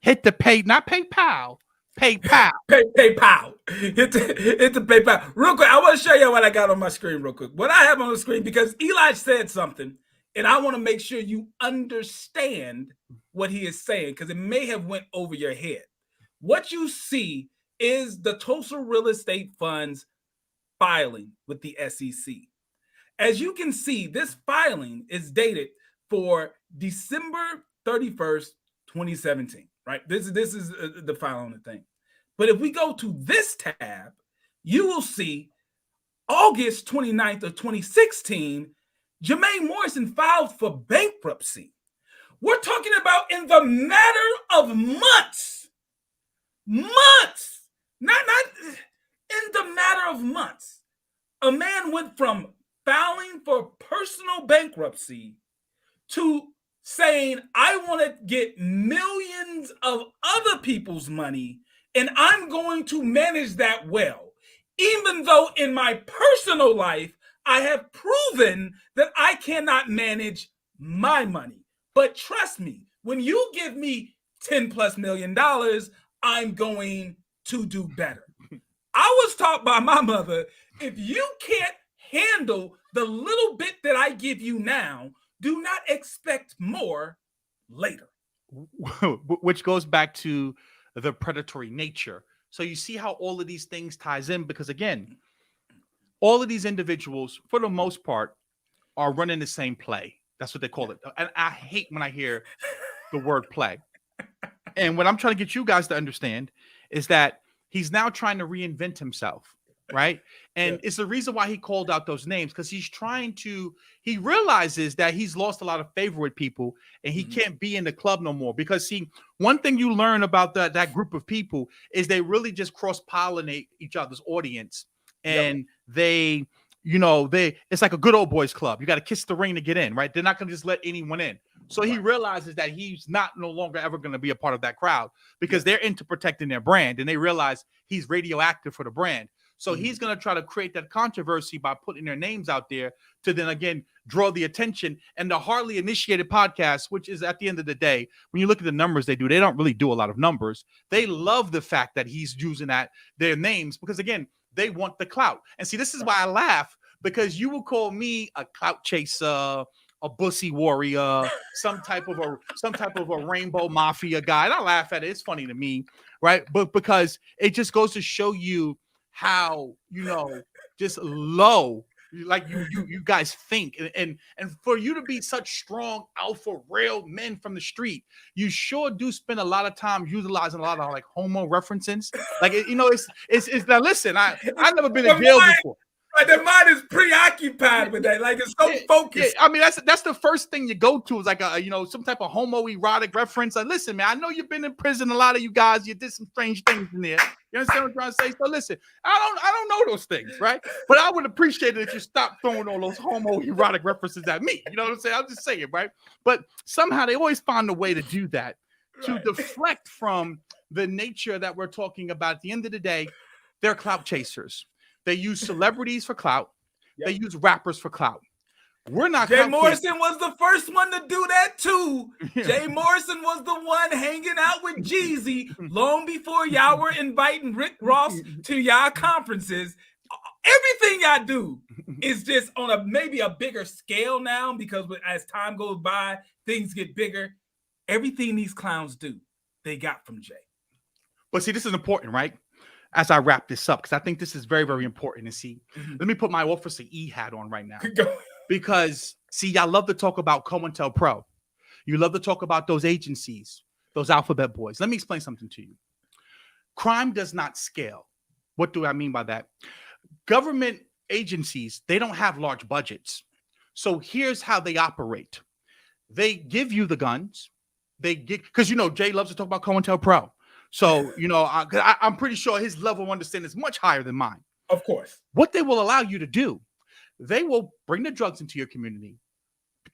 hit the not PayPal, PayPal. PayPal. Hit the PayPal. Real quick, I want to show you what I got on my screen real quick. What I have on the screen, because Eli said something, and I want to make sure you understand what he is saying, because it may have went over your head. What you see is the TULSA Real Estate Fund's filing with the SEC. As you can see, this filing is dated for December 31st, 2017, right? This is the file on the thing. But if we go to this tab, you will see August 29th of 2016, Jay Morrison filed for bankruptcy. We're talking about in the matter of months, not in the matter of months, a man went from filing for personal bankruptcy to saying, I want to get millions of other people's money and I'm going to manage that well. Even though in my personal life, I have proven that I cannot manage my money. But trust me, when you give me $10+ million, I'm going to do better. I was taught by my mother, if you can't handle the little bit that I give you now, do not expect more later. Which goes back to the predatory nature. So you see how all of these things ties in, because again, all of these individuals, for the most part, are running the same play. That's what they call it. And I hate when I hear the word play. And what I'm trying to get you guys to understand is that he's now trying to reinvent himself, right? And it's the reason why he called out those names, because he's trying to, he realizes that he's lost a lot of favor with people and he can't be in the club no more. Because see, one thing you learn about that group of people is they really just cross-pollinate each other's audience. And they, you know, it's like a good old boys club. You got to kiss the ring to get in, right? They're not going to just let anyone in. So he realizes that he's no longer ever going to be a part of that crowd, because they're into protecting their brand, and they realize he's radioactive for the brand. So he's going to try to create that controversy by putting their names out there to then again draw the attention. And the Hardly Initiated podcast, which is at the end of the day, when you look at the numbers they do, they don't really do a lot of numbers. They love the fact that he's using their names, because again, they want the clout. And see, this is why I laugh, because you will call me a clout chaser, a bussy warrior, some type of a rainbow mafia guy. And I laugh at it. It's funny to me, right? But because it just goes to show you how, you know, just low, like you guys think, and for you to be such strong alpha real men from the street, you sure do spend a lot of time utilizing a lot of like homo references. Like, you know, it's now listen, I've never been in jail before. Like the mind is preoccupied with that. Like it's so focused. I mean, that's the first thing you go to is like a, you know, some type of homoerotic reference. Like, listen, man, I know you've been in prison. A lot of you guys, you did some strange things in there. You understand what I'm trying to say? So listen, I don't know those things, right? But I would appreciate it if you stop throwing all those homoerotic references at me. You know what I'm saying? I'm just saying, right? But somehow they always find a way to do that, to deflect from the nature that we're talking about. At the end of the day, they're clout chasers. They use celebrities for clout. They use rappers for clout. We're not. Jay Morrison was the first one to do that too. Jay Morrison was the one hanging out with Jeezy long before y'all were inviting Rick Ross to y'all conferences. Everything y'all do is just on maybe a bigger scale now, because as time goes by, things get bigger. Everything these clowns do, they got from Jay. But see, this is important, right? As I wrap this up, because I think this is very, very important to see. Let me put my Officer E hat on right now. Because, see, y'all love to talk about COINTELPRO. You love to talk about those agencies, those alphabet boys. Let me explain something to you. Crime does not scale. What do I mean by that? Government agencies, they don't have large budgets. So here's how they operate. They give you the guns. They get, because, you know, Jay loves to talk about COINTELPRO. So, you know, I'm pretty sure his level of understanding is much higher than mine. Of course. What they will allow you to do, they will bring the drugs into your community.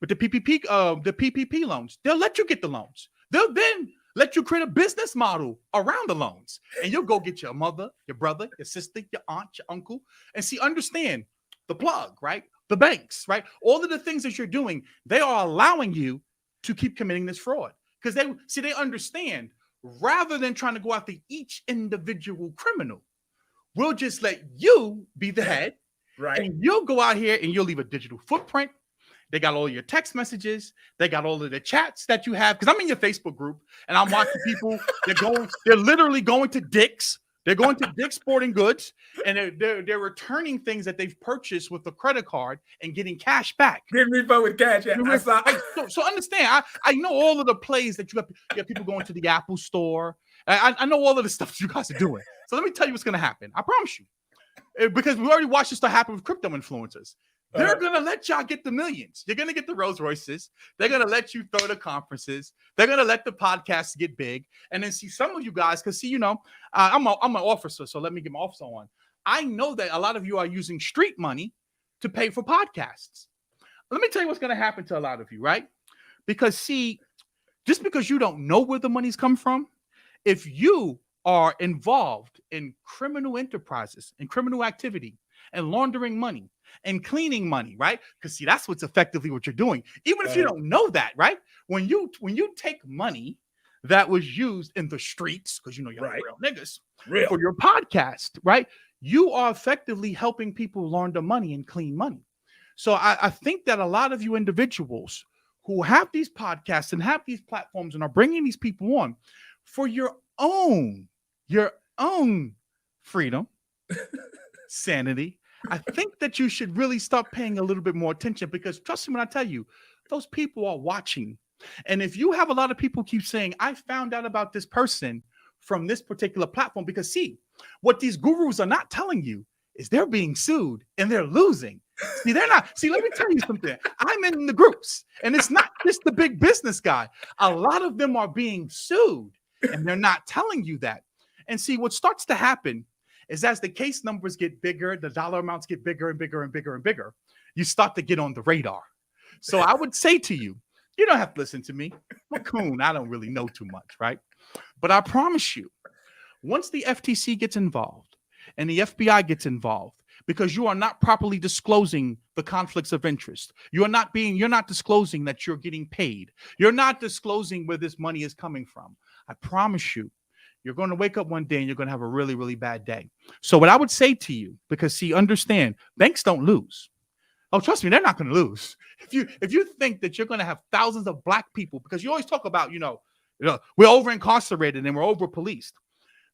But the PPP loans, they'll let you get the loans. They'll then let you create a business model around the loans. And you'll go get your mother, your brother, your sister, your aunt, your uncle. And see, understand the plug, right? The banks, right? All of the things that you're doing, they are allowing you to keep committing this fraud. Because they understand, rather than trying to go after each individual criminal, we'll just let you be the head. Right. And you'll go out here and you'll leave a digital footprint. They got all your text messages. They got all of the chats that you have. Because I'm in your Facebook group and I'm watching people. They're literally going to Dick's. They're going to Dick's Sporting Goods, and they're returning things that they've purchased with a credit card and getting cash back. Getting refund with cash. Yeah. So understand, I know all of the plays that you have people going to the Apple store. I know all of the stuff that you guys are doing. So let me tell you what's going to happen. I promise you. Because we already watched this stuff happen with crypto influencers. They're going to let y'all get the millions. You're going to get the Rolls Royces. They're going to let you throw the conferences. They're going to let the podcasts get big. And then see some of you guys, because see, you know, I'm an officer, so let me get my officer on. I know that a lot of you are using street money to pay for podcasts. Let me tell you what's going to happen to a lot of you, right? Because see, just because you don't know where the money's come from, if you are involved in criminal enterprises and criminal activity and laundering money and cleaning money, right? Because see, that's what's effectively what you're doing. Even if you don't know that, right? When you take money that was used in the streets, because you know you're real niggas, for your podcast, right? You are effectively helping people launder money and clean money. So I think that a lot of you individuals who have these podcasts and have these platforms and are bringing these people on for your own own freedom, sanity, I think that you should really start paying a little bit more attention, because trust me when I tell you, those people are watching. And if you have a lot of people keep saying, I found out about this person from this particular platform, because see, what these gurus are not telling you is they're being sued and they're losing. See, they're not. See, let me tell you something. I'm in the groups, and it's not just the big business guy. A lot of them are being sued, and they're not telling you that. And see, what starts to happen is as the case numbers get bigger, the dollar amounts get bigger and bigger and bigger and bigger, you start to get on the radar. So I would say to you, you don't have to listen to me. I'm a coon. I don't really know too much, right? But I promise you, once the FTC gets involved and the FBI gets involved, because you are not properly disclosing the conflicts of interest. You're not disclosing that you're getting paid. You're not disclosing where this money is coming from. I promise you, you're going to wake up one day and you're going to have a really, really bad day. So what I would say to you, because see, understand, banks don't lose. Oh, trust me, they're not going to lose. If you think that you're going to have thousands of black people, because you always talk about, we're over incarcerated and we're over policed.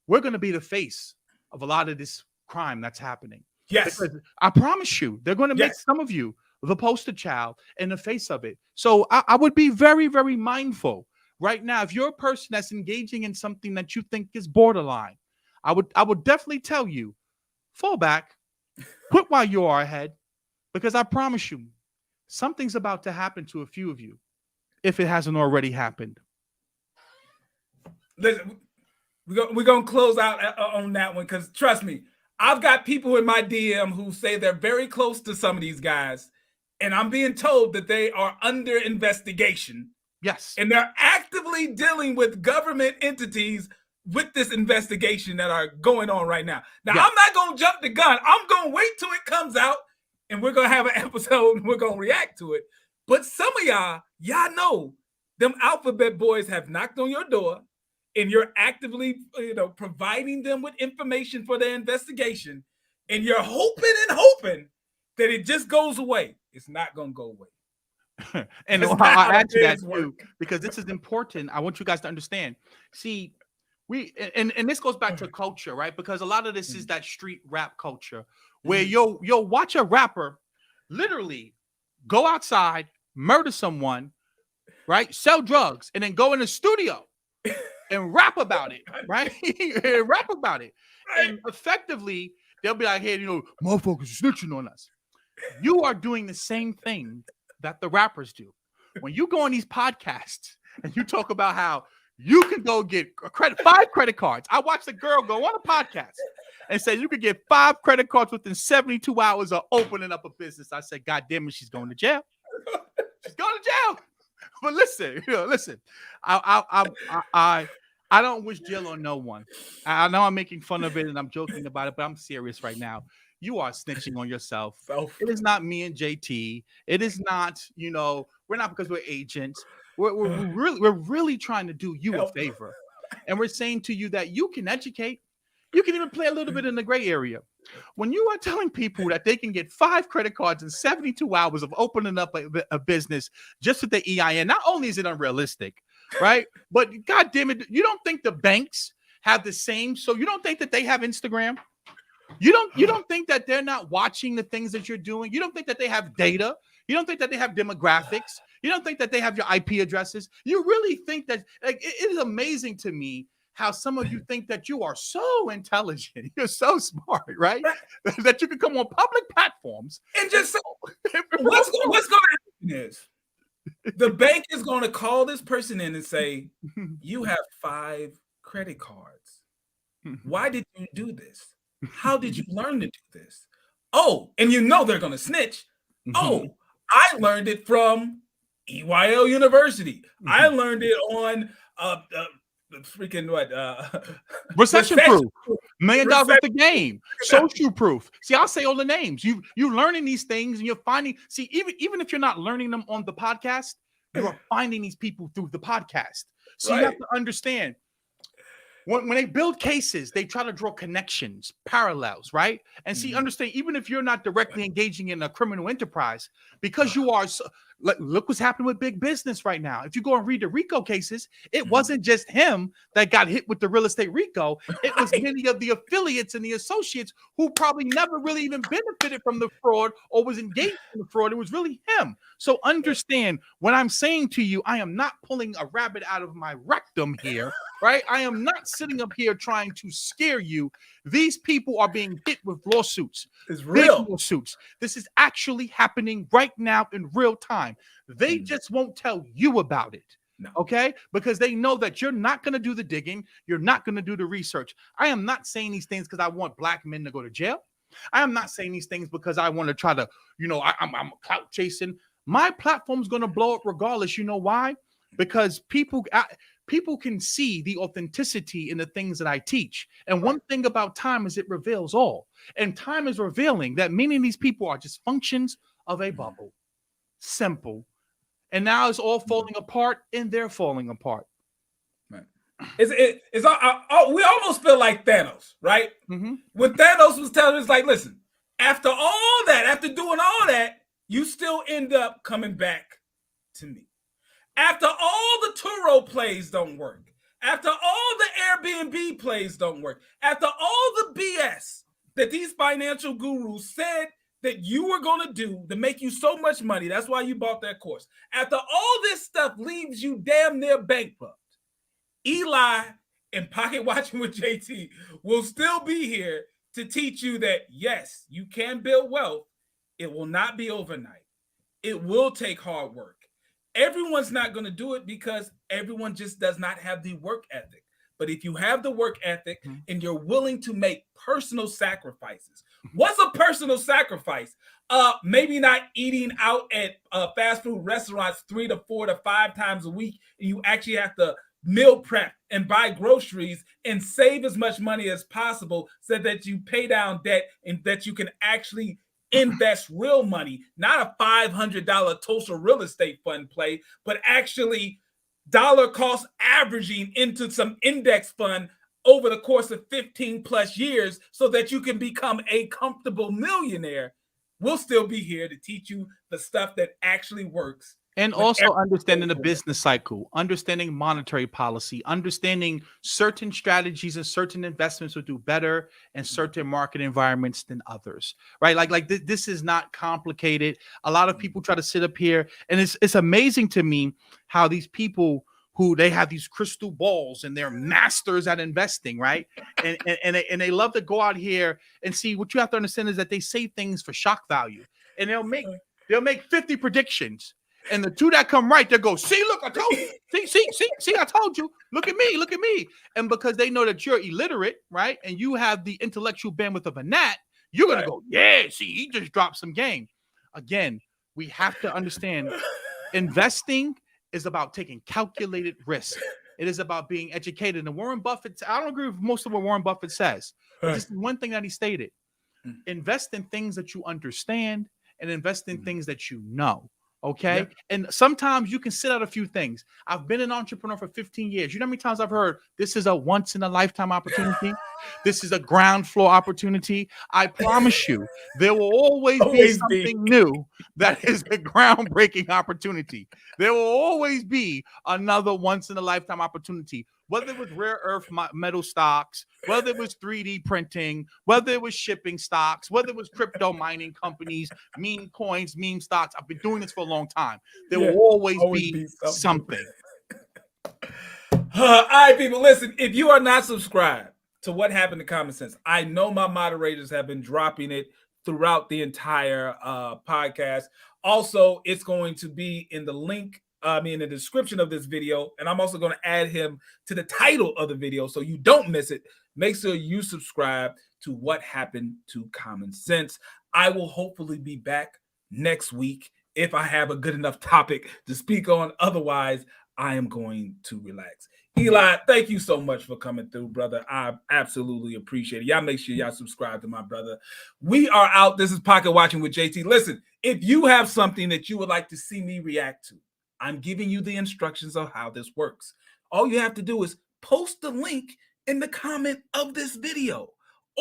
We're going to be the face of a lot of this crime that's happening. Yes. Because I promise you, they're going to make some of you the poster child in the face of it. So I would be very, very mindful right now. If you're a person that's engaging in something that you think is borderline, I would definitely tell you, fall back, quit while you are ahead, because I promise you, something's about to happen to a few of you if it hasn't already happened. Listen, we're going to close out on that one, because trust me, I've got people in my DM who say they're very close to some of these guys, and I'm being told that they are under investigation. Yes. And they're actively dealing with government entities with this investigation that are going on right now. Now, I'm not going to jump the gun. I'm going to wait till it comes out, and we're going to have an episode, and we're going to react to it. But some of y'all know them alphabet boys have knocked on your door, and you're actively, providing them with information for their investigation, and you're hoping that it just goes away. It's not going to go away. And I'll add to that too, because this is important. I want you guys to understand. See, and this goes back to culture, right? Because a lot of this is that street rap culture where you'll watch a rapper literally go outside, murder someone, right? Sell drugs, and then go in the studio and rap about it, right? And rap about it. And effectively, they'll be like, hey, motherfuckers are snitching on us. You are doing the same thing that the rappers do. When you go on these podcasts and you talk about how you can go get 5 credit cards. I watched a girl go on a podcast and say you could get 5 credit cards within 72 hours of opening up a business. I said, God damn it, she's going to jail. She's going to jail. But listen, I don't wish jail on no one. I know I'm making fun of it and I'm joking about it, but I'm serious right now. You are snitching on yourself. It is not me and JT. It is not, we're not, because we're agents. We're really trying to do you a favor. And we're saying to you that you can educate. You can even play a little bit in the gray area. When you are telling people that they can get 5 credit cards in 72 hours of opening up a business just with the EIN, not only is it unrealistic, right? But God damn it, you don't think the banks have the same? So you don't think that they have Instagram? You don't think that they're not watching the things that you're doing? You don't think that they have data? You don't think that they have demographics? You don't think that they have your IP addresses? You really think that, it is amazing to me how some of you think that you are so intelligent, you're so smart, right? That you can come on public platforms and just what's going to happen is the bank is going to call this person in and say, you have 5 credit cards. Why did you do this? How did you learn to do this? Oh, and they're going to snitch. Oh, I learned it from EYL University. I learned it on recession proof, $1 million worth of game, social proof. See, I'll say all the names. You're learning these things and you're finding, see, even if you're not learning them on the podcast, you're finding these people through the podcast. So you have to understand, when they build cases, they try to draw connections, parallels, right? And see, understand, even if you're not directly engaging in a criminal enterprise, because you are, Look what's happening with big business right now. If you go and read the RICO cases, it wasn't just him that got hit with the real estate RICO. It was many of the affiliates and the associates who probably never really even benefited from the fraud or was engaged in the fraud. It was really him. So understand when I'm saying to you, I am not pulling a rabbit out of my rectum here, right? I am not sitting up here trying to scare you. These people are being hit with lawsuits. It's real. Big lawsuits. This is actually happening right now in real time. They just won't tell you about it. No. Okay? Because they know that you're not going to do the digging. You're not going to do the research. I am not saying these things because I want black men to go to jail. I am not saying these things because I want to try to, I'm clout chasing. My platform's going to blow up regardless. You know why? Because people can see the authenticity in the things that I teach. And one thing about time is it reveals all. And time is revealing that many of these people are just functions of a bubble. Simple. And now it's all falling apart, and they're falling apart. Right. We almost feel like Thanos, right? Mm-hmm. When Thanos was telling us, like, listen, after all that, after doing all that, you still end up coming back to me. After all the Turo plays don't work, after all the Airbnb plays don't work, after all the BS that these financial gurus said that you were going to do to make you so much money, that's why you bought that course. After all this stuff leaves you damn near bankrupt, Eli and Pocket Watching with JT will still be here to teach you that, yes, you can build wealth. It will not be overnight. It will take hard work. Everyone's not going to do it because everyone just does not have the work ethic. But if you have the work ethic and you're willing to make personal sacrifices, what's a personal sacrifice? Maybe not eating out at fast food restaurants 3 to 4 to 5 times a week. And you actually have to meal prep and buy groceries and save as much money as possible so that you pay down debt and that you can actually invest real money, not a $500 TULSA real estate fund play, but actually dollar cost averaging into some index fund over the course of 15 plus years so that you can become a comfortable millionaire. We'll still be here to teach you the stuff that actually works. And also understanding the business cycle, understanding monetary policy, understanding certain strategies and certain investments will do better in certain market environments than others, right? Like this is not complicated. A lot of people try to sit up here, and it's amazing to me how these people who they have these crystal balls and they're masters at investing, right? And they love to go out here and see. What you have to understand is that they say things for shock value, and they'll make 50 predictions. And the 2 that come right, they go, see, look, I told you. See, I told you. Look at me. And because they know that you're illiterate, right? And you have the intellectual bandwidth of a gnat, you're going to go, yeah, see, he just dropped some game. Again, we have to understand investing is about taking calculated risk. It is about being educated. And Warren Buffett, I don't agree with most of what Warren Buffett says. But this is one thing that he stated. Invest in things that you understand and invest in things that you know. Okay. Yep. And sometimes you can sit out a few things. I've been an entrepreneur for 15 years. You know how many times I've heard this is a once in a lifetime opportunity? This is a ground floor opportunity. I promise you, there will always be something new that is a groundbreaking opportunity. There will always be another once in a lifetime opportunity, whether it was rare earth metal stocks, whether it was 3D printing, whether it was shipping stocks, whether it was crypto mining companies, meme coins, meme stocks. I've been doing this for a long time. There will always be something. All right, people, listen, if you are not subscribed to What Happened to Common Sense, I know my moderators have been dropping it throughout the entire podcast. Also, it's going to be in the link, in the description of this video, and I'm also going to add him to the title of the video so you don't miss it. Make sure you subscribe to What Happened to Common Sense. I will hopefully be back next week if I have a good enough topic to speak on. Otherwise, I am going to relax. Eli, thank you so much for coming through, brother. I absolutely appreciate it. Y'all make sure y'all subscribe to my brother. We are out. This is Pocket Watching with JT. Listen, if you have something that you would like to see me react to, I'm giving you the instructions of how this works. All you have to do is post the link in the comment of this video,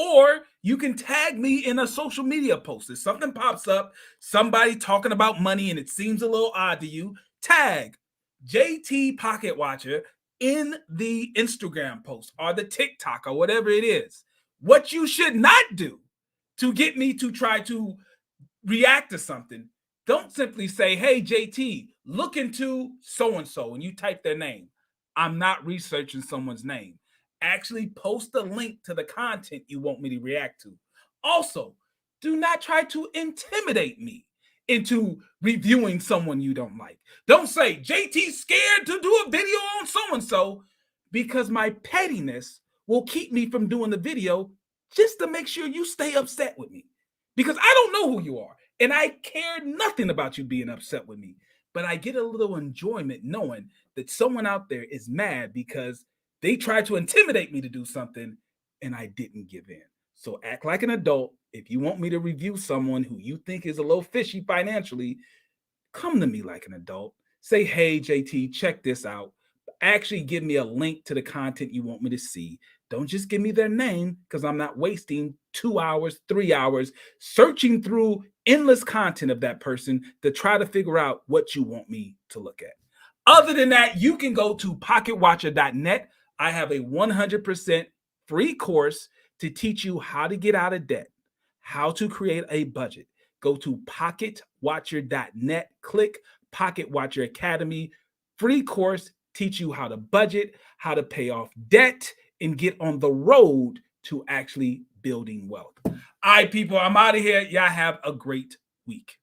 Or you can tag me in a social media post. If something pops up, somebody talking about money and it seems a little odd to you, tag JT Pocket Watcher in the Instagram post or the TikTok or whatever it is. What you should not do to get me to try to react to something, don't simply say, hey, JT, look into so-and-so, and you type their name. I'm not researching someone's name. Actually post a link to the content you want me to react to. Also, do not try to intimidate me into reviewing someone you don't like. Don't say, JT's scared to do a video on so-and-so, because my pettiness will keep me from doing the video just to make sure you stay upset with me. Because I don't know who you are, and I care nothing about you being upset with me. But I get a little enjoyment knowing that someone out there is mad because they tried to intimidate me to do something, and I didn't give in. So act like an adult. If you want me to review someone who you think is a little fishy financially, come to me like an adult. Say, hey, JT, check this out. Actually give me a link to the content you want me to see. Don't just give me their name, because I'm not wasting 2 hours, 3 hours searching through endless content of that person to try to figure out what you want me to look at. Other than that, you can go to pocketwatcher.net. I have a 100% free course to teach you how to get out of debt, how to create a budget. Go to pocketwatcher.net, click Pocket Watcher Academy, free course, teach you how to budget, how to pay off debt, and get on the road to actually building wealth. All right, people, I'm out of here. Y'all have a great week.